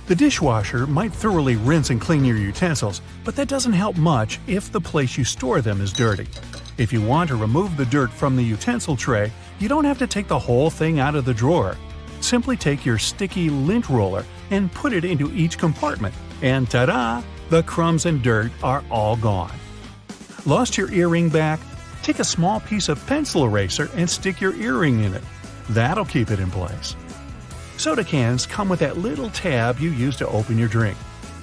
The dishwasher might thoroughly rinse and clean your utensils, but that doesn't help much if the place you store them is dirty. If you want to remove the dirt from the utensil tray, you don't have to take the whole thing out of the drawer. Simply take your sticky lint roller and put it into each compartment, and ta-da! The crumbs and dirt are all gone. Lost your earring back? Take a small piece of pencil eraser and stick your earring in it. That'll keep it in place. Soda cans come with that little tab you use to open your drink.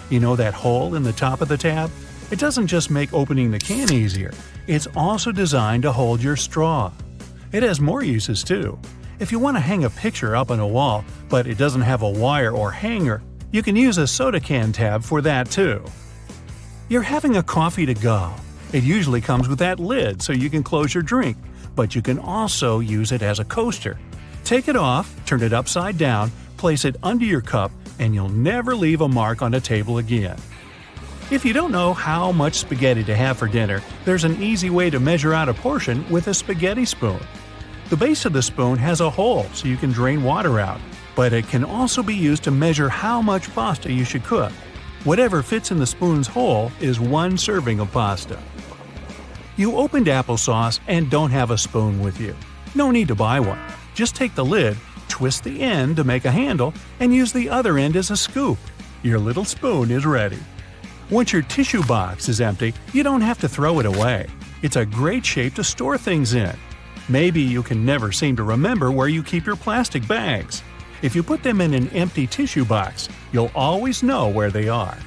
You know that hole in the top of the tab? It doesn't just make opening the can easier, it's also designed to hold your straw. It has more uses too. If you want to hang a picture up on a wall, but it doesn't have a wire or hanger, you can use a soda can tab for that too. You're having a coffee to go. It usually comes with that lid so you can close your drink, but you can also use it as a coaster. Take it off, turn it upside down, place it under your cup, and you'll never leave a mark on a table again. If you don't know how much spaghetti to have for dinner, there's an easy way to measure out a portion with a spaghetti spoon. The base of the spoon has a hole so you can drain water out, but it can also be used to measure how much pasta you should cook. Whatever fits in the spoon's hole is 1 serving of pasta. You opened applesauce and don't have a spoon with you. No need to buy one. Just take the lid, twist the end to make a handle, and use the other end as a scoop. Your little spoon is ready. Once your tissue box is empty, you don't have to throw it away. It's a great shape to store things in. Maybe you can never seem to remember where you keep your plastic bags. If you put them in an empty tissue box, you'll always know where they are.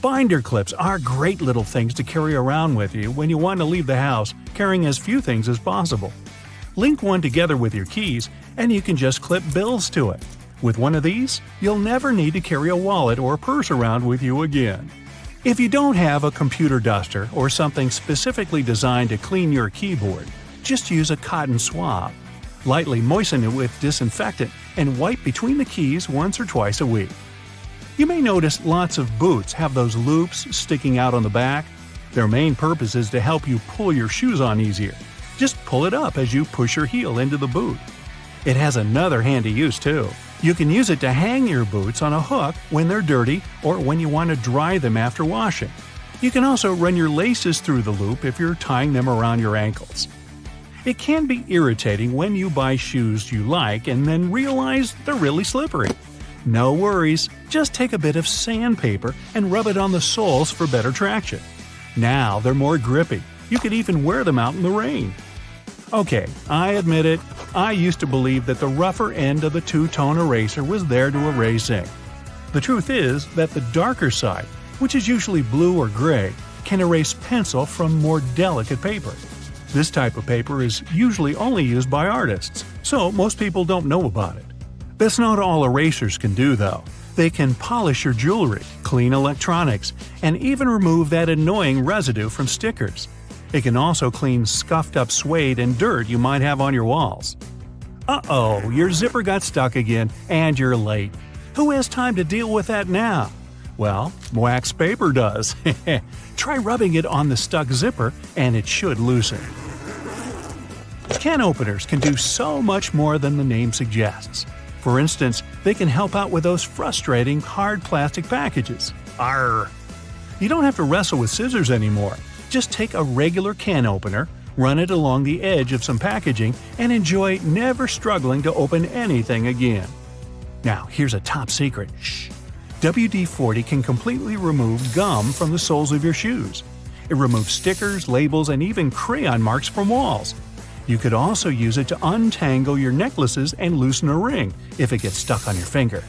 Binder clips are great little things to carry around with you when you want to leave the house carrying as few things as possible. Link one together with your keys, and you can just clip bills to it. With one of these, you'll never need to carry a wallet or purse around with you again. If you don't have a computer duster or something specifically designed to clean your keyboard, just use a cotton swab. Lightly moisten it with disinfectant and wipe between the keys once or twice a week. You may notice lots of boots have those loops sticking out on the back. Their main purpose is to help you pull your shoes on easier. Just pull it up as you push your heel into the boot. It has another handy use too. You can use it to hang your boots on a hook when they're dirty or when you want to dry them after washing. You can also run your laces through the loop if you're tying them around your ankles. It can be irritating when you buy shoes you like and then realize they're really slippery. No worries, just take a bit of sandpaper and rub it on the soles for better traction. Now they're more grippy. You could even wear them out in the rain. Okay, I admit it, I used to believe that the rougher end of the two-tone eraser was there to erase ink. The truth is that the darker side, which is usually blue or gray, can erase pencil from more delicate paper. This type of paper is usually only used by artists, so most people don't know about it. That's not all erasers can do though. They can polish your jewelry, clean electronics, and even remove that annoying residue from stickers. It can also clean scuffed up suede and dirt you might have on your walls. Uh-oh, your zipper got stuck again, and you're late. Who has time to deal with that now? Well, wax paper does. Try rubbing it on the stuck zipper, and it should loosen. Can openers can do so much more than the name suggests. For instance, they can help out with those frustrating hard plastic packages. Arrgh! You don't have to wrestle with scissors anymore. Just take a regular can opener, run it along the edge of some packaging, and enjoy never struggling to open anything again. Now, here's a top secret. Shh! WD-40 can completely remove gum from the soles of your shoes. It removes stickers, labels, and even crayon marks from walls. You could also use it to untangle your necklaces and loosen a ring if it gets stuck on your finger.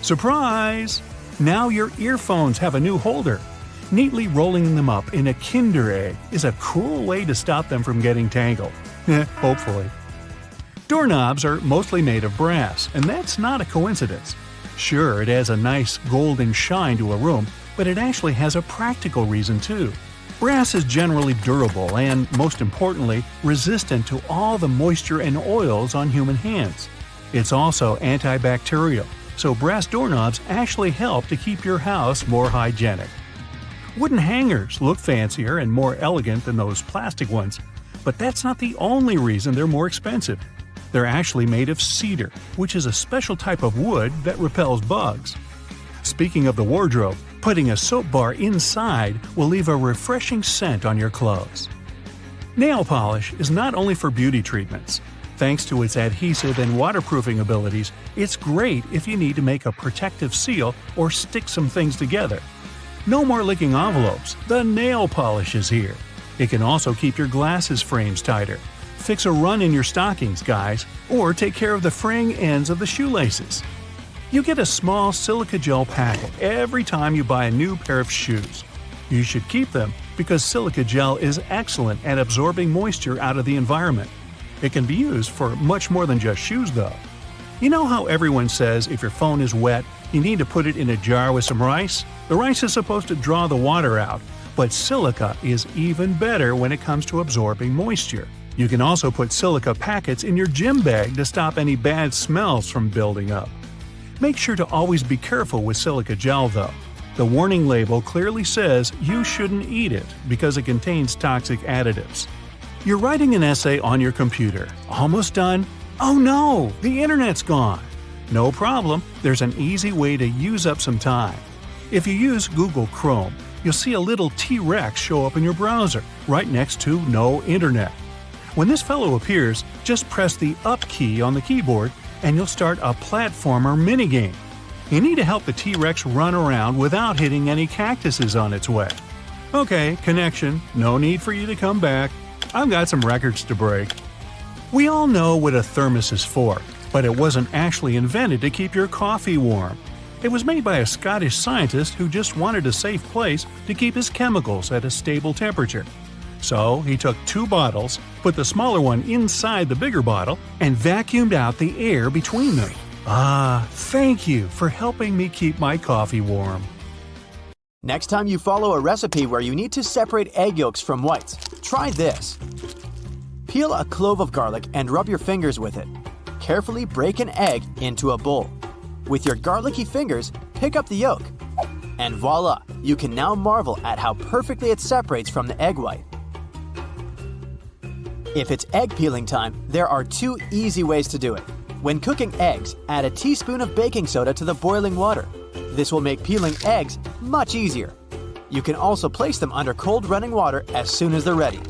Surprise! Now your earphones have a new holder. Neatly rolling them up in a Kinder Egg is a cool way to stop them from getting tangled. Hopefully. Doorknobs are mostly made of brass, and that's not a coincidence. Sure, it has a nice golden shine to a room, but it actually has a practical reason too. Brass is generally durable and, most importantly, resistant to all the moisture and oils on human hands. It's also antibacterial, so brass doorknobs actually help to keep your house more hygienic. Wooden hangers look fancier and more elegant than those plastic ones, but that's not the only reason they're more expensive. They're actually made of cedar, which is a special type of wood that repels bugs. Speaking of the wardrobe, putting a soap bar inside will leave a refreshing scent on your clothes. Nail polish is not only for beauty treatments. Thanks to its adhesive and waterproofing abilities, it's great if you need to make a protective seal or stick some things together. No more licking envelopes, the nail polish is here. It can also keep your glasses frames tighter, fix a run in your stockings, guys, or take care of the fraying ends of the shoelaces. You get a small silica gel packet every time you buy a new pair of shoes. You should keep them because silica gel is excellent at absorbing moisture out of the environment. It can be used for much more than just shoes, though. You know how everyone says if your phone is wet, you need to put it in a jar with some rice? The rice is supposed to draw the water out, but silica is even better when it comes to absorbing moisture. You can also put silica packets in your gym bag to stop any bad smells from building up. Make sure to always be careful with silica gel, though. The warning label clearly says you shouldn't eat it because it contains toxic additives. You're writing an essay on your computer. Almost done? Oh no, the internet's gone. No problem, there's an easy way to use up some time. If you use Google Chrome, you'll see a little T-Rex show up in your browser, right next to No Internet. When this fellow appears, just press the Up key on the keyboard and you'll start a platformer minigame. You need to help the T-Rex run around without hitting any cactuses on its way. Okay, connection, no need for you to come back. I've got some records to break. We all know what a thermos is for, but it wasn't actually invented to keep your coffee warm. It was made by a Scottish scientist who just wanted a safe place to keep his chemicals at a stable temperature. So he took 2 bottles, put the smaller one inside the bigger bottle, and vacuumed out the air between them. Ah, thank you for helping me keep my coffee warm. Next time you follow a recipe where you need to separate egg yolks from whites, try this. Peel a clove of garlic and rub your fingers with it. Carefully break an egg into a bowl. With your garlicky fingers, pick up the yolk. And voila, you can now marvel at how perfectly it separates from the egg white. If it's egg peeling time, there are 2 easy ways to do it. When cooking eggs, add a teaspoon of baking soda to the boiling water. This will make peeling eggs much easier. You can also place them under cold running water as soon as they're ready.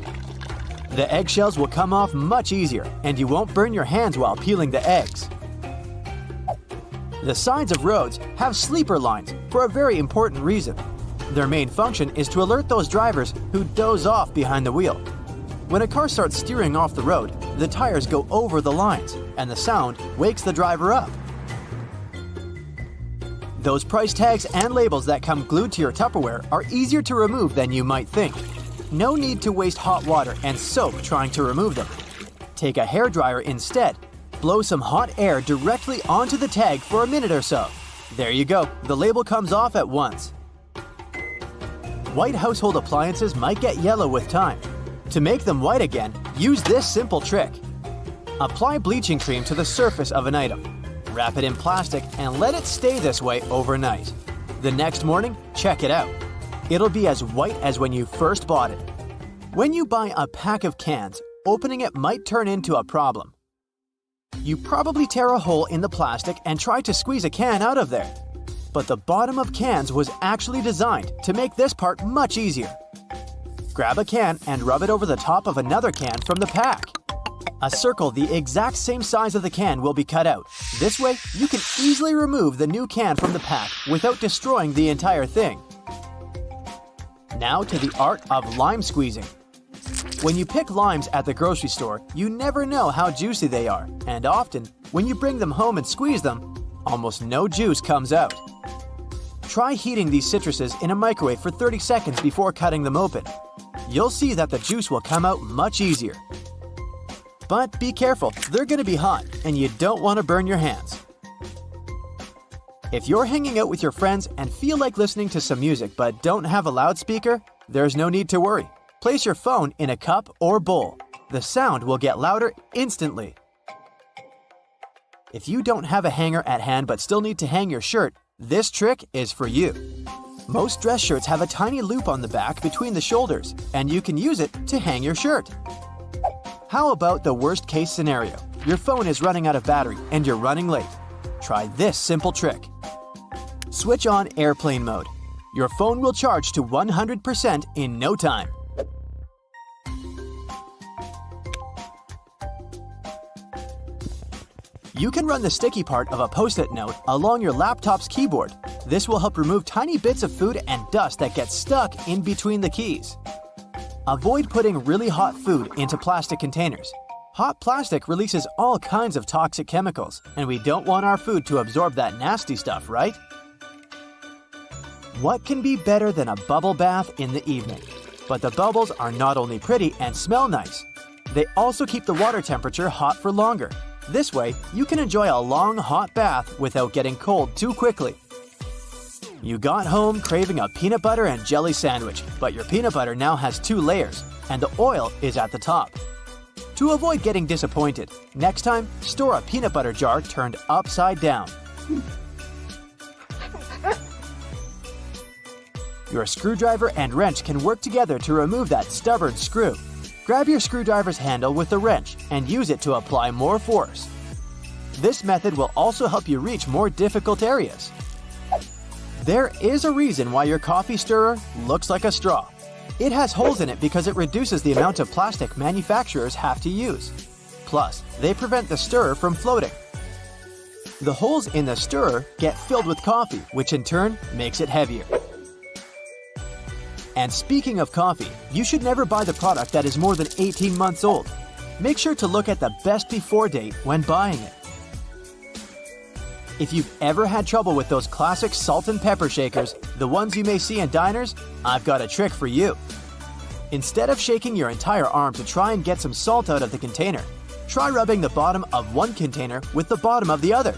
The eggshells will come off much easier, and you won't burn your hands while peeling the eggs. The sides of roads have sleeper lines for a very important reason. Their main function is to alert those drivers who doze off behind the wheel. When a car starts steering off the road, the tires go over the lines, and the sound wakes the driver up. Those price tags and labels that come glued to your Tupperware are easier to remove than you might think. No need to waste hot water and soap trying to remove them. Take a hairdryer instead. Blow some hot air directly onto the tag for a minute or so. There you go, the label comes off at once. White household appliances might get yellow with time. To make them white again, use this simple trick. Apply bleaching cream to the surface of an item. Wrap it in plastic and let it stay this way overnight. The next morning, check it out. It'll be as white as when you first bought it. When you buy a pack of cans, opening it might turn into a problem. You probably tear a hole in the plastic and try to squeeze a can out of there. But the bottom of cans was actually designed to make this part much easier. Grab a can and rub it over the top of another can from the pack. A circle the exact same size of the can will be cut out. This way, you can easily remove the new can from the pack without destroying the entire thing. Now to the art of lime squeezing. When you pick limes at the grocery store, you never know how juicy they are, and often, when you bring them home and squeeze them, almost no juice comes out. Try heating these citruses in a microwave for 30 seconds before cutting them open. You'll see that the juice will come out much easier. But be careful, they're going to be hot, and you don't want to burn your hands. If you're hanging out with your friends and feel like listening to some music but don't have a loudspeaker, there's no need to worry. Place your phone in a cup or bowl. The sound will get louder instantly. If you don't have a hanger at hand but still need to hang your shirt, this trick is for you. Most dress shirts have a tiny loop on the back between the shoulders, and you can use it to hang your shirt. How about the worst case scenario? Your phone is running out of battery and you're running late. Try this simple trick. Switch on airplane mode. Your phone will charge to 100% in no time. You can run the sticky part of a Post-it note along your laptop's keyboard. This will help remove tiny bits of food and dust that get stuck in between the keys. Avoid putting really hot food into plastic containers. Hot plastic releases all kinds of toxic chemicals, and we don't want our food to absorb that nasty stuff, right? What can be better than a bubble bath in the evening? But the bubbles are not only pretty and smell nice, they also keep the water temperature hot for longer. This way, you can enjoy a long hot bath without getting cold too quickly. You got home craving a peanut butter and jelly sandwich, but your peanut butter now has 2 layers, and the oil is at the top. To avoid getting disappointed, next time, store a peanut butter jar turned upside down. Your screwdriver and wrench can work together to remove that stubborn screw. Grab your screwdriver's handle with the wrench and use it to apply more force. This method will also help you reach more difficult areas. There is a reason why your coffee stirrer looks like a straw. It has holes in it because it reduces the amount of plastic manufacturers have to use. Plus, they prevent the stirrer from floating. The holes in the stirrer get filled with coffee, which in turn makes it heavier. And speaking of coffee, you should never buy the product that is more than 18 months old. Make sure to look at the best before date when buying it. If you've ever had trouble with those classic salt and pepper shakers, the ones you may see in diners, I've got a trick for you. Instead of shaking your entire arm to try and get some salt out of the container, try rubbing the bottom of one container with the bottom of the other.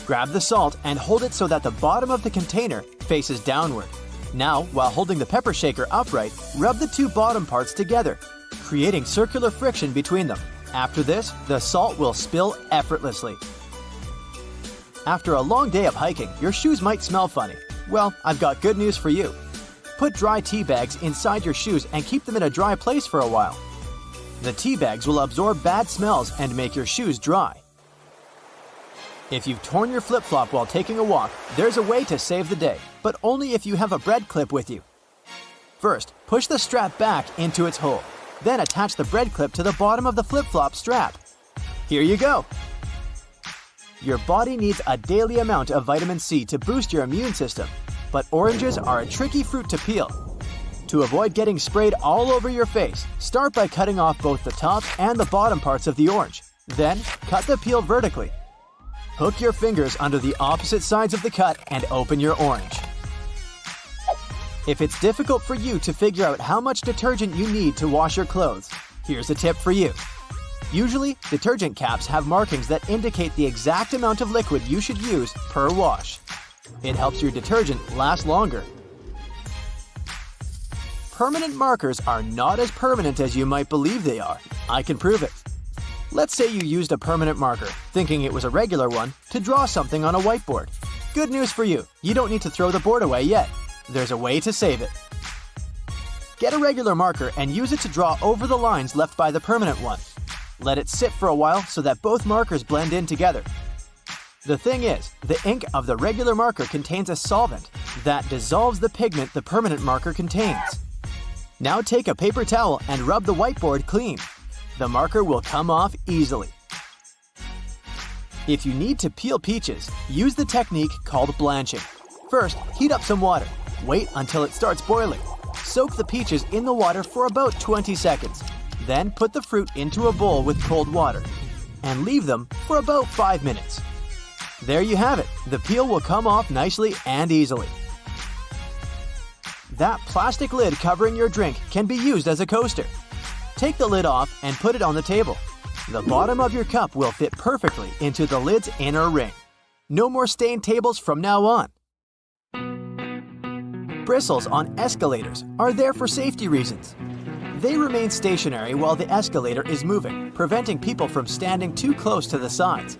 Grab the salt and hold it so that the bottom of the container faces downward. Now, while holding the pepper shaker upright, rub the 2 bottom parts together, creating circular friction between them. After this, the salt will spill effortlessly. After a long day of hiking, your shoes might smell funny. Well, I've got good news for you. Put dry tea bags inside your shoes and keep them in a dry place for a while. The tea bags will absorb bad smells and make your shoes dry. If you've torn your flip-flop while taking a walk, there's a way to save the day, but only if you have a bread clip with you. First, push the strap back into its hole. Then attach the bread clip to the bottom of the flip-flop strap. Here you go! Your body needs a daily amount of vitamin C to boost your immune system, but oranges are a tricky fruit to peel. To avoid getting sprayed all over your face, start by cutting off both the top and the bottom parts of the orange. Then, cut the peel vertically. Hook your fingers under the opposite sides of the cut and open your orange. If it's difficult for you to figure out how much detergent you need to wash your clothes, here's a tip for you. Usually, detergent caps have markings that indicate the exact amount of liquid you should use per wash. It helps your detergent last longer. Permanent markers are not as permanent as you might believe they are. I can prove it. Let's say you used a permanent marker, thinking it was a regular one, to draw something on a whiteboard. Good news for you, you don't need to throw the board away yet. There's a way to save it. Get a regular marker and use it to draw over the lines left by the permanent one. Let it sit for a while so that both markers blend in together. The thing is, the ink of the regular marker contains a solvent that dissolves the pigment the permanent marker contains. Now take a paper towel and rub the whiteboard clean. The marker will come off easily. If you need to peel peaches, use the technique called blanching. First, heat up some water. Wait until it starts boiling. Soak the peaches in the water for about 20 seconds. Then put the fruit into a bowl with cold water and leave them for about 5 minutes. There you have it. The peel will come off nicely and easily. That plastic lid covering your drink can be used as a coaster. Take the lid off and put it on the table. The bottom of your cup will fit perfectly into the lid's inner ring. No more stained tables from now on. Bristles on escalators are there for safety reasons. They remain stationary while the escalator is moving, preventing people from standing too close to the sides.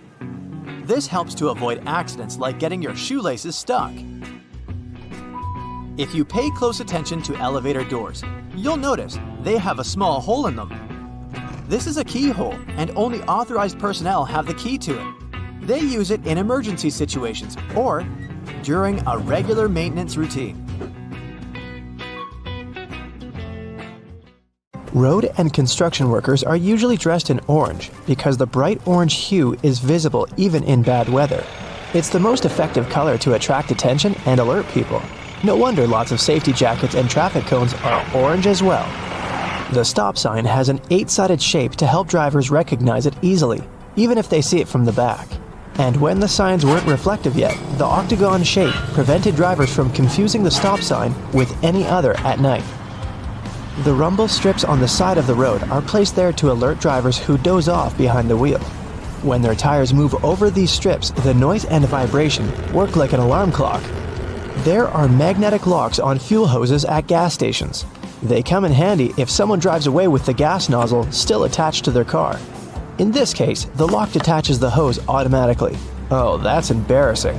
This helps to avoid accidents like getting your shoelaces stuck. If you pay close attention to elevator doors, you'll notice they have a small hole in them. This is a keyhole, and only authorized personnel have the key to it. They use it in emergency situations or during a regular maintenance routine. Road and construction workers are usually dressed in orange because the bright orange hue is visible even in bad weather. It's the most effective color to attract attention and alert people. No wonder lots of safety jackets and traffic cones are orange as well. The stop sign has an 8-sided shape to help drivers recognize it easily, even if they see it from the back. And when the signs weren't reflective yet, the octagon shape prevented drivers from confusing the stop sign with any other at night. The rumble strips on the side of the road are placed there to alert drivers who doze off behind the wheel. When their tires move over these strips, the noise and vibration work like an alarm clock. There are magnetic locks on fuel hoses at gas stations. They come in handy if someone drives away with the gas nozzle still attached to their car. In this case, the lock detaches the hose automatically. Oh, that's embarrassing.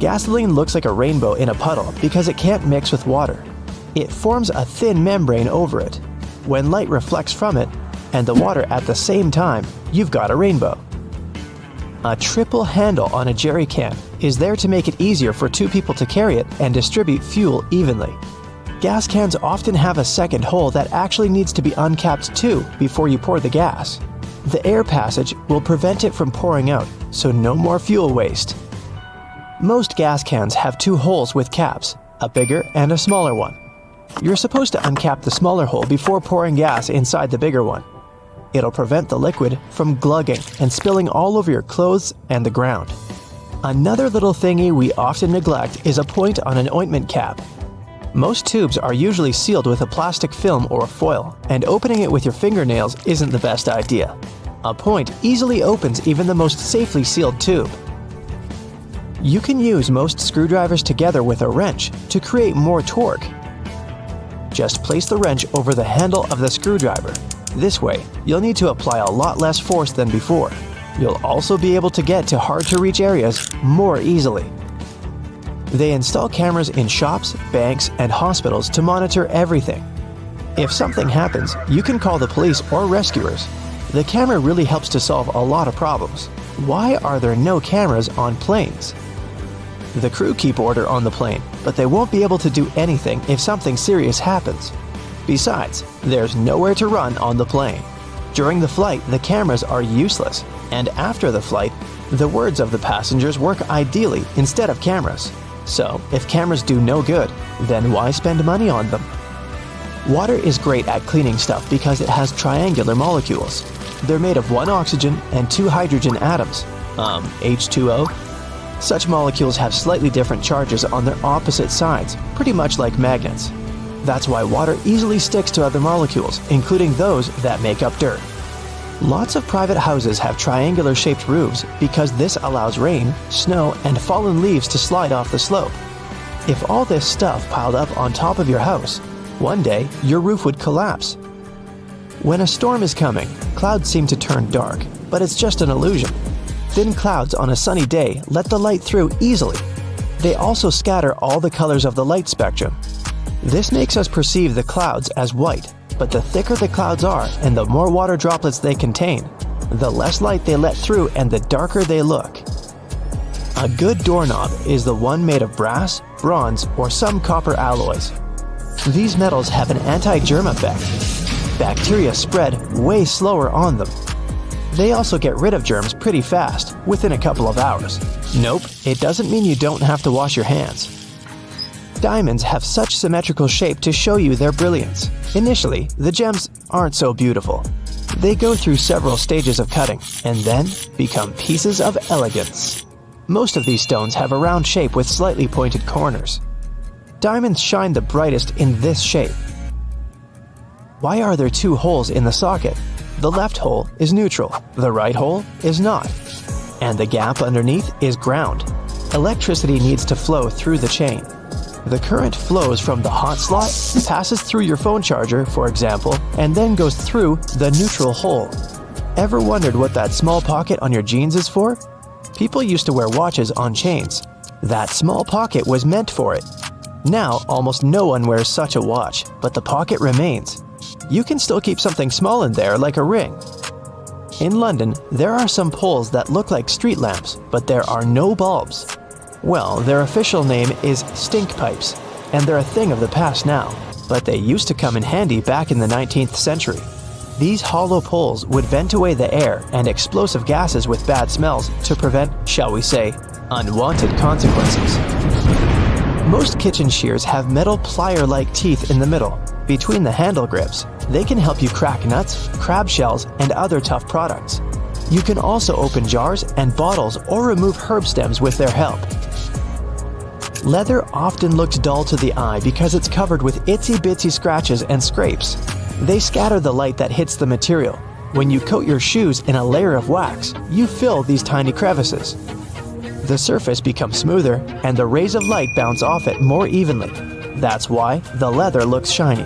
Gasoline looks like a rainbow in a puddle because it can't mix with water. It forms a thin membrane over it. When light reflects from it, and the water at the same time, you've got a rainbow. A triple handle on a jerry can is there to make it easier for 2 people to carry it and distribute fuel evenly. Gas cans often have a second hole that actually needs to be uncapped too before you pour the gas. The air passage will prevent it from pouring out, so no more fuel waste. Most gas cans have 2 holes with caps, a bigger and a smaller one. You're supposed to uncap the smaller hole before pouring gas inside the bigger one. It'll prevent the liquid from glugging and spilling all over your clothes and the ground. Another little thingy we often neglect is a point on an ointment cap. Most tubes are usually sealed with a plastic film or foil, and opening it with your fingernails isn't the best idea. A point easily opens even the most safely sealed tube. You can use most screwdrivers together with a wrench to create more torque. Just place the wrench over the handle of the screwdriver. This way, you'll need to apply a lot less force than before. You'll also be able to get to hard-to-reach areas more easily. They install cameras in shops, banks, and hospitals to monitor everything. If something happens, you can call the police or rescuers. The camera really helps to solve a lot of problems. Why are there no cameras on planes? The crew keep order on the plane, but they won't be able to do anything if something serious happens. Besides, there's nowhere to run on the plane. During the flight, the cameras are useless, and after the flight, the words of the passengers work ideally instead of cameras. So, if cameras do no good, then why spend money on them? Water is great at cleaning stuff because it has triangular molecules. They're made of 1 oxygen and 2 hydrogen atoms, H2O. Such molecules have slightly different charges on their opposite sides, pretty much like magnets. That's why water easily sticks to other molecules, including those that make up dirt. Lots of private houses have triangular-shaped roofs because this allows rain, snow, and fallen leaves to slide off the slope. If all this stuff piled up on top of your house, one day your roof would collapse. When a storm is coming, clouds seem to turn dark, but it's just an illusion. Thin clouds on a sunny day let the light through easily. They also scatter all the colors of the light spectrum. This makes us perceive the clouds as white, but the thicker the clouds are and the more water droplets they contain, the less light they let through and the darker they look. A good doorknob is the one made of brass, bronze, or some copper alloys. These metals have an anti-germ effect. Bacteria spread way slower on them. They also get rid of germs pretty fast, within a couple of hours. Nope, it doesn't mean you don't have to wash your hands. Diamonds have such symmetrical shape to show you their brilliance. Initially, the gems aren't so beautiful. They go through several stages of cutting, and then become pieces of elegance. Most of these stones have a round shape with slightly pointed corners. Diamonds shine the brightest in this shape. Why are there 2 holes in the socket? The left hole is neutral, the right hole is not. And the gap underneath is ground. Electricity needs to flow through the chain. The current flows from the hot slot, passes through your phone charger, for example, and then goes through the neutral hole. Ever wondered what that small pocket on your jeans is for? People used to wear watches on chains. That small pocket was meant for it. Now, almost no one wears such a watch, but the pocket remains. You can still keep something small in there, like a ring. In London, there are some poles that look like street lamps, but there are no bulbs. Well, their official name is stink pipes, and they're a thing of the past now. but they used to come in handy back in the 19th century. These hollow poles would vent away the air and explosive gases with bad smells to prevent, shall we say, unwanted consequences. Most kitchen shears have metal plier-like teeth in the middle, between the handle grips. They can help you crack nuts, crab shells, and other tough products. You can also open jars and bottles or remove herb stems with their help. Leather often looks dull to the eye because it's covered with itsy-bitsy scratches and scrapes. They scatter the light that hits the material. When you coat your shoes in a layer of wax, you fill these tiny crevices. The surface becomes smoother and the rays of light bounce off it more evenly. That's why the leather looks shiny.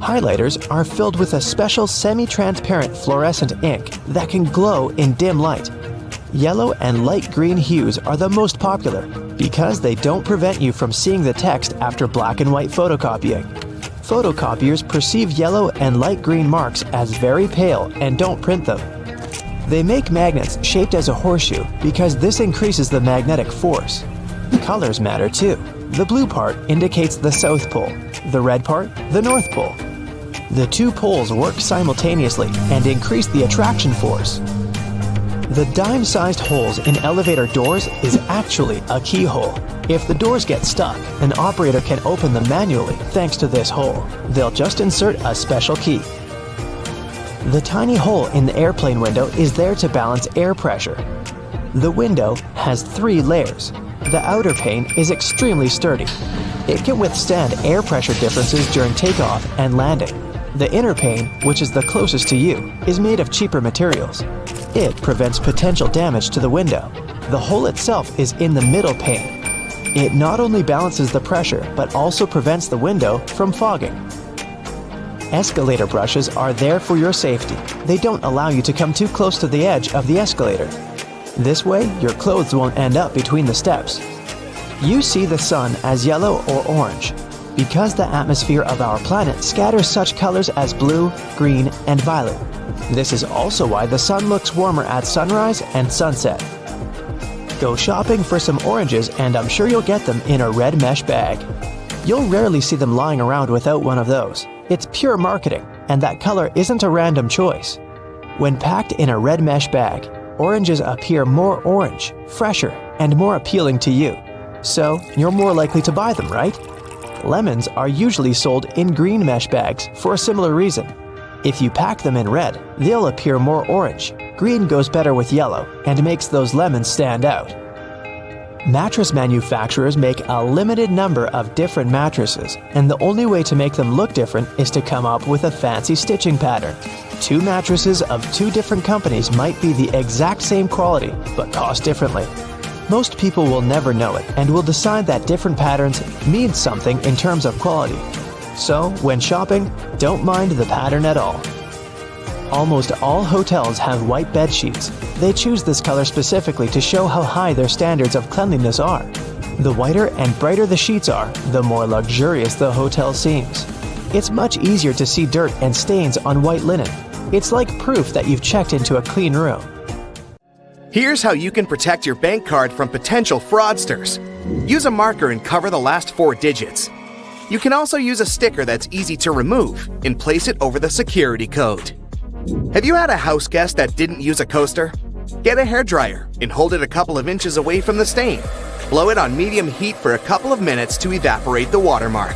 Highlighters are filled with a special semi-transparent fluorescent ink that can glow in dim light. Yellow and light green hues are the most popular because they don't prevent you from seeing the text after black and white photocopying. Photocopiers perceive yellow and light green marks as very pale and don't print them. They make magnets shaped as a horseshoe because this increases the magnetic force. Colors matter too. The blue part indicates the South Pole, the red part, the North Pole. The two poles work simultaneously and increase the attraction force. The dime-sized holes in elevator doors is actually a keyhole. If the doors get stuck, an operator can open them manually thanks to this hole. They'll just insert a special key. The tiny hole in the airplane window is there to balance air pressure. The window has 3 layers. The outer pane is extremely sturdy. It can withstand air pressure differences during takeoff and landing. The inner pane, which is the closest to you, is made of cheaper materials. It prevents potential damage to the window. The hole itself is in the middle pane. It not only balances the pressure, but also prevents the window from fogging. Escalator brushes are there for your safety. They don't allow you to come too close to the edge of the escalator. This way, your clothes won't end up between the steps. You see the sun as yellow or orange because the atmosphere of our planet scatters such colors as blue, green, and violet. This is also why the sun looks warmer at sunrise and sunset. Go shopping for some oranges and I'm sure you'll get them in a red mesh bag. You'll rarely see them lying around without one of those. It's pure marketing, and that color isn't a random choice. When packed in a red mesh bag, oranges appear more orange, fresher, and more appealing to you. So, you're more likely to buy them, right? Lemons are usually sold in green mesh bags for a similar reason. If you pack them in red, they'll appear more orange. Green goes better with yellow and makes those lemons stand out. Mattress manufacturers make a limited number of different mattresses, and the only way to make them look different is to come up with a fancy stitching pattern. 2 mattresses of 2 different companies might be the exact same quality, but cost differently. Most people will never know it and will decide that different patterns mean something in terms of quality. So, when shopping, don't mind the pattern at all. Almost all hotels have white bed sheets. They choose this color specifically to show how high their standards of cleanliness are. The whiter and brighter the sheets are, the more luxurious the hotel seems. It's much easier to see dirt and stains on white linen. It's like proof that you've checked into a clean room. Here's how you can protect your bank card from potential fraudsters. Use a marker and cover the last 4 digits. You can also use a sticker that's easy to remove and place it over the security code. Have you had a house guest that didn't use a coaster? Get a hairdryer and hold it a couple of inches away from the stain. Blow it on medium heat for a couple of minutes to evaporate the watermark.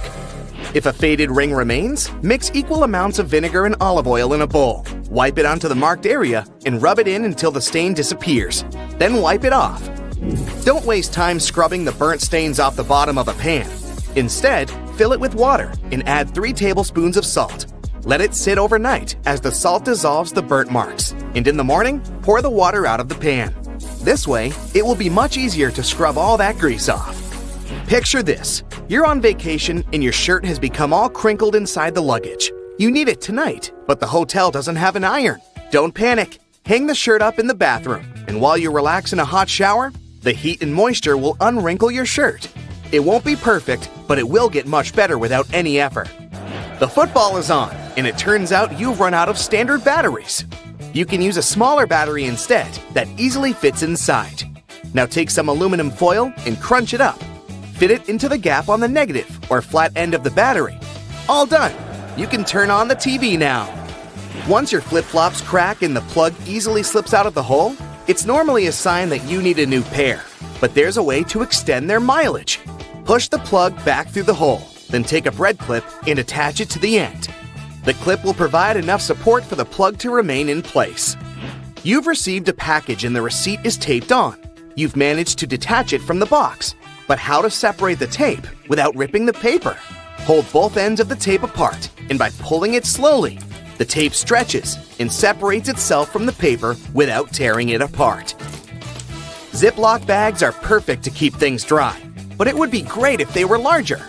If a faded ring remains, mix equal amounts of vinegar and olive oil in a bowl. Wipe it onto the marked area and rub it in until the stain disappears. Then wipe it off. Don't waste time scrubbing the burnt stains off the bottom of a pan. Instead, fill it with water and add 3 tablespoons of salt. Let it sit overnight as the salt dissolves the burnt marks, and in the morning, pour the water out of the pan. This way, it will be much easier to scrub all that grease off. Picture this. You're on vacation and your shirt has become all crinkled inside the luggage. You need it tonight, but the hotel doesn't have an iron. Don't panic. Hang the shirt up in the bathroom, and while you relax in a hot shower, the heat and moisture will unwrinkle your shirt. It won't be perfect, but it will get much better without any effort. The football is on, and it turns out you've run out of standard batteries. You can use a smaller battery instead that easily fits inside. Now take some aluminum foil and crunch it up. Fit it into the gap on the negative or flat end of the battery. All done. You can turn on the TV now. Once your flip-flops crack and the plug easily slips out of the hole, it's normally a sign that you need a new pair. But there's a way to extend their mileage. Push the plug back through the hole, then take a bread clip and attach it to the end. The clip will provide enough support for the plug to remain in place. You've received a package and the receipt is taped on. You've managed to detach it from the box. But how to separate the tape without ripping the paper? Hold both ends of the tape apart, and by pulling it slowly, the tape stretches and separates itself from the paper without tearing it apart. Ziploc bags are perfect to keep things dry, but it would be great if they were larger.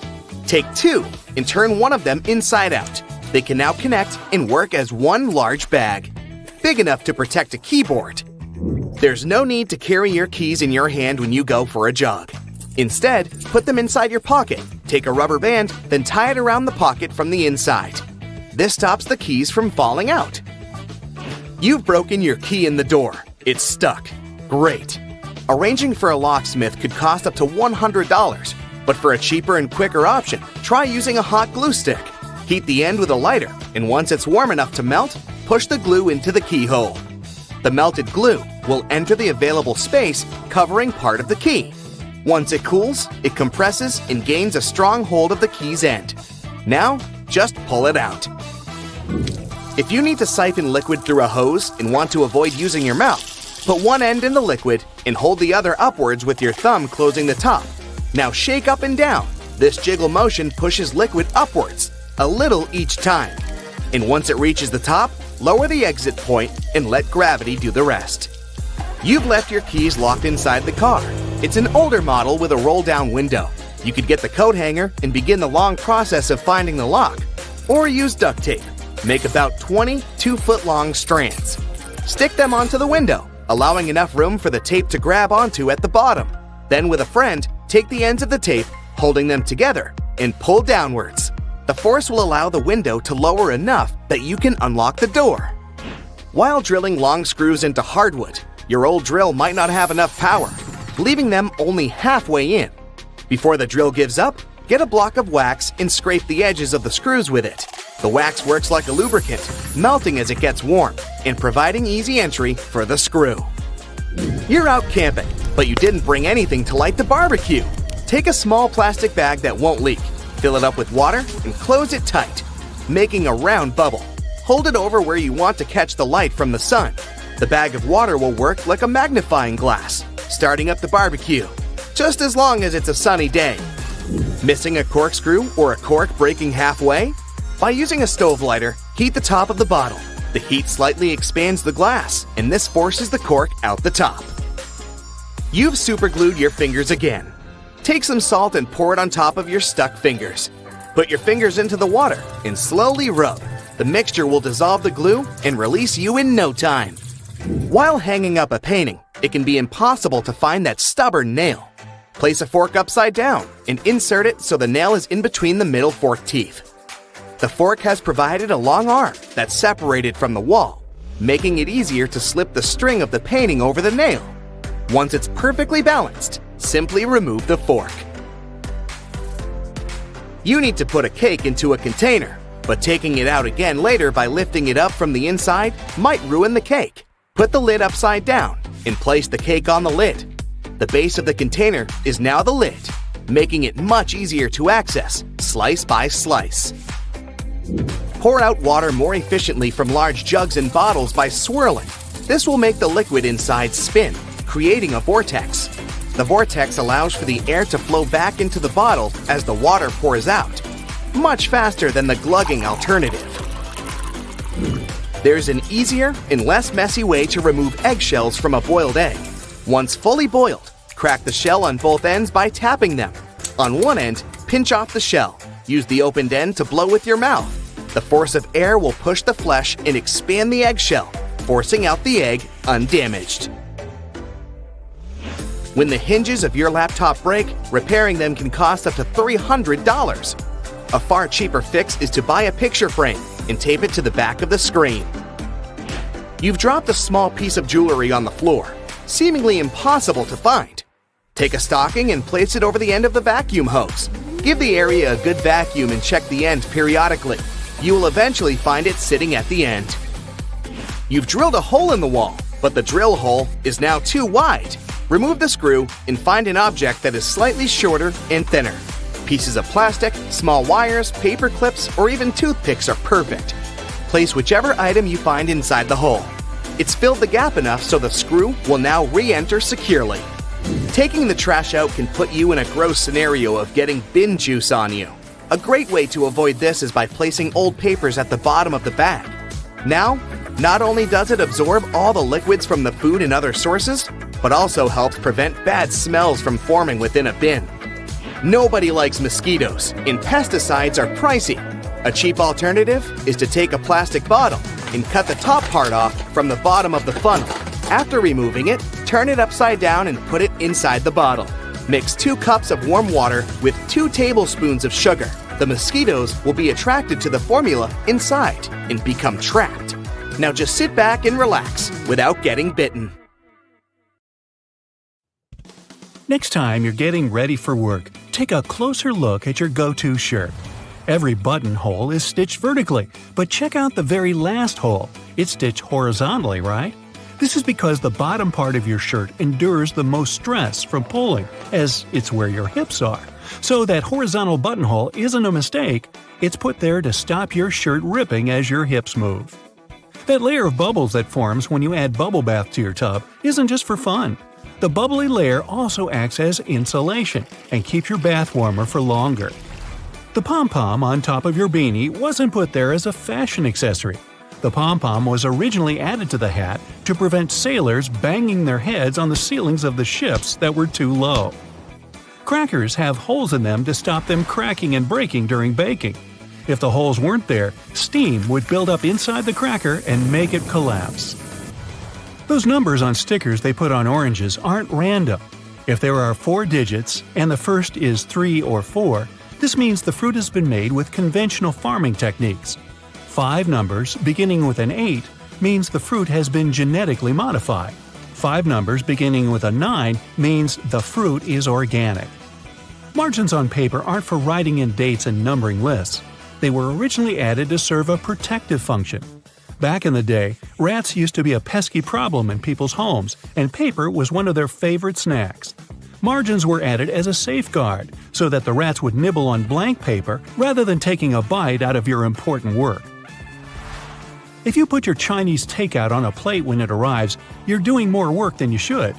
Take 2 and turn one of them inside out. They can now connect and work as one large bag, big enough to protect a keyboard. There's no need to carry your keys in your hand when you go for a jog. Instead, put them inside your pocket, take a rubber band, then tie it around the pocket from the inside. This stops the keys from falling out. You've broken your key in the door. It's stuck. Great. Arranging for a locksmith could cost up to $100, but for a cheaper and quicker option, try using a hot glue stick. Heat the end with a lighter, and once it's warm enough to melt, push the glue into the keyhole. The melted glue will enter the available space, covering part of the key. Once it cools, it compresses and gains a strong hold of the key's end. Now, just pull it out. If you need to siphon liquid through a hose and want to avoid using your mouth, put one end in the liquid and hold the other upwards with your thumb closing the top. Now shake up and down. This jiggle motion pushes liquid upwards, a little each time. And once it reaches the top, lower the exit point and let gravity do the rest. You've left your keys locked inside the car. It's an older model with a roll-down window. You could get the coat hanger and begin the long process of finding the lock. Or use duct tape. Make about 20 2-foot-long strands. Stick them onto the window, allowing enough room for the tape to grab onto at the bottom. Then with a friend, take the ends of the tape, holding them together, and pull downwards. The force will allow the window to lower enough that you can unlock the door. While drilling long screws into hardwood, your old drill might not have enough power, leaving them only halfway in. Before the drill gives up, get a block of wax and scrape the edges of the screws with it. The wax works like a lubricant, melting as it gets warm and providing easy entry for the screw. You're out camping, but you didn't bring anything to light the barbecue. Take a small plastic bag that won't leak, fill it up with water, and close it tight, making a round bubble. Hold it over where you want to catch the light from the sun. The bag of water will work like a magnifying glass, starting up the barbecue, just as long as it's a sunny day. Missing a corkscrew or a cork breaking halfway? By using a stove lighter, heat the top of the bottle. The heat slightly expands the glass, and this forces the cork out the top. You've superglued your fingers again. Take some salt and pour it on top of your stuck fingers. Put your fingers into the water and slowly rub. The mixture will dissolve the glue and release you in no time. While hanging up a painting, it can be impossible to find that stubborn nail. Place a fork upside down and insert it so the nail is in between the middle fork teeth. The fork has provided a long arm that's separated from the wall, making it easier to slip the string of the painting over the nail. Once it's perfectly balanced, simply remove the fork. You need to put a cake into a container, but taking it out again later by lifting it up from the inside might ruin the cake. Put the lid upside down and place the cake on the lid. The base of the container is now the lid, making it much easier to access, slice by slice. Pour out water more efficiently from large jugs and bottles by swirling. This will make the liquid inside spin, creating a vortex. The vortex allows for the air to flow back into the bottle as the water pours out, much faster than the glugging alternative. There's an easier and less messy way to remove eggshells from a boiled egg. Once fully boiled, crack the shell on both ends by tapping them. On one end, pinch off the shell. Use the opened end to blow with your mouth. The force of air will push the flesh and expand the eggshell, forcing out the egg undamaged. When the hinges of your laptop break, repairing them can cost up to $300. A far cheaper fix is to buy a picture frame and tape it to the back of the screen. You've dropped a small piece of jewelry on the floor, seemingly impossible to find. Take a stocking and place it over the end of the vacuum hose. Give the area a good vacuum and check the end periodically. You will eventually find it sitting at the end. You've drilled a hole in the wall, but the drill hole is now too wide. Remove the screw and find an object that is slightly shorter and thinner. Pieces of plastic, small wires, paper clips, or even toothpicks are perfect. Place whichever item you find inside the hole. It's filled the gap enough so the screw will now re-enter securely. Taking the trash out can put you in a gross scenario of getting bin juice on you. A great way to avoid this is by placing old papers at the bottom of the bag. Now, not only does it absorb all the liquids from the food and other sources, but also helps prevent bad smells from forming within a bin. Nobody likes mosquitoes, and pesticides are pricey. A cheap alternative is to take a plastic bottle and cut the top part off from the bottom of the funnel. After removing it, turn it upside down and put it inside the bottle. Mix 2 cups of warm water with 2 tablespoons of sugar. The mosquitoes will be attracted to the formula inside and become trapped. Now just sit back and relax without getting bitten. Next time you're getting ready for work, take a closer look at your go-to shirt. Every buttonhole is stitched vertically, but check out the very last hole. It's stitched horizontally, right? This is because the bottom part of your shirt endures the most stress from pulling, as it's where your hips are. So that horizontal buttonhole isn't a mistake, it's put there to stop your shirt ripping as your hips move. That layer of bubbles that forms when you add bubble bath to your tub isn't just for fun. The bubbly layer also acts as insulation and keeps your bath warmer for longer. The pom-pom on top of your beanie wasn't put there as a fashion accessory. The pom-pom was originally added to the hat to prevent sailors banging their heads on the ceilings of the ships that were too low. Crackers have holes in them to stop them cracking and breaking during baking. If the holes weren't there, steam would build up inside the cracker and make it collapse. Those numbers on stickers they put on oranges aren't random. If there are 4 digits and the first is 3 or 4, this means the fruit has been made with conventional farming techniques. 5 numbers beginning with an 8 means the fruit has been genetically modified. 5 numbers beginning with a 9 means the fruit is organic. Margins on paper aren't for writing in dates and numbering lists. They were originally added to serve a protective function. Back in the day, rats used to be a pesky problem in people's homes, and paper was one of their favorite snacks. Margins were added as a safeguard, so that the rats would nibble on blank paper rather than taking a bite out of your important work. If you put your Chinese takeout on a plate when it arrives, you're doing more work than you should.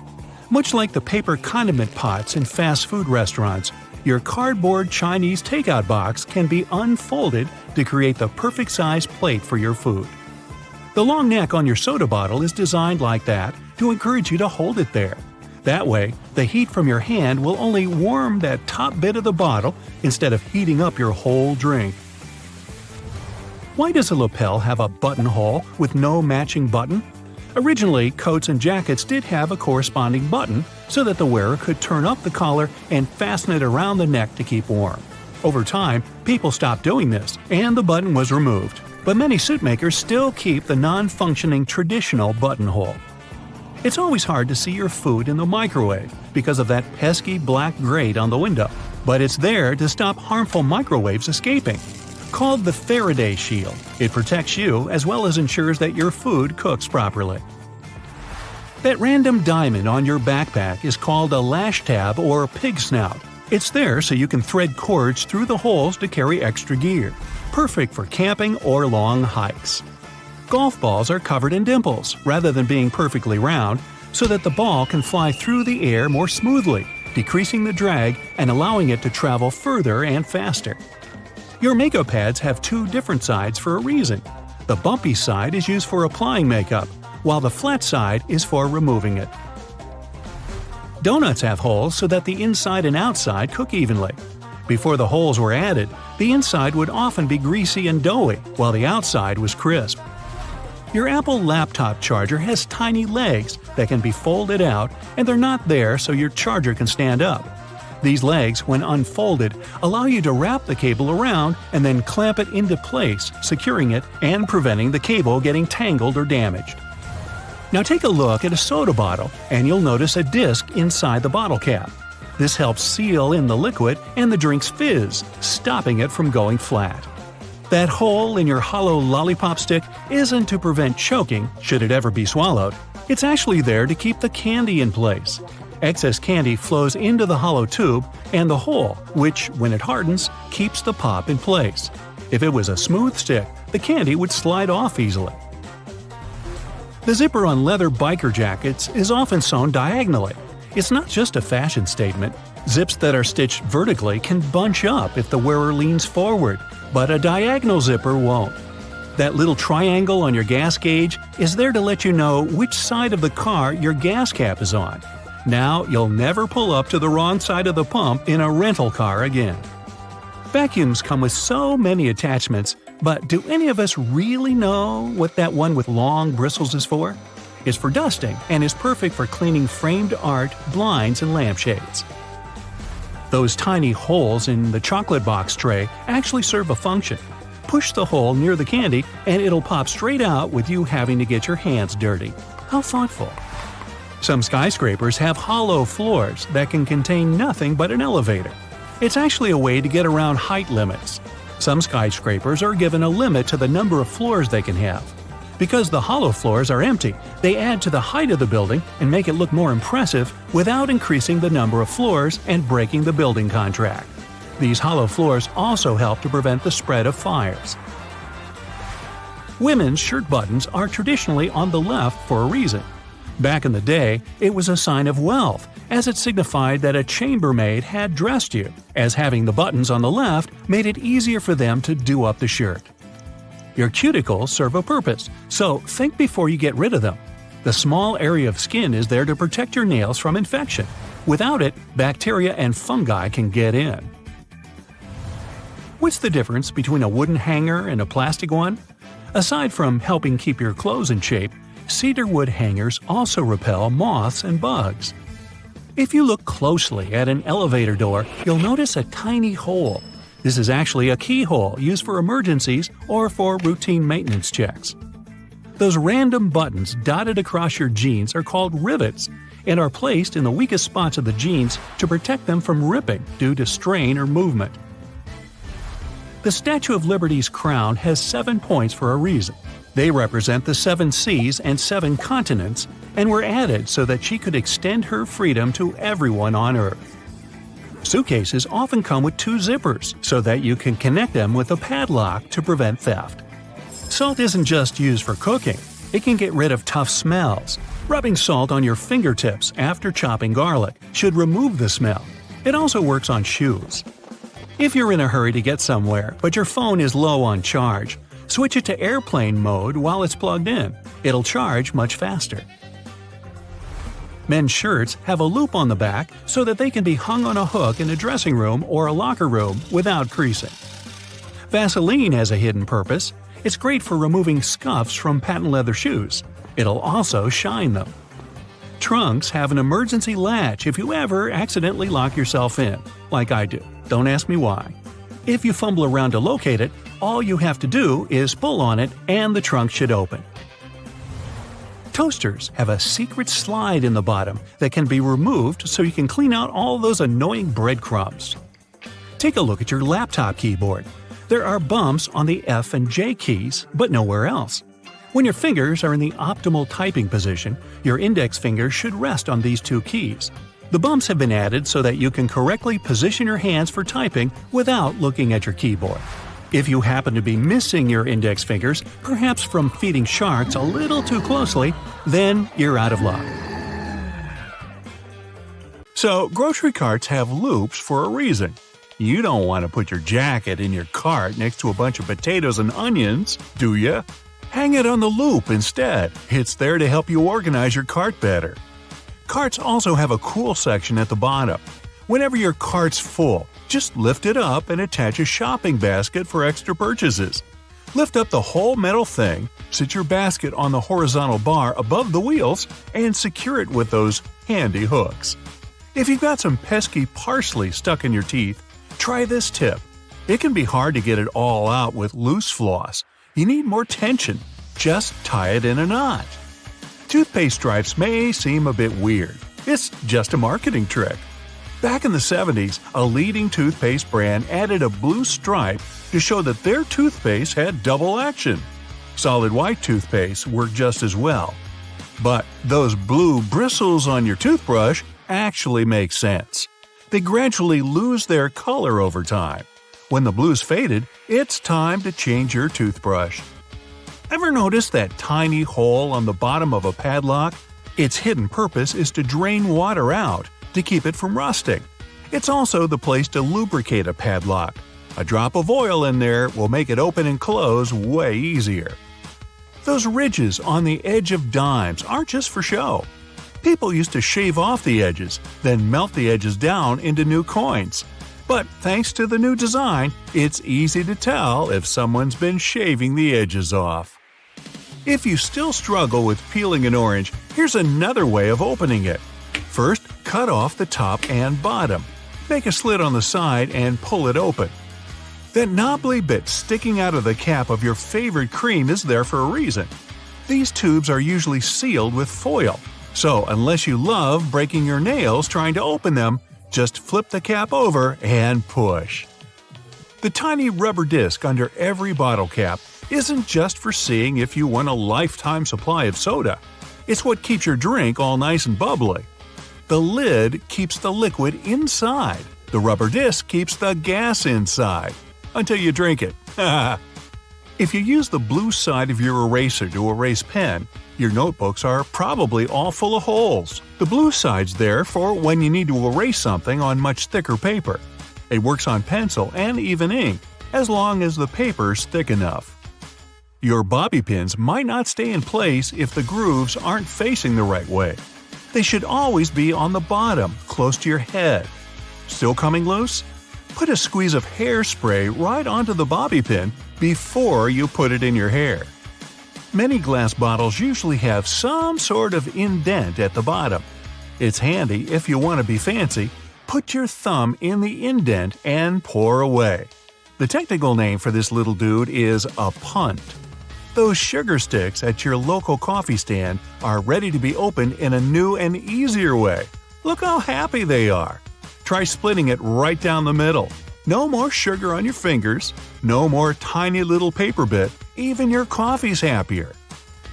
Much like the paper condiment pots in fast food restaurants, your cardboard Chinese takeout box can be unfolded to create the perfect size plate for your food. The long neck on your soda bottle is designed like that to encourage you to hold it there. That way, the heat from your hand will only warm that top bit of the bottle instead of heating up your whole drink. Why does a lapel have a buttonhole with no matching button? Originally, coats and jackets did have a corresponding button so that the wearer could turn up the collar and fasten it around the neck to keep warm. Over time, people stopped doing this, and the button was removed. But many suit makers still keep the non-functioning traditional buttonhole. It's always hard to see your food in the microwave because of that pesky black grate on the window, but it's there to stop harmful microwaves escaping. Called the Faraday Shield, it protects you as well as ensures that your food cooks properly. That random diamond on your backpack is called a lash tab or pig snout. It's there so you can thread cords through the holes to carry extra gear. Perfect for camping or long hikes. Golf balls are covered in dimples rather than being perfectly round, so that the ball can fly through the air more smoothly, decreasing the drag and allowing it to travel further and faster. Your makeup pads have 2 different sides for a reason. The bumpy side is used for applying makeup, while the flat side is for removing it. Donuts have holes so that the inside and outside cook evenly. Before the holes were added, the inside would often be greasy and doughy, while the outside was crisp. Your Apple laptop charger has tiny legs that can be folded out, and they're not there so your charger can stand up. These legs, when unfolded, allow you to wrap the cable around and then clamp it into place, securing it and preventing the cable getting tangled or damaged. Now take a look at a soda bottle and you'll notice a disc inside the bottle cap. This helps seal in the liquid and the drink's fizz, stopping it from going flat. That hole in your hollow lollipop stick isn't to prevent choking should it ever be swallowed. It's actually there to keep the candy in place. Excess candy flows into the hollow tube and the hole, which, when it hardens, keeps the pop in place. If it was a smooth stick, the candy would slide off easily. The zipper on leather biker jackets is often sewn diagonally. It's not just a fashion statement. Zips that are stitched vertically can bunch up if the wearer leans forward, but a diagonal zipper won't. That little triangle on your gas gauge is there to let you know which side of the car your gas cap is on. Now you'll never pull up to the wrong side of the pump in a rental car again. Vacuums come with so many attachments, but do any of us really know what that one with long bristles is for? It's for dusting and is perfect for cleaning framed art, blinds, and lampshades. Those tiny holes in the chocolate box tray actually serve a function. Push the hole near the candy and it'll pop straight out with you having to get your hands dirty. How thoughtful. Some skyscrapers have hollow floors that can contain nothing but an elevator. It's actually a way to get around height limits. Some skyscrapers are given a limit to the number of floors they can have. Because the hollow floors are empty, they add to the height of the building and make it look more impressive without increasing the number of floors and breaking the building contract. These hollow floors also help to prevent the spread of fires. Women's shirt buttons are traditionally on the left for a reason. Back in the day, it was a sign of wealth, as it signified that a chambermaid had dressed you, as having the buttons on the left made it easier for them to do up the shirt. Your cuticles serve a purpose, so think before you get rid of them. The small area of skin is there to protect your nails from infection. Without it, bacteria and fungi can get in. What's the difference between a wooden hanger and a plastic one? Aside from helping keep your clothes in shape, cedar wood hangers also repel moths and bugs. If you look closely at an elevator door, you'll notice a tiny hole. This is actually a keyhole used for emergencies or for routine maintenance checks. Those random buttons dotted across your jeans are called rivets and are placed in the weakest spots of the jeans to protect them from ripping due to strain or movement. The Statue of Liberty's crown has 7 points for a reason. They represent the 7 seas and 7 continents and were added so that she could extend her freedom to everyone on Earth. Suitcases often come with 2 zippers so that you can connect them with a padlock to prevent theft. Salt isn't just used for cooking. It can get rid of tough smells. Rubbing salt on your fingertips after chopping garlic should remove the smell. It also works on shoes. If you're in a hurry to get somewhere but your phone is low on charge, switch it to airplane mode while it's plugged in. It'll charge much faster. Men's shirts have a loop on the back so that they can be hung on a hook in a dressing room or a locker room without creasing. Vaseline has a hidden purpose. It's great for removing scuffs from patent leather shoes. It'll also shine them. Trunks have an emergency latch if you ever accidentally lock yourself in, like I do. Don't ask me why. If you fumble around to locate it, all you have to do is pull on it and the trunk should open. Toasters have a secret slide in the bottom that can be removed so you can clean out all those annoying breadcrumbs. Take a look at your laptop keyboard. There are bumps on the F and J keys, but nowhere else. When your fingers are in the optimal typing position, your index finger should rest on these 2 keys. The bumps have been added so that you can correctly position your hands for typing without looking at your keyboard. If you happen to be missing your index fingers, perhaps from feeding sharks a little too closely, then you're out of luck. So, grocery carts have loops for a reason. You don't want to put your jacket in your cart next to a bunch of potatoes and onions, do you? Hang it on the loop instead. It's there to help you organize your cart better. Carts also have a cool section at the bottom. Whenever your cart's full, just lift it up and attach a shopping basket for extra purchases. Lift up the whole metal thing, sit your basket on the horizontal bar above the wheels, and secure it with those handy hooks. If you've got some pesky parsley stuck in your teeth, try this tip. It can be hard to get it all out with loose floss. You need more tension. Just tie it in a knot. Toothpaste stripes may seem a bit weird. It's just a marketing trick. Back in the 70s, a leading toothpaste brand added a blue stripe to show that their toothpaste had double action. Solid white toothpaste worked just as well. But those blue bristles on your toothbrush actually make sense. They gradually lose their color over time. When the blue's faded, it's time to change your toothbrush. Ever notice that tiny hole on the bottom of a padlock? Its hidden purpose is to drain water out to keep it from rusting. It's also the place to lubricate a padlock. A drop of oil in there will make it open and close way easier. Those ridges on the edge of dimes aren't just for show. People used to shave off the edges, then melt the edges down into new coins. But thanks to the new design, it's easy to tell if someone's been shaving the edges off. If you still struggle with peeling an orange, here's another way of opening it. First, cut off the top and bottom. Make a slit on the side and pull it open. That knobbly bit sticking out of the cap of your favorite cream is there for a reason. These tubes are usually sealed with foil, so unless you love breaking your nails trying to open them, just flip the cap over and push. The tiny rubber disc under every bottle cap isn't just for seeing if you want a lifetime supply of soda. It's what keeps your drink all nice and bubbly. The lid keeps the liquid inside. The rubber disc keeps the gas inside. Until you drink it. If you use the blue side of your eraser to erase pen, your notebooks are probably all full of holes. The blue side's there for when you need to erase something on much thicker paper. It works on pencil and even ink, as long as the paper's thick enough. Your bobby pins might not stay in place if the grooves aren't facing the right way. They should always be on the bottom, close to your head. Still coming loose? Put a squeeze of hairspray right onto the bobby pin before you put it in your hair. Many glass bottles usually have some sort of indent at the bottom. It's handy if you want to be fancy. Put your thumb in the indent and pour away. The technical name for this little dude is a punt. Those sugar sticks at your local coffee stand are ready to be opened in a new and easier way. Look how happy they are. Try splitting it right down the middle. No more sugar on your fingers, no more tiny little paper bit, even your coffee's happier.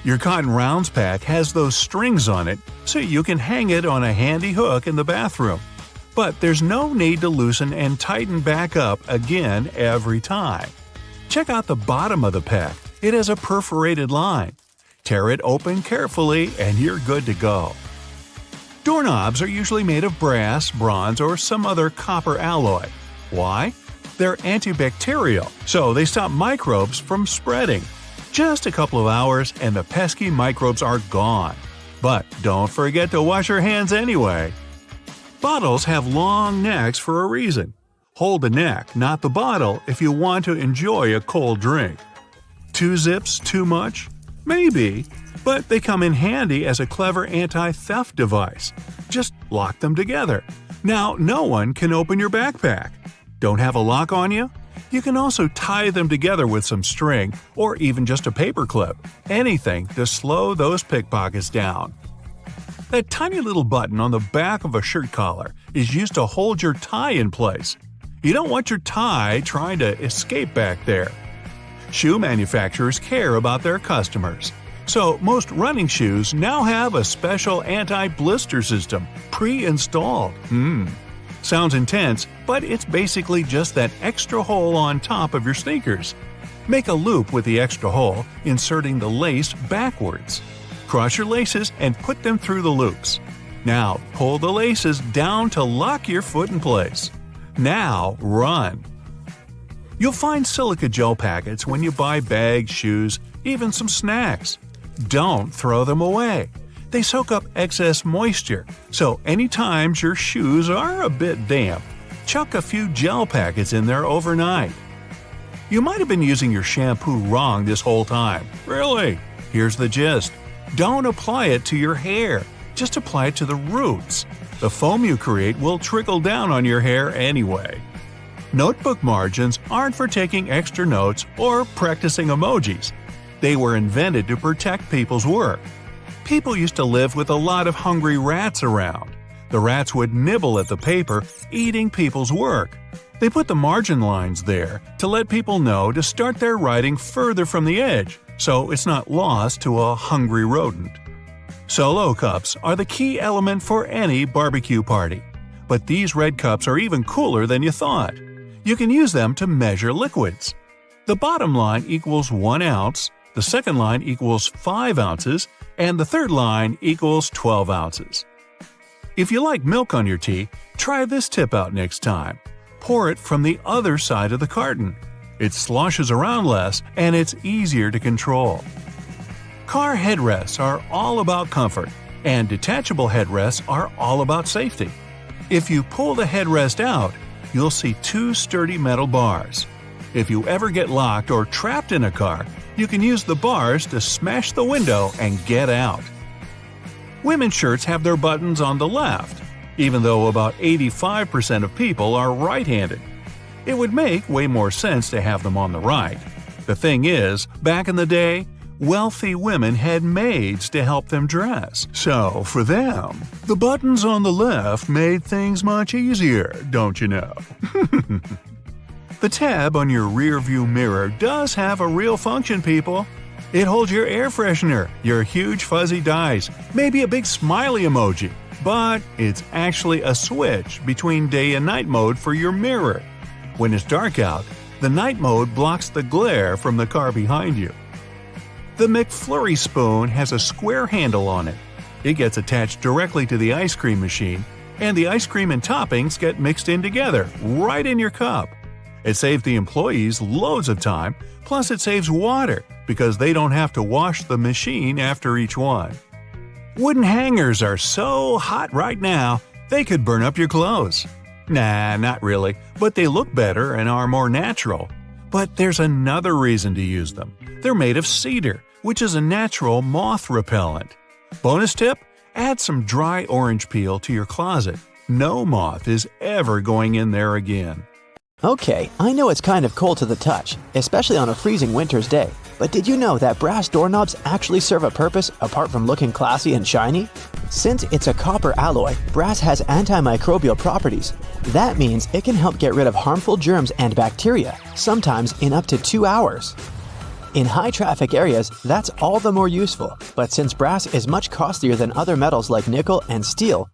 Your Cotton Rounds pack has those strings on it so you can hang it on a handy hook in the bathroom. But there's no need to loosen and tighten back up again every time. Check out the bottom of the pack. It has a perforated line. Tear it open carefully and you're good to go. Doorknobs are usually made of brass, bronze, or some other copper alloy. Why? They're antibacterial, so they stop microbes from spreading. Just a couple of hours and the pesky microbes are gone. But don't forget to wash your hands anyway. Bottles have long necks for a reason. Hold the neck, not the bottle, if you want to enjoy a cold drink. 2 zips too much? Maybe, but they come in handy as a clever anti-theft device. Just lock them together. Now no one can open your backpack. Don't have a lock on you? You can also tie them together with some string or even just a paper clip. Anything to slow those pickpockets down. That tiny little button on the back of a shirt collar is used to hold your tie in place. You don't want your tie trying to escape back there. Shoe manufacturers care about their customers. So most running shoes now have a special anti-blister system pre-installed. Sounds intense, but it's basically just that extra hole on top of your sneakers. Make a loop with the extra hole, inserting the lace backwards. Cross your laces and put them through the loops. Now pull the laces down to lock your foot in place. Now run. You'll find silica gel packets when you buy bags, shoes, even some snacks. Don't throw them away. They soak up excess moisture, so anytime your shoes are a bit damp, chuck a few gel packets in there overnight. You might have been using your shampoo wrong this whole time. Really? Here's the gist. Don't apply it to your hair. Just apply it to the roots. The foam you create will trickle down on your hair anyway. Notebook margins aren't for taking extra notes or practicing emojis. They were invented to protect people's work. People used to live with a lot of hungry rats around. The rats would nibble at the paper, eating people's work. They put the margin lines there to let people know to start their writing further from the edge, so it's not lost to a hungry rodent. Solo cups are the key element for any barbecue party. But these red cups are even cooler than you thought. You can use them to measure liquids. The bottom line equals 1 ounce, the second line equals 5 ounces, and the third line equals 12 ounces. If you like milk on your tea, try this tip out next time. Pour it from the other side of the carton. It sloshes around less and it's easier to control. Car headrests are all about comfort, and detachable headrests are all about safety. If you pull the headrest out, you'll see 2 sturdy metal bars. If you ever get locked or trapped in a car, you can use the bars to smash the window and get out. Women's shirts have their buttons on the left, even though about 85% of people are right-handed. It would make way more sense to have them on the right. The thing is, back in the day, wealthy women had maids to help them dress. So, for them, the buttons on the left made things much easier, don't you know? The tab on your rearview mirror does have a real function, people. It holds your air freshener, your huge fuzzy dice, maybe a big smiley emoji, but it's actually a switch between day and night mode for your mirror. When it's dark out, the night mode blocks the glare from the car behind you. The McFlurry spoon has a square handle on it. It gets attached directly to the ice cream machine, and the ice cream and toppings get mixed in together, right in your cup. It saves the employees loads of time, plus it saves water, because they don't have to wash the machine after each one. Wooden hangers are so hot right now, they could burn up your clothes. Nah, not really, but they look better and are more natural. But there's another reason to use them. They're made of cedar, which is a natural moth repellent. Bonus tip? Add some dry orange peel to your closet. No moth is ever going in there again. Okay, I know it's kind of cold to the touch, especially on a freezing winter's day, but did you know that brass doorknobs actually serve a purpose apart from looking classy and shiny? Since it's a copper alloy, brass has antimicrobial properties. That means it can help get rid of harmful germs and bacteria, sometimes in up to 2 hours. In high-traffic areas, that's all the more useful, but since brass is much costlier than other metals like nickel and steel,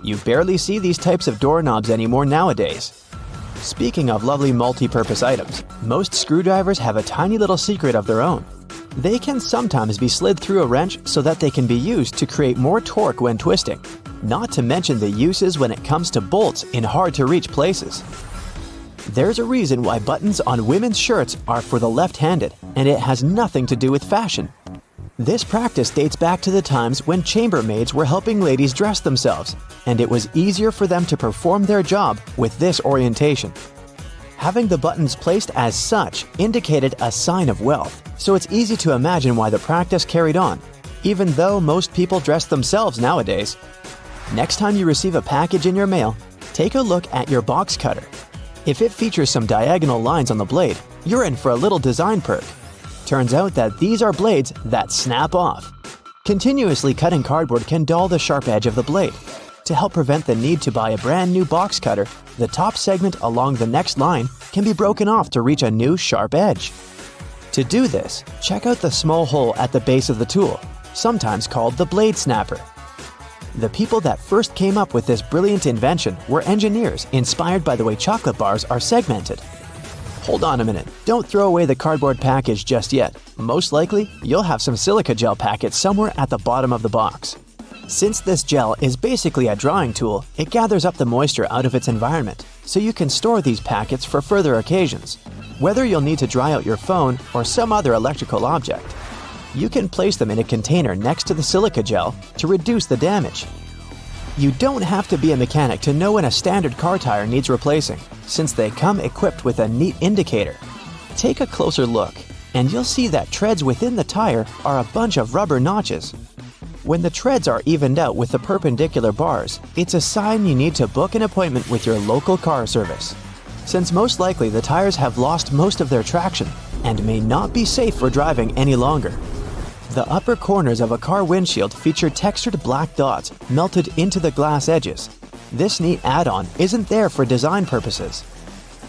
you barely see these types of doorknobs anymore nowadays. Speaking of lovely multi-purpose items, most screwdrivers have a tiny little secret of their own. They can sometimes be slid through a wrench so that they can be used to create more torque when twisting, not to mention the uses when it comes to bolts in hard-to-reach places. There's a reason why buttons on women's shirts are for the left-handed, and it has nothing to do with fashion. This practice dates back to the times when chambermaids were helping ladies dress themselves, and it was easier for them to perform their job with this orientation. Having the buttons placed as such indicated a sign of wealth, so it's easy to imagine why the practice carried on, even though most people dress themselves nowadays. Next time you receive a package in your mail, take a look at your box cutter. If it features some diagonal lines on the blade, you're in for a little design perk. Turns out that these are blades that snap off. Continuously cutting cardboard can dull the sharp edge of the blade. To help prevent the need to buy a brand new box cutter, the top segment along the next line can be broken off to reach a new sharp edge. To do this, check out the small hole at the base of the tool, sometimes called the blade snapper. The people that first came up with this brilliant invention were engineers inspired by the way chocolate bars are segmented. Hold on a minute, don't throw away the cardboard package just yet. Most likely, you'll have some silica gel packets somewhere at the bottom of the box. Since this gel is basically a drawing tool, it gathers up the moisture out of its environment, so you can store these packets for further occasions. Whether you'll need to dry out your phone or some other electrical object, you can place them in a container next to the silica gel to reduce the damage. You don't have to be a mechanic to know when a standard car tire needs replacing, since they come equipped with a neat indicator. Take a closer look, and you'll see that treads within the tire are a bunch of rubber notches. When the treads are evened out with the perpendicular bars, it's a sign you need to book an appointment with your local car service, since most likely the tires have lost most of their traction and may not be safe for driving any longer. The upper corners of a car windshield feature textured black dots melted into the glass edges. This neat add-on isn't there for design purposes.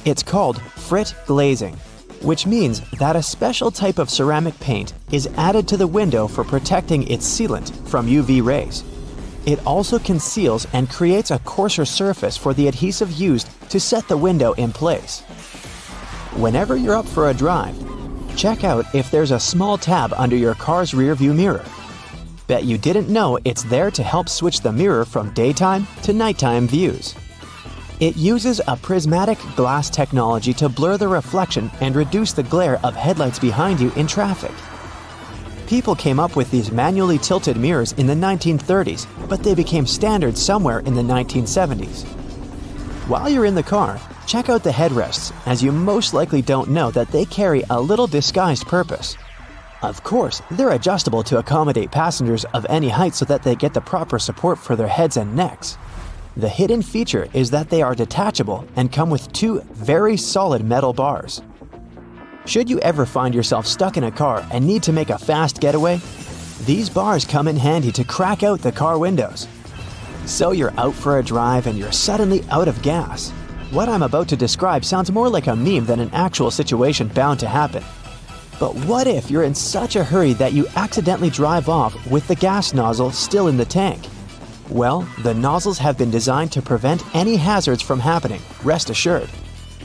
It's called frit glazing, which means that a special type of ceramic paint is added to the window for protecting its sealant from UV rays. It also conceals and creates a coarser surface for the adhesive used to set the window in place. Whenever you're up for a drive, check out if there's a small tab under your car's rearview mirror. Bet you didn't know it's there to help switch the mirror from daytime to nighttime views. It uses a prismatic glass technology to blur the reflection and reduce the glare of headlights behind you in traffic. People came up with these manually tilted mirrors in the 1930s, but they became standard somewhere in the 1970s. While you're in the car, check out the headrests, as you most likely don't know that they carry a little disguised purpose. Of course, they're adjustable to accommodate passengers of any height so that they get the proper support for their heads and necks. The hidden feature is that they are detachable and come with two very solid metal bars. Should you ever find yourself stuck in a car and need to make a fast getaway, these bars come in handy to crack out the car windows. So you're out for a drive and you're suddenly out of gas. What I'm about to describe sounds more like a meme than an actual situation bound to happen. But what if you're in such a hurry that you accidentally drive off with the gas nozzle still in the tank? Well, the nozzles have been designed to prevent any hazards from happening, rest assured.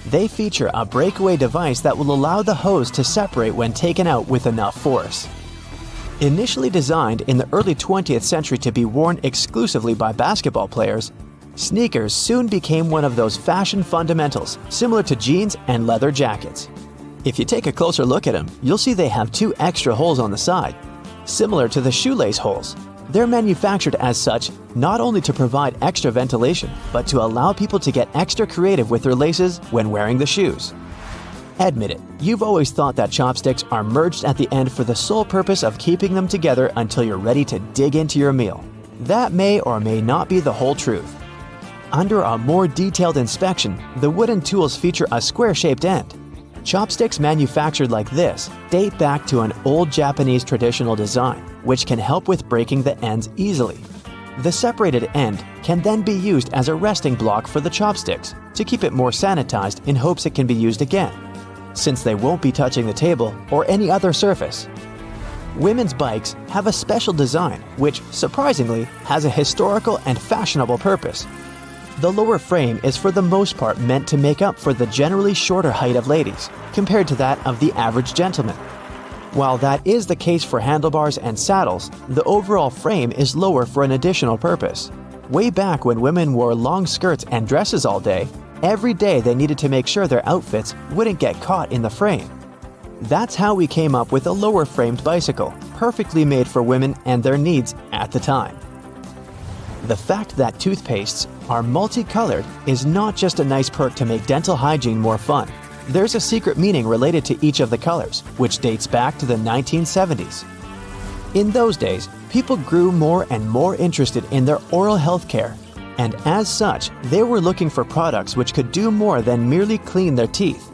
They feature a breakaway device that will allow the hose to separate when taken out with enough force. Initially designed in the early 20th century to be worn exclusively by basketball players, sneakers soon became one of those fashion fundamentals, similar to jeans and leather jackets. If you take a closer look at them, you'll see they have two extra holes on the side, similar to the shoelace holes. They're manufactured as such not only to provide extra ventilation, but to allow people to get extra creative with their laces when wearing the shoes. Admit it, you've always thought that chopsticks are merged at the end for the sole purpose of keeping them together until you're ready to dig into your meal. That may or may not be the whole truth. Under a more detailed inspection, the wooden tools feature a square-shaped end. Chopsticks manufactured like this date back to an old Japanese traditional design, which can help with breaking the ends easily. The separated end can then be used as a resting block for the chopsticks to keep it more sanitized in hopes it can be used again, since they won't be touching the table or any other surface. Women's bikes have a special design which, surprisingly, has a historical and fashionable purpose. The lower frame is for the most part meant to make up for the generally shorter height of ladies, compared to that of the average gentleman. While that is the case for handlebars and saddles, the overall frame is lower for an additional purpose. Way back when women wore long skirts and dresses all day, every day they needed to make sure their outfits wouldn't get caught in the frame. That's how we came up with a lower-framed bicycle, perfectly made for women and their needs at the time. The fact that toothpastes are multicolored is not just a nice perk to make dental hygiene more fun. There's a secret meaning related to each of the colors, which dates back to the 1970s. In those days, people grew more and more interested in their oral health care, and as such, they were looking for products which could do more than merely clean their teeth.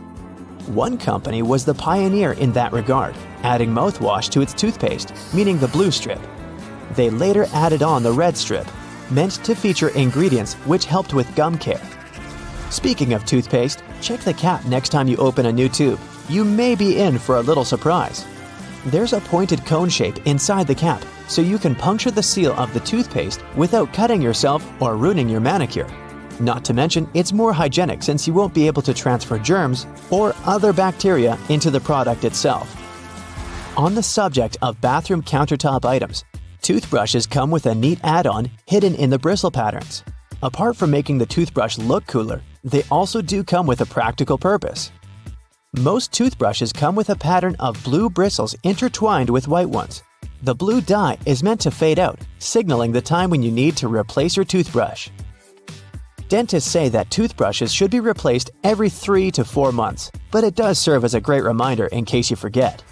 One company was the pioneer in that regard, adding mouthwash to its toothpaste, meaning the blue strip. They later added on the red strip, meant to feature ingredients which helped with gum care. Speaking of toothpaste, check the cap next time you open a new tube. You may be in for a little surprise. There's a pointed cone shape inside the cap, so you can puncture the seal of the toothpaste without cutting yourself or ruining your manicure. Not to mention, it's more hygienic since you won't be able to transfer germs or other bacteria into the product itself. On the subject of bathroom countertop items, toothbrushes come with a neat add-on hidden in the bristle patterns. Apart from making the toothbrush look cooler, they also do come with a practical purpose. Most toothbrushes come with a pattern of blue bristles intertwined with white ones. The blue dye is meant to fade out, signaling the time when you need to replace your toothbrush. Dentists say that toothbrushes should be replaced every 3 to 4 months, but it does serve as a great reminder in case you forget.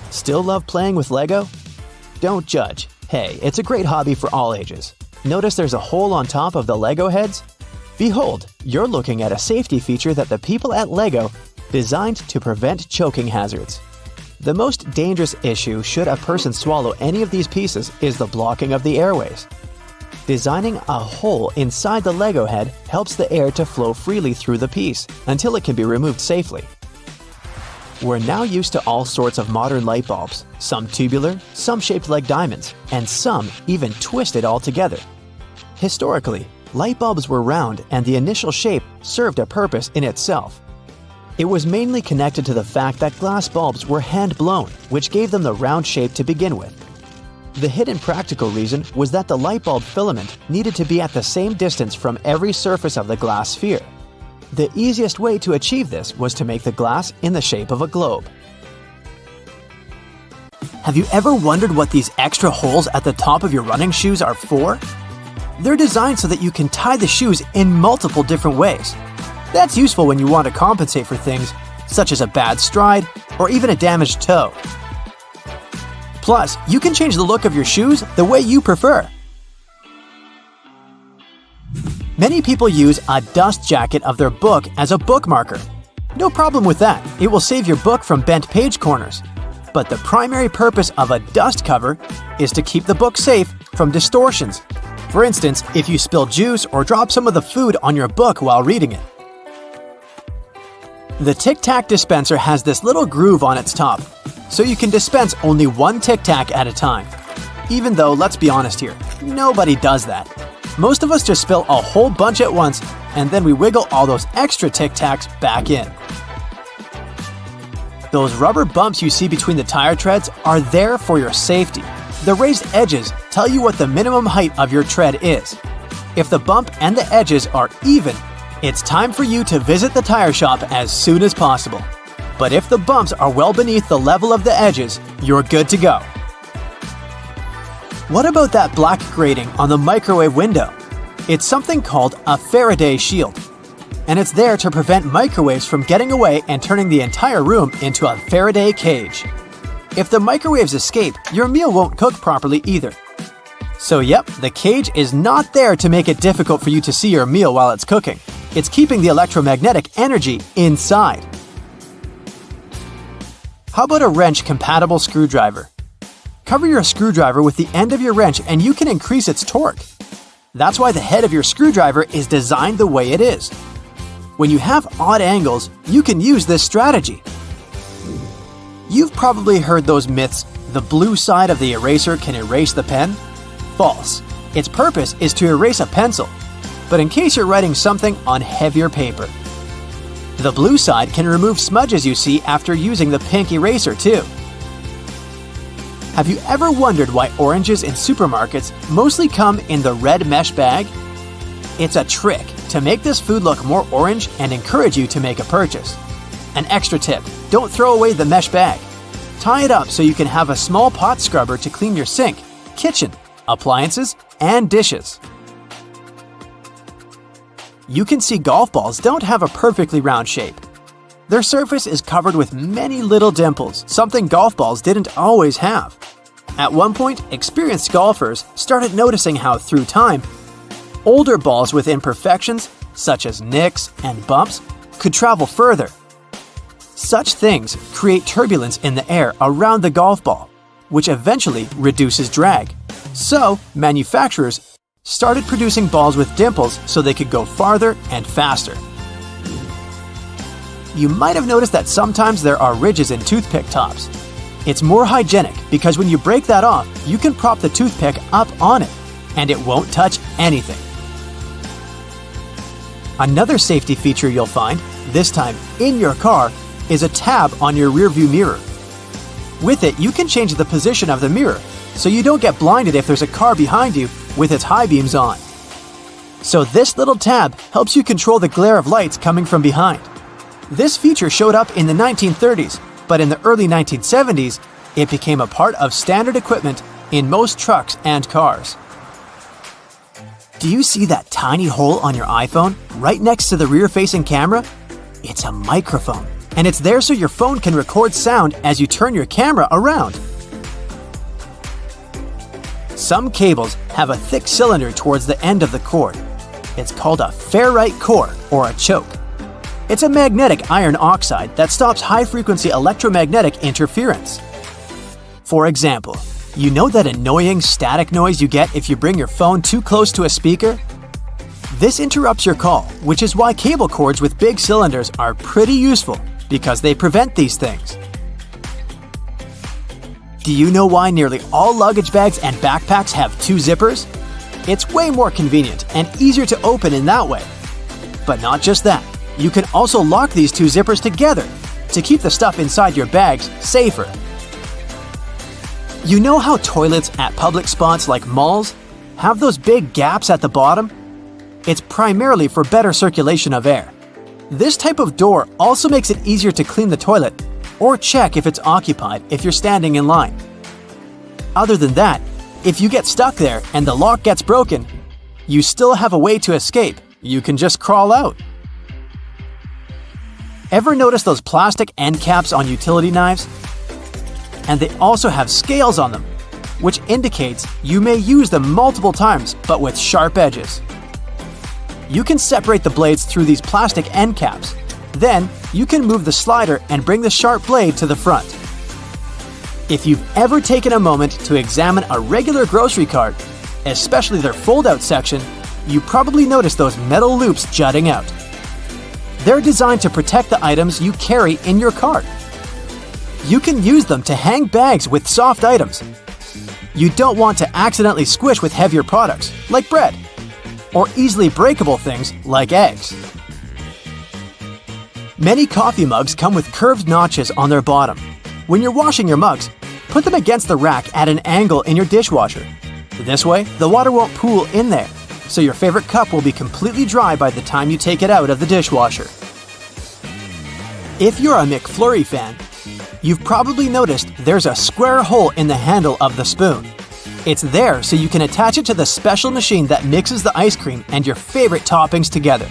Still love playing with Lego? Don't judge. Hey, it's a great hobby for all ages. Notice there's a hole on top of the Lego heads? Behold, you're looking at a safety feature that the people at Lego designed to prevent choking hazards. The most dangerous issue should a person swallow any of these pieces is the blocking of the airways. Designing a hole inside the Lego head helps the air to flow freely through the piece until it can be removed safely. We're now used to all sorts of modern light bulbs, some tubular, some shaped like diamonds, and some even twisted altogether. Historically, light bulbs were round and the initial shape served a purpose in itself. It was mainly connected to the fact that glass bulbs were hand-blown, which gave them the round shape to begin with. The hidden practical reason was that the light bulb filament needed to be at the same distance from every surface of the glass sphere. The easiest way to achieve this was to make the glass in the shape of a globe. Have you ever wondered what these extra holes at the top of your running shoes are for? They're designed so that you can tie the shoes in multiple different ways. That's useful when you want to compensate for things such as a bad stride or even a damaged toe. Plus, you can change the look of your shoes the way you prefer. Many people use a dust jacket of their book as a bookmarker. No problem with that, it will save your book from bent page corners. But the primary purpose of a dust cover is to keep the book safe from distortions. For instance, if you spill juice or drop some of the food on your book while reading it. The Tic Tac dispenser has this little groove on its top, so you can dispense only one Tic Tac at a time. Even though, let's be honest here, nobody does that. Most of us just spill a whole bunch at once, and then we wiggle all those extra Tic Tacs back in. Those rubber bumps you see between the tire treads are there for your safety. The raised edges tell you what the minimum height of your tread is. If the bump and the edges are even, it's time for you to visit the tire shop as soon as possible. But if the bumps are well beneath the level of the edges, you're good to go. What about that black grating on the microwave window? It's something called a Faraday shield, and it's there to prevent microwaves from getting away and turning the entire room into a Faraday cage. If the microwaves escape, your meal won't cook properly either. So yep, the cage is not there to make it difficult for you to see your meal while it's cooking. It's keeping the electromagnetic energy inside. How about a wrench-compatible screwdriver? Cover your screwdriver with the end of your wrench and you can increase its torque. That's why the head of your screwdriver is designed the way it is. When you have odd angles, you can use this strategy. You've probably heard those myths, the blue side of the eraser can erase the pen? False. Its purpose is to erase a pencil, but in case you're writing something on heavier paper. The blue side can remove smudges you see after using the pink eraser too. Have you ever wondered why oranges in supermarkets mostly come in the red mesh bag? It's a trick to make this food look more orange and encourage you to make a purchase. An extra tip, don't throw away the mesh bag. Tie it up so you can have a small pot scrubber to clean your sink, kitchen, appliances, and dishes. You can see golf balls don't have a perfectly round shape. Their surface is covered with many little dimples, something golf balls didn't always have. At one point, experienced golfers started noticing how, through time, older balls with imperfections, such as nicks and bumps, could travel further. Such things create turbulence in the air around the golf ball, which eventually reduces drag. So, manufacturers started producing balls with dimples so they could go farther and faster. You might have noticed that sometimes there are ridges in toothpick tops. It's more hygienic because when you break that off, you can prop the toothpick up on it, and it won't touch anything. Another safety feature you'll find, this time in your car, is a tab on your rearview mirror. With it, you can change the position of the mirror, so you don't get blinded if there's a car behind you with its high beams on. So this little tab helps you control the glare of lights coming from behind. This feature showed up in the 1930s, but in the early 1970s, it became a part of standard equipment in most trucks and cars. Do you see that tiny hole on your iPhone right next to the rear-facing camera? It's a microphone, and it's there so your phone can record sound as you turn your camera around. Some cables have a thick cylinder towards the end of the cord. It's called a ferrite core or a choke. It's a magnetic iron oxide that stops high-frequency electromagnetic interference. For example, You know that annoying static noise you get if you bring your phone too close to a speaker? This interrupts your call, which is why cable cords with big cylinders are pretty useful because they prevent these things. Do you know why nearly all luggage bags and backpacks have 2 zippers? It's way more convenient and easier to open in that way. But not just that, you can also lock these 2 zippers together to keep the stuff inside your bags safer. You know how toilets at public spots like malls have those big gaps at the bottom? It's primarily for better circulation of air. This type of door also makes it easier to clean the toilet or check if it's occupied if you're standing in line. Other than that, if you get stuck there and the lock gets broken, you still have a way to escape. You can just crawl out. Ever notice those plastic end caps on utility knives? And they also have scales on them, which indicates you may use them multiple times but with sharp edges. You can separate the blades through these plastic end caps. Then, you can move the slider and bring the sharp blade to the front. If you've ever taken a moment to examine a regular grocery cart, especially their fold-out section, you probably noticed those metal loops jutting out. They're designed to protect the items you carry in your cart. You can use them to hang bags with soft items. You don't want to accidentally squish with heavier products, like bread, or easily breakable things like eggs. Many coffee mugs come with curved notches on their bottom. When you're washing your mugs, put them against the rack at an angle in your dishwasher. This way, the water won't pool in there, so your favorite cup will be completely dry by the time you take it out of the dishwasher. If you're a McFlurry fan, you've probably noticed there's a square hole in the handle of the spoon. It's there so you can attach it to the special machine that mixes the ice cream and your favorite toppings together.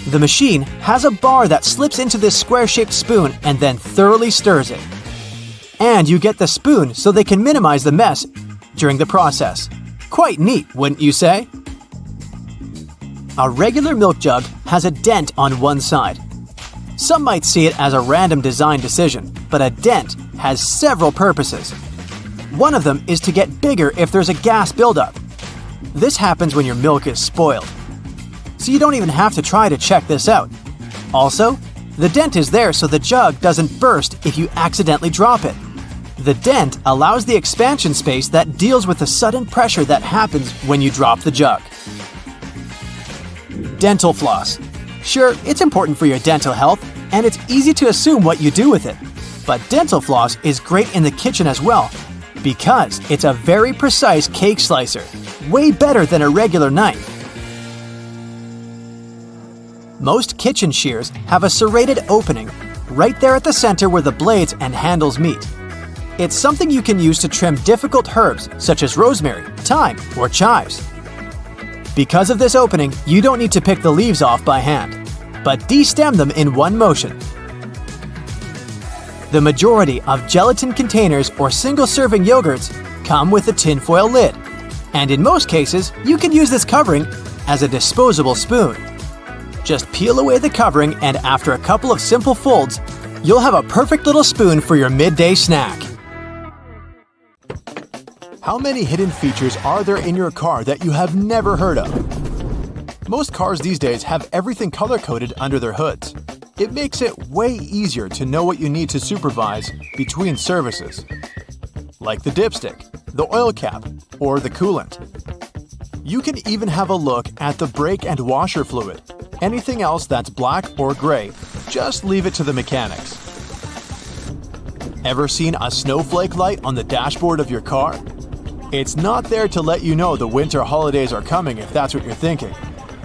The machine has a bar that slips into this square-shaped spoon and then thoroughly stirs it. And you get the spoon so they can minimize the mess during the process. Quite neat, wouldn't you say? A regular milk jug has a dent on one side. Some might see it as a random design decision, but a dent has several purposes. One of them is to get bigger if there's a gas buildup. This happens when your milk is spoiled. So you don't even have to try to check this out. Also, the dent is there so the jug doesn't burst if you accidentally drop it. The dent allows the expansion space that deals with the sudden pressure that happens when you drop the jug. Dental floss. Sure, it's important for your dental health, and it's easy to assume what you do with it. But dental floss is great in the kitchen as well, because it's a very precise cake slicer, way better than a regular knife. Most kitchen shears have a serrated opening right there at the center where the blades and handles meet. It's something you can use to trim difficult herbs such as rosemary, thyme, or chives. Because of this opening, you don't need to pick the leaves off by hand, but de-stem them in one motion. The majority of gelatin containers or single-serving yogurts come with a tinfoil lid, and in most cases, you can use this covering as a disposable spoon. Just peel away the covering, and after a couple of simple folds, you'll have a perfect little spoon for your midday snack. How many hidden features are there in your car that you have never heard of? Most cars these days have everything color-coded under their hoods. It makes it way easier to know what you need to supervise between services, like the dipstick, the oil cap, or the coolant. You can even have a look at the brake and washer fluid. Anything else that's black or gray, just leave it to the mechanics. Ever seen a snowflake light on the dashboard of your car? It's not there to let you know the winter holidays are coming if that's what you're thinking.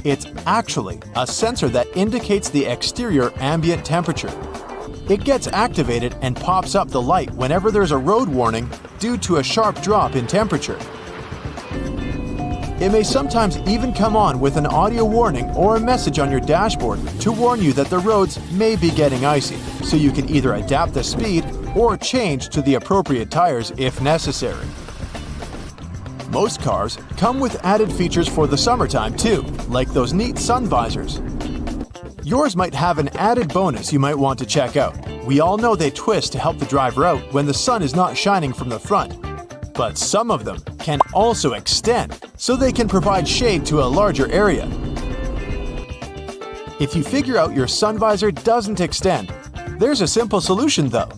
It's actually a sensor that indicates the exterior ambient temperature. It gets activated and pops up the light whenever there's a road warning due to a sharp drop in temperature. It may sometimes even come on with an audio warning or a message on your dashboard to warn you that the roads may be getting icy, so you can either adapt the speed or change to the appropriate tires if necessary. Most cars come with added features for the summertime too, like those neat sun visors. Yours might have an added bonus you might want to check out. We all know they twist to help the driver out when the sun is not shining from the front. But some of them can also extend, so they can provide shade to a larger area. If you figure out your sun visor doesn't extend, there's a simple solution though.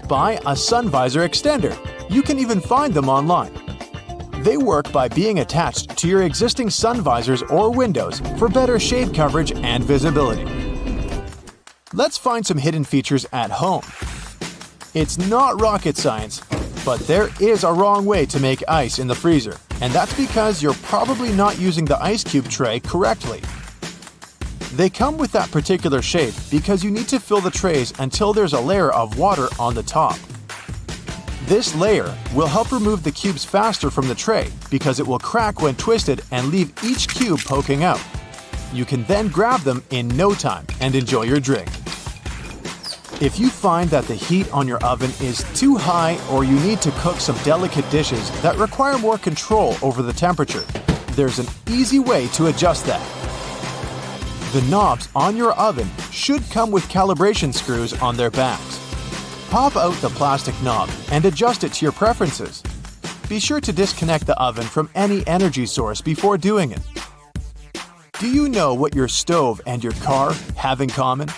Buy a sun visor extender. You can even find them online. They work by being attached to your existing sun visors or windows for better shade coverage and visibility. Let's find some hidden features at home. It's not rocket science, but there is a wrong way to make ice in the freezer, and that's because you're probably not using the ice cube tray correctly. They come with that particular shape because you need to fill the trays until there's a layer of water on the top. This layer will help remove the cubes faster from the tray because it will crack when twisted and leave each cube poking out. You can then grab them in no time and enjoy your drink. If you find that the heat on your oven is too high or you need to cook some delicate dishes that require more control over the temperature, there's an easy way to adjust that. The knobs on your oven should come with calibration screws on their backs. Pop out the plastic knob and adjust it to your preferences. Be sure to disconnect the oven from any energy source before doing it. Do you know what your stove and your car have in common?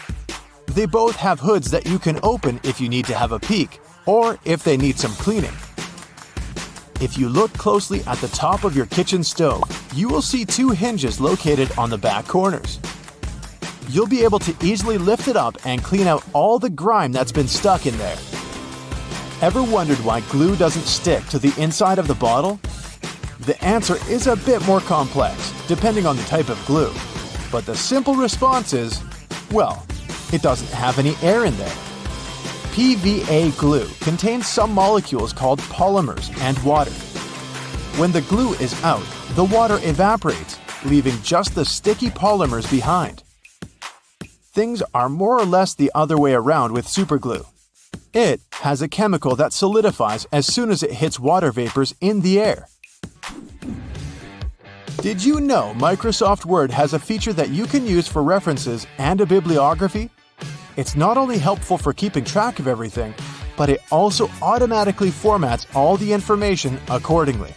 They both have hoods that you can open if you need to have a peek, or if they need some cleaning. If you look closely at the top of your kitchen stove, you will see two hinges located on the back corners. You'll be able to easily lift it up and clean out all the grime that's been stuck in there. Ever wondered why glue doesn't stick to the inside of the bottle? The answer is a bit more complex, depending on the type of glue. But the simple response is, well, it doesn't have any air in there. PVA glue contains some molecules called polymers and water. When the glue is out, the water evaporates, leaving just the sticky polymers behind. Things are more or less the other way around with superglue. It has a chemical that solidifies as soon as it hits water vapors in the air. Did you know Microsoft Word has a feature that you can use for references and a bibliography? It's not only helpful for keeping track of everything, but it also automatically formats all the information accordingly.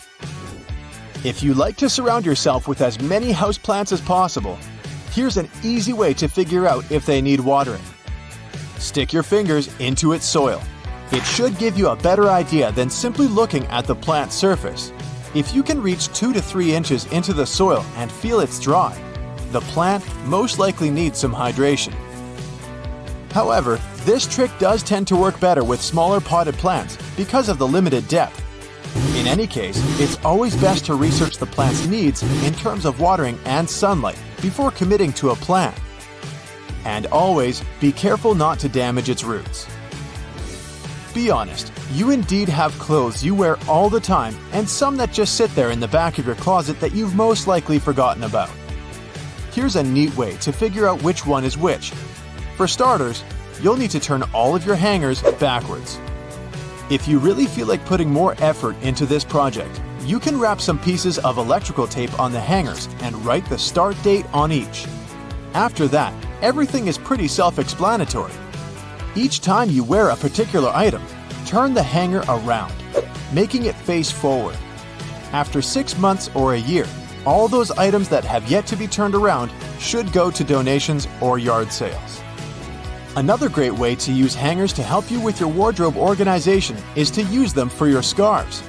If you like to surround yourself with as many houseplants as possible, here's an easy way to figure out if they need watering. Stick your fingers into its soil. It should give you a better idea than simply looking at the plant's surface. If you can reach 2 to 3 inches into the soil and feel it's dry, the plant most likely needs some hydration. However, this trick does tend to work better with smaller potted plants because of the limited depth. In any case, it's always best to research the plant's needs in terms of watering and sunlight before committing to a plant. And always be careful not to damage its roots. Be honest, you indeed have clothes you wear all the time and some that just sit there in the back of your closet that you've most likely forgotten about. Here's a neat way to figure out which one is which. For starters, you'll need to turn all of your hangers backwards. If you really feel like putting more effort into this project, you can wrap some pieces of electrical tape on the hangers and write the start date on each. After that, everything is pretty self-explanatory. Each time you wear a particular item, turn the hanger around, making it face forward. After 6 months or a year, all those items that have yet to be turned around should go to donations or yard sales. Another great way to use hangers to help you with your wardrobe organization is to use them for your scarves.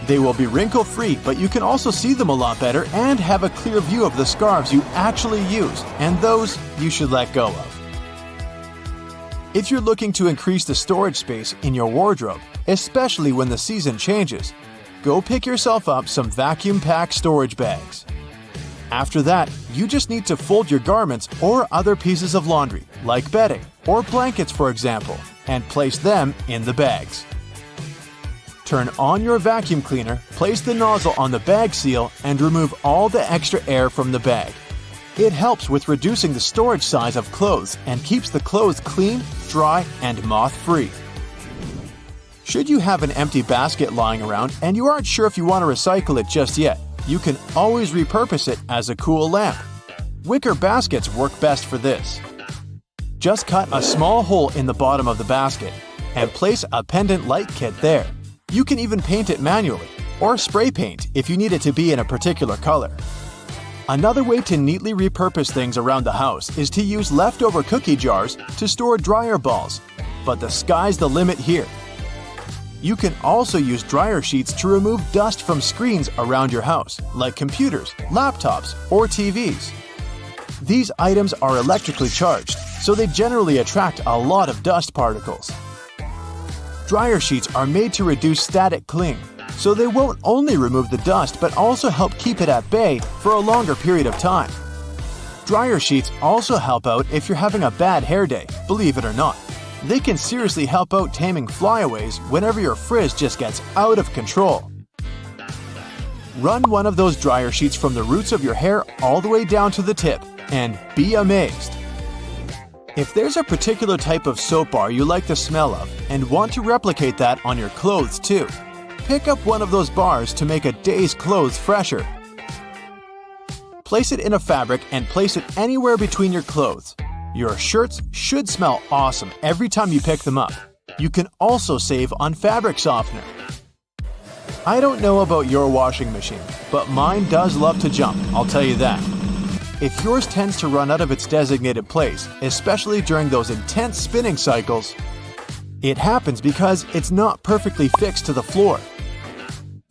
They will be wrinkle-free, but you can also see them a lot better and have a clear view of the scarves you actually use and those you should let go of. If you're looking to increase the storage space in your wardrobe, especially when the season changes, go pick yourself up some vacuum pack storage bags. After that, you just need to fold your garments or other pieces of laundry, like bedding or blankets for example, and place them in the bags. Turn on your vacuum cleaner, place the nozzle on the bag seal, and remove all the extra air from the bag. It helps with reducing the storage size of clothes and keeps the clothes clean, dry, and moth-free. Should you have an empty basket lying around and you aren't sure if you want to recycle it just yet, you can always repurpose it as a cool lamp. Wicker baskets work best for this. Just cut a small hole in the bottom of the basket and place a pendant light kit there. You can even paint it manually, or spray paint if you need it to be in a particular color. Another way to neatly repurpose things around the house is to use leftover cookie jars to store dryer balls, but the sky's the limit here. You can also use dryer sheets to remove dust from screens around your house, like computers, laptops, or TVs. These items are electrically charged, so they generally attract a lot of dust particles. Dryer sheets are made to reduce static cling, so they won't only remove the dust but also help keep it at bay for a longer period of time. Dryer sheets also help out if you're having a bad hair day, believe it or not. They can seriously help out taming flyaways whenever your frizz just gets out of control. Run one of those dryer sheets from the roots of your hair all the way down to the tip, and be amazed. If there's a particular type of soap bar you like the smell of and want to replicate that on your clothes too, pick up one of those bars to make a day's clothes fresher. Place it in a fabric and place it anywhere between your clothes. Your shirts should smell awesome every time you pick them up. You can also save on fabric softener. I don't know about your washing machine, but mine does love to jump, I'll tell you that. If yours tends to run out of its designated place, especially during those intense spinning cycles, it happens because it's not perfectly fixed to the floor.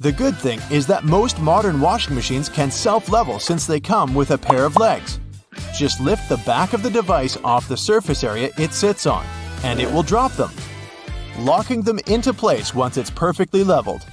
The good thing is that most modern washing machines can self-level since they come with a pair of legs. Just lift the back of the device off the surface area it sits on, and it will drop them, locking them into place once it's perfectly leveled.